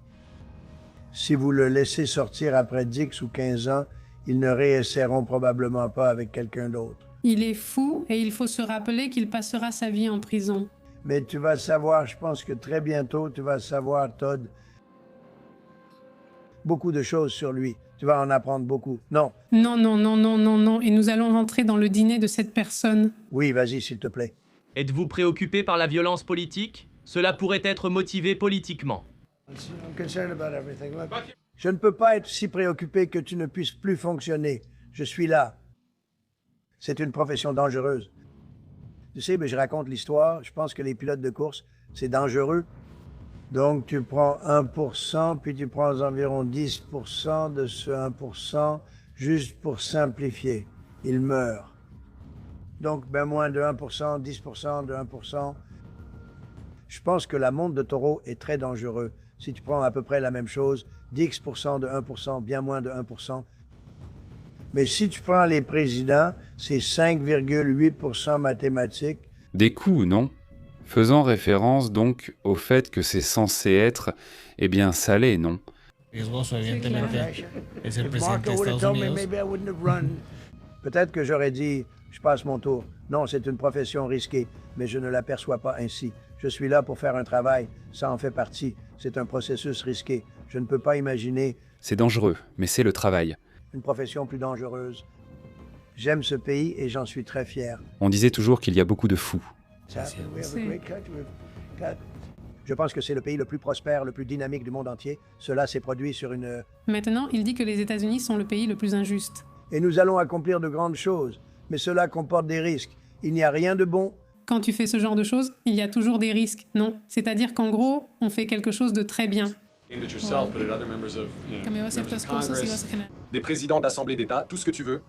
Si vous le laissez sortir après 10 ou 15 ans, ils ne réessaieront probablement pas avec quelqu'un d'autre. Il est fou et il faut se rappeler qu'il passera sa vie en prison. Mais tu vas savoir, je pense que très bientôt, tu vas savoir, Todd, beaucoup de choses sur lui. Tu vas en apprendre beaucoup. Non. Non, non, non, non, non, non. Et nous allons rentrer dans le dîner de cette personne. Oui, vas-y, s'il te plaît. Êtes-vous préoccupé par la violence politique? Cela pourrait être motivé politiquement. Je ne peux pas être si préoccupé que tu ne puisses plus fonctionner. Je suis là. C'est une profession dangereuse. Tu sais, mais je raconte l'histoire. Je pense que les pilotes de course, c'est dangereux. Donc, tu prends 1%, puis tu prends environ 10% de ce 1%, juste pour simplifier. Il meurt. Donc, ben moins de 1%, 10% de 1%. Je pense que la monte de taureau est très dangereux. Si tu prends à peu près la même chose, 10% de 1%, bien moins de 1%. Mais si tu prends les présidents, c'est 5,8% mathématiques. Des coups, non? Faisant référence donc au fait que c'est censé être, eh bien, salé, non? Riesgoso, evidentemente, es el presidente de Estados Unidos. Peut-être que j'aurais dit, je passe mon tour. Non, c'est une profession risquée, mais je ne l'aperçois pas ainsi. Je suis là pour faire un travail, ça en fait partie. C'est un processus risqué. Je ne peux pas imaginer... C'est dangereux, mais c'est le travail. Une profession plus dangereuse. J'aime ce pays et j'en suis très fier. On disait toujours qu'il y a beaucoup de fous. Je pense que c'est le pays le plus prospère, le plus dynamique du monde entier. Cela s'est produit sur une... Maintenant, il dit que les États-Unis sont le pays le plus injuste. Et nous allons accomplir de grandes choses, mais cela comporte des risques. Il n'y a rien de bon. Quand tu fais ce genre de choses, il y a toujours des risques, non? C'est-à-dire qu'en gros, on fait quelque chose de très bien. Des présidents d'assemblée d'État, tout ce que tu veux.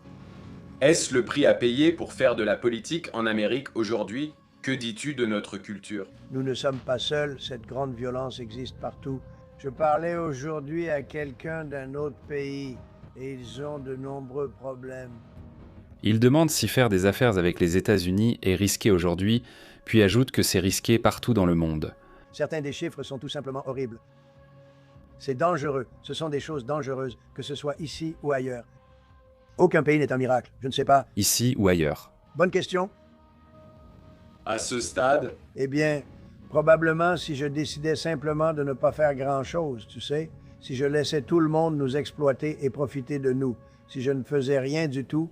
Est-ce le prix à payer pour faire de la politique en Amérique aujourd'hui? Que dis-tu de notre culture? Nous ne sommes pas seuls, cette grande violence existe partout. Je parlais aujourd'hui à quelqu'un d'un autre pays et ils ont de nombreux problèmes. Il demande si faire des affaires avec les États-Unis est risqué aujourd'hui, puis ajoute que c'est risqué partout dans le monde. Certains des chiffres sont tout simplement horribles. C'est dangereux, ce sont des choses dangereuses, que ce soit ici ou ailleurs. Aucun pays n'est un miracle, je ne sais pas. Ici ou ailleurs. Bonne question. À ce stade? Eh bien, probablement si je décidais simplement de ne pas faire grand-chose, tu sais. Si je laissais tout le monde nous exploiter et profiter de nous. Si je ne faisais rien du tout.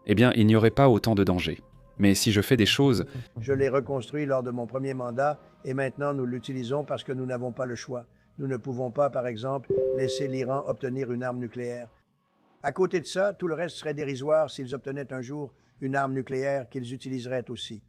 Eh bien, il n'y aurait pas autant de danger. Mais si je fais des choses... Je l'ai reconstruit lors de mon premier mandat et maintenant nous l'utilisons parce que nous n'avons pas le choix. Nous ne pouvons pas, par exemple, laisser l'Iran obtenir une arme nucléaire. À côté de ça, tout le reste serait dérisoire s'ils obtenaient un jour une arme nucléaire qu'ils utiliseraient aussi.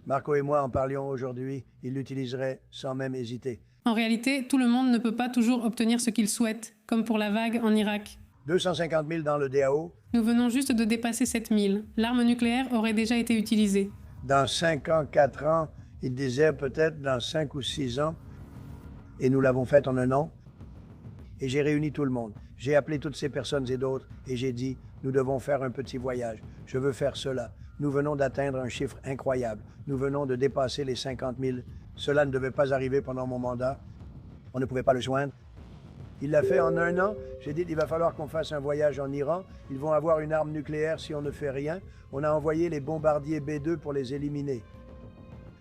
Marco et moi en parlions aujourd'hui, ils l'utiliseraient sans même hésiter. En réalité, tout le monde ne peut pas toujours obtenir ce qu'il souhaite, comme pour la vague en Irak. 250 000 dans le DAO. Nous venons juste de dépasser 7 000. L'arme nucléaire aurait déjà été utilisée. Dans 5 ans, 4 ans, il disait peut-être dans 5 ou 6 ans. Et nous l'avons fait en un an. Et j'ai réuni tout le monde. J'ai appelé toutes ces personnes et d'autres et j'ai dit, nous devons faire un petit voyage. Je veux faire cela. Nous venons d'atteindre un chiffre incroyable. Nous venons de dépasser les 50 000. Cela ne devait pas arriver pendant mon mandat. On ne pouvait pas le joindre. Il l'a fait en un an. J'ai dit, il va falloir qu'on fasse un voyage en Iran. Ils vont avoir une arme nucléaire si on ne fait rien. On a envoyé les bombardiers B-2 pour les éliminer.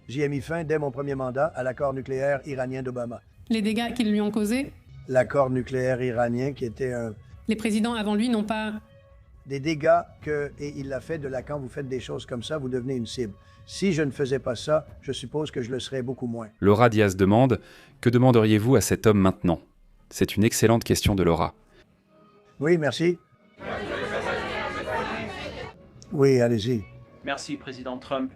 J'y ai mis fin dès mon premier mandat à l'accord nucléaire iranien d'Obama. Les dégâts qu'ils lui ont causés? L'accord nucléaire iranien qui était un... Les présidents avant lui n'ont pas... Des dégâts que... Et il l'a fait de là, quand vous faites des choses comme ça, vous devenez une cible. Si je ne faisais pas ça, je suppose que je le serais beaucoup moins. Laura Diaz demande, que demanderiez-vous à cet homme maintenant? C'est une excellente question de Laura. Oui, merci. Oui, allez-y. Merci, Président Trump.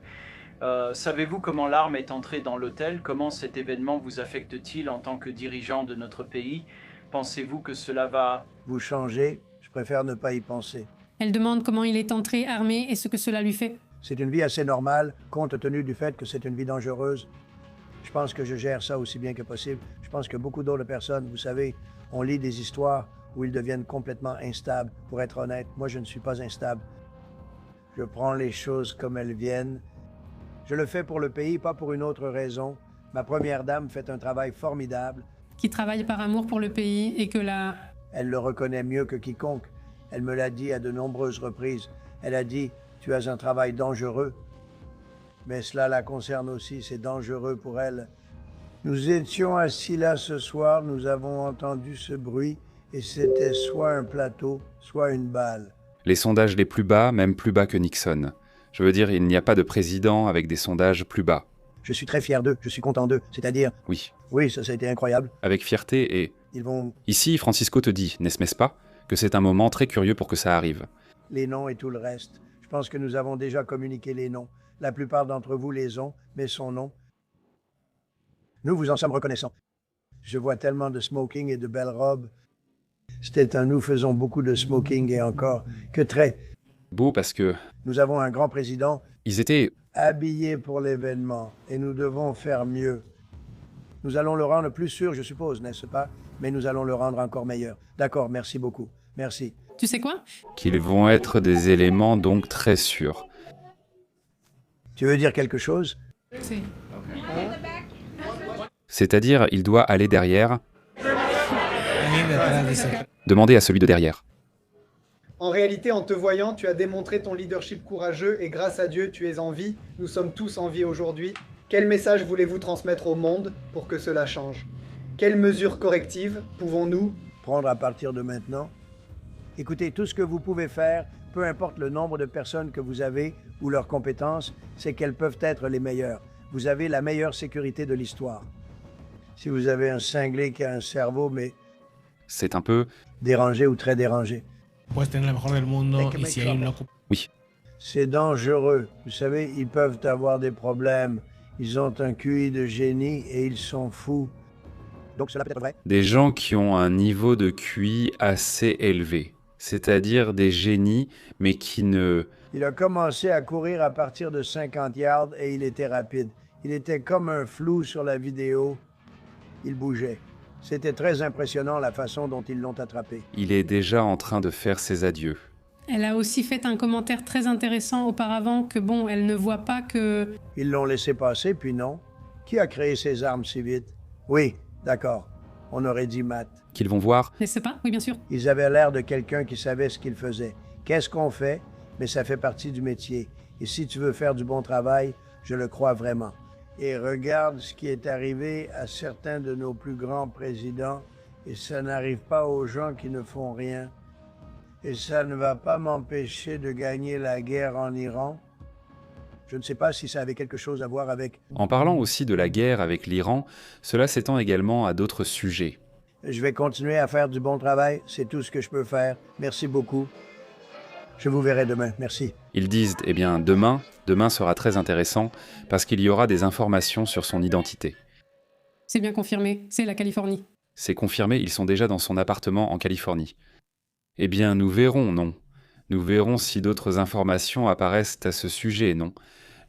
Savez-vous comment l'arme est entrée dans l'hôtel? Comment cet événement vous affecte-t-il en tant que dirigeant de notre pays? Pensez-vous que cela va... Vous changez, je préfère ne pas y penser. Elle demande comment il est entré armé et ce que cela lui fait. C'est une vie assez normale, compte tenu du fait que c'est une vie dangereuse. Je pense que je gère ça aussi bien que possible. Je pense que beaucoup d'autres personnes, vous savez, on lit des histoires où ils deviennent complètement instables. Pour être honnête, moi, je ne suis pas instable. Je prends les choses comme elles viennent. Je le fais pour le pays, pas pour une autre raison. Ma première dame fait un travail formidable. Qui travaille par amour pour le pays et que la... Elle le reconnaît mieux que quiconque. Elle me l'a dit à de nombreuses reprises. Elle a dit, tu as un travail dangereux. Mais cela la concerne aussi, c'est dangereux pour elle. Nous étions assis là ce soir, nous avons entendu ce bruit, et c'était soit un plateau, soit une balle. Les sondages les plus bas, même plus bas que Nixon. Je veux dire, il n'y a pas de président avec des sondages plus bas. Je suis très fier d'eux, je suis content d'eux, c'est-à-dire... Oui. Oui, ça a été incroyable. Avec fierté et... Ils vont... Ici, Francisco te dit, n'est-ce pas, que c'est un moment très curieux pour que ça arrive. Les noms et tout le reste. Je pense que nous avons déjà communiqué les noms. La plupart d'entre vous les ont, mais son nom... Nous vous en sommes reconnaissants. Je vois tellement de smoking et de belles robes. C'était un nous faisons beaucoup de smoking et encore que très... Beau parce que... Nous avons un grand président... Ils étaient... habillés pour l'événement et nous devons faire mieux. Nous allons le rendre plus sûr, je suppose, n'est-ce pas? Mais nous allons le rendre encore meilleur. D'accord, merci beaucoup. Merci. Tu sais quoi? Qu'ils vont être des éléments donc très sûrs. Tu veux dire quelque chose? Si. C'est-à-dire, il doit aller derrière... Demander à celui de derrière. En réalité, en te voyant, tu as démontré ton leadership courageux et grâce à Dieu, tu es en vie. Nous sommes tous en vie aujourd'hui. Quel message voulez-vous transmettre au monde pour que cela change? Quelles mesures correctives pouvons-nous prendre à partir de maintenant? Écoutez, tout ce que vous pouvez faire, peu importe le nombre de personnes que vous avez ou leurs compétences, c'est qu'elles peuvent être les meilleures. Vous avez la meilleure sécurité de l'histoire. Si vous avez un cinglé qui a un cerveau, mais... C'est un peu... dérangé ou très dérangé. Oui. C'est dangereux. Vous savez, ils peuvent avoir des problèmes. Ils ont un QI de génie et ils sont fous. Donc cela peut être vrai. Des gens qui ont un niveau de QI assez élevé. C'est-à-dire des génies, mais qui ne... Il a commencé à courir à partir de 50 yards et il était rapide. Il était comme un flou sur la vidéo. Il bougeait. C'était très impressionnant la façon dont ils l'ont attrapé. Il est déjà en train de faire ses adieux. Elle a aussi fait un commentaire très intéressant auparavant que bon, elle ne voit pas que... Ils l'ont laissé passer, puis non. Qui a créé ces armes si vite? Oui, d'accord. On aurait dit Matt. Qu'ils vont voir? N'est-ce pas? Oui, bien sûr. Ils avaient l'air de quelqu'un qui savait ce qu'il faisait. Qu'est-ce qu'on fait? Mais ça fait partie du métier. Et si tu veux faire du bon travail, je le crois vraiment. Et regarde ce qui est arrivé à certains de nos plus grands présidents, et ça n'arrive pas aux gens qui ne font rien. Et ça ne va pas m'empêcher de gagner la guerre en Iran. Je ne sais pas si ça avait quelque chose à voir avec... En parlant aussi de la guerre avec l'Iran, cela s'étend également à d'autres sujets. Je vais continuer à faire du bon travail, c'est tout ce que je peux faire. Merci beaucoup. Je vous verrai demain, merci. Ils disent, eh bien, demain sera très intéressant parce qu'il y aura des informations sur son identité. C'est bien confirmé, c'est la Californie. C'est confirmé, ils sont déjà dans son appartement en Californie. Eh bien, nous verrons, non. Nous verrons si d'autres informations apparaissent à ce sujet, non.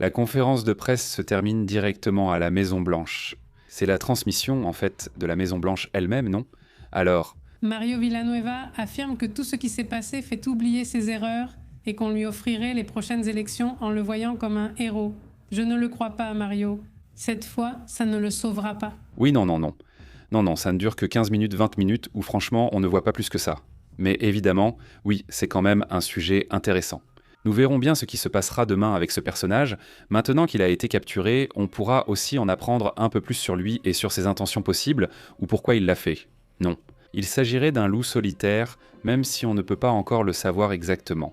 La conférence de presse se termine directement à la Maison-Blanche. C'est la transmission, en fait, de la Maison-Blanche elle-même, non? Alors... Mario Villanueva affirme que tout ce qui s'est passé fait oublier ses erreurs et qu'on lui offrirait les prochaines élections en le voyant comme un héros. Je ne le crois pas, Mario. Cette fois, ça ne le sauvera pas. Oui, non. Non, ça ne dure que 15 minutes, 20 minutes, où franchement, on ne voit pas plus que ça. Mais évidemment, oui, c'est quand même un sujet intéressant. Nous verrons bien ce qui se passera demain avec ce personnage. Maintenant qu'il a été capturé, on pourra aussi en apprendre un peu plus sur lui et sur ses intentions possibles, ou pourquoi il l'a fait. Non. Il s'agirait d'un loup solitaire, même si on ne peut pas encore le savoir exactement.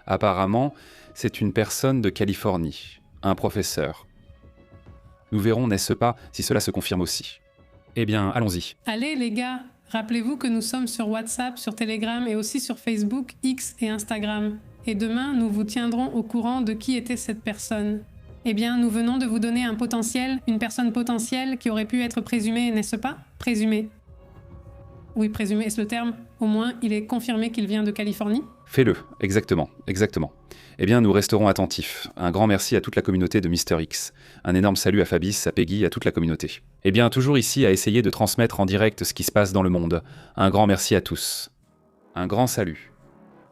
Apparemment, c'est une personne de Californie, un professeur. Nous verrons, n'est-ce pas, si cela se confirme aussi. Eh bien, allons-y. Allez les gars, rappelez-vous que nous sommes sur WhatsApp, sur Telegram et aussi sur Facebook, X et Instagram. Et demain, nous vous tiendrons au courant de qui était cette personne. Eh bien, nous venons de vous donner une personne potentielle qui aurait pu être présumée, n'est-ce pas? Présumée. Oui, présumé est-ce le terme? Au moins, il est confirmé qu'il vient de Californie. Fais-le, exactement. Eh bien, nous resterons attentifs. Un grand merci à toute la communauté de Mister X. Un énorme salut à Fabrice, à Peggy, à toute la communauté. Eh bien, toujours ici à essayer de transmettre en direct ce qui se passe dans le monde. Un grand merci à tous. Un grand salut.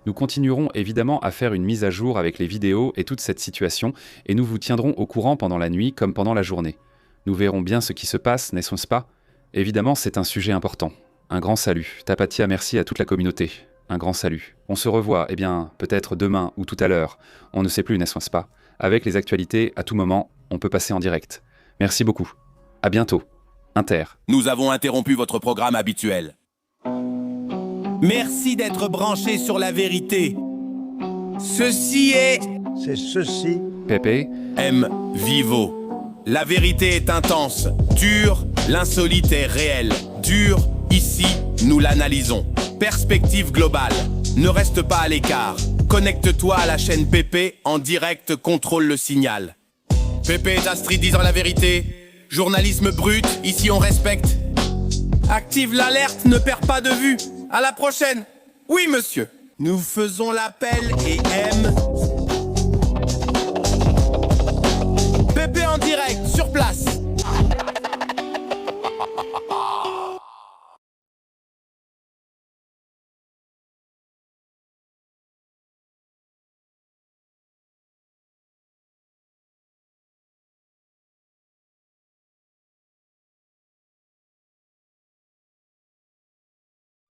Nous continuerons évidemment à faire une mise à jour avec les vidéos et toute cette situation, et nous vous tiendrons au courant pendant la nuit comme pendant la journée. Nous verrons bien ce qui se passe, n'est-ce pas? Évidemment, c'est un sujet important. Un grand salut. Tapatia, merci à toute la communauté. Un grand salut. On se revoit, eh bien, peut-être demain ou tout à l'heure. On ne sait plus, n'est-ce pas? Avec les actualités, à tout moment, on peut passer en direct. Merci beaucoup. À bientôt. Inter. Nous avons interrompu votre programme habituel. Merci d'être branché sur la vérité. Ceci est... C'est ceci. Pépé. M. Vivo. La vérité est intense, dure, l'insolite est réel. Dur, ici, nous l'analysons. Perspective globale. Ne reste pas à l'écart. Connecte-toi à la chaîne Pépé, en direct, contrôle le signal. Pépé est Astrid disant la vérité. Journalisme brut, ici on respecte. Active l'alerte, ne perds pas de vue. À la prochaine. Oui, monsieur. Nous faisons l'appel et M. Pépé en direct, sur place.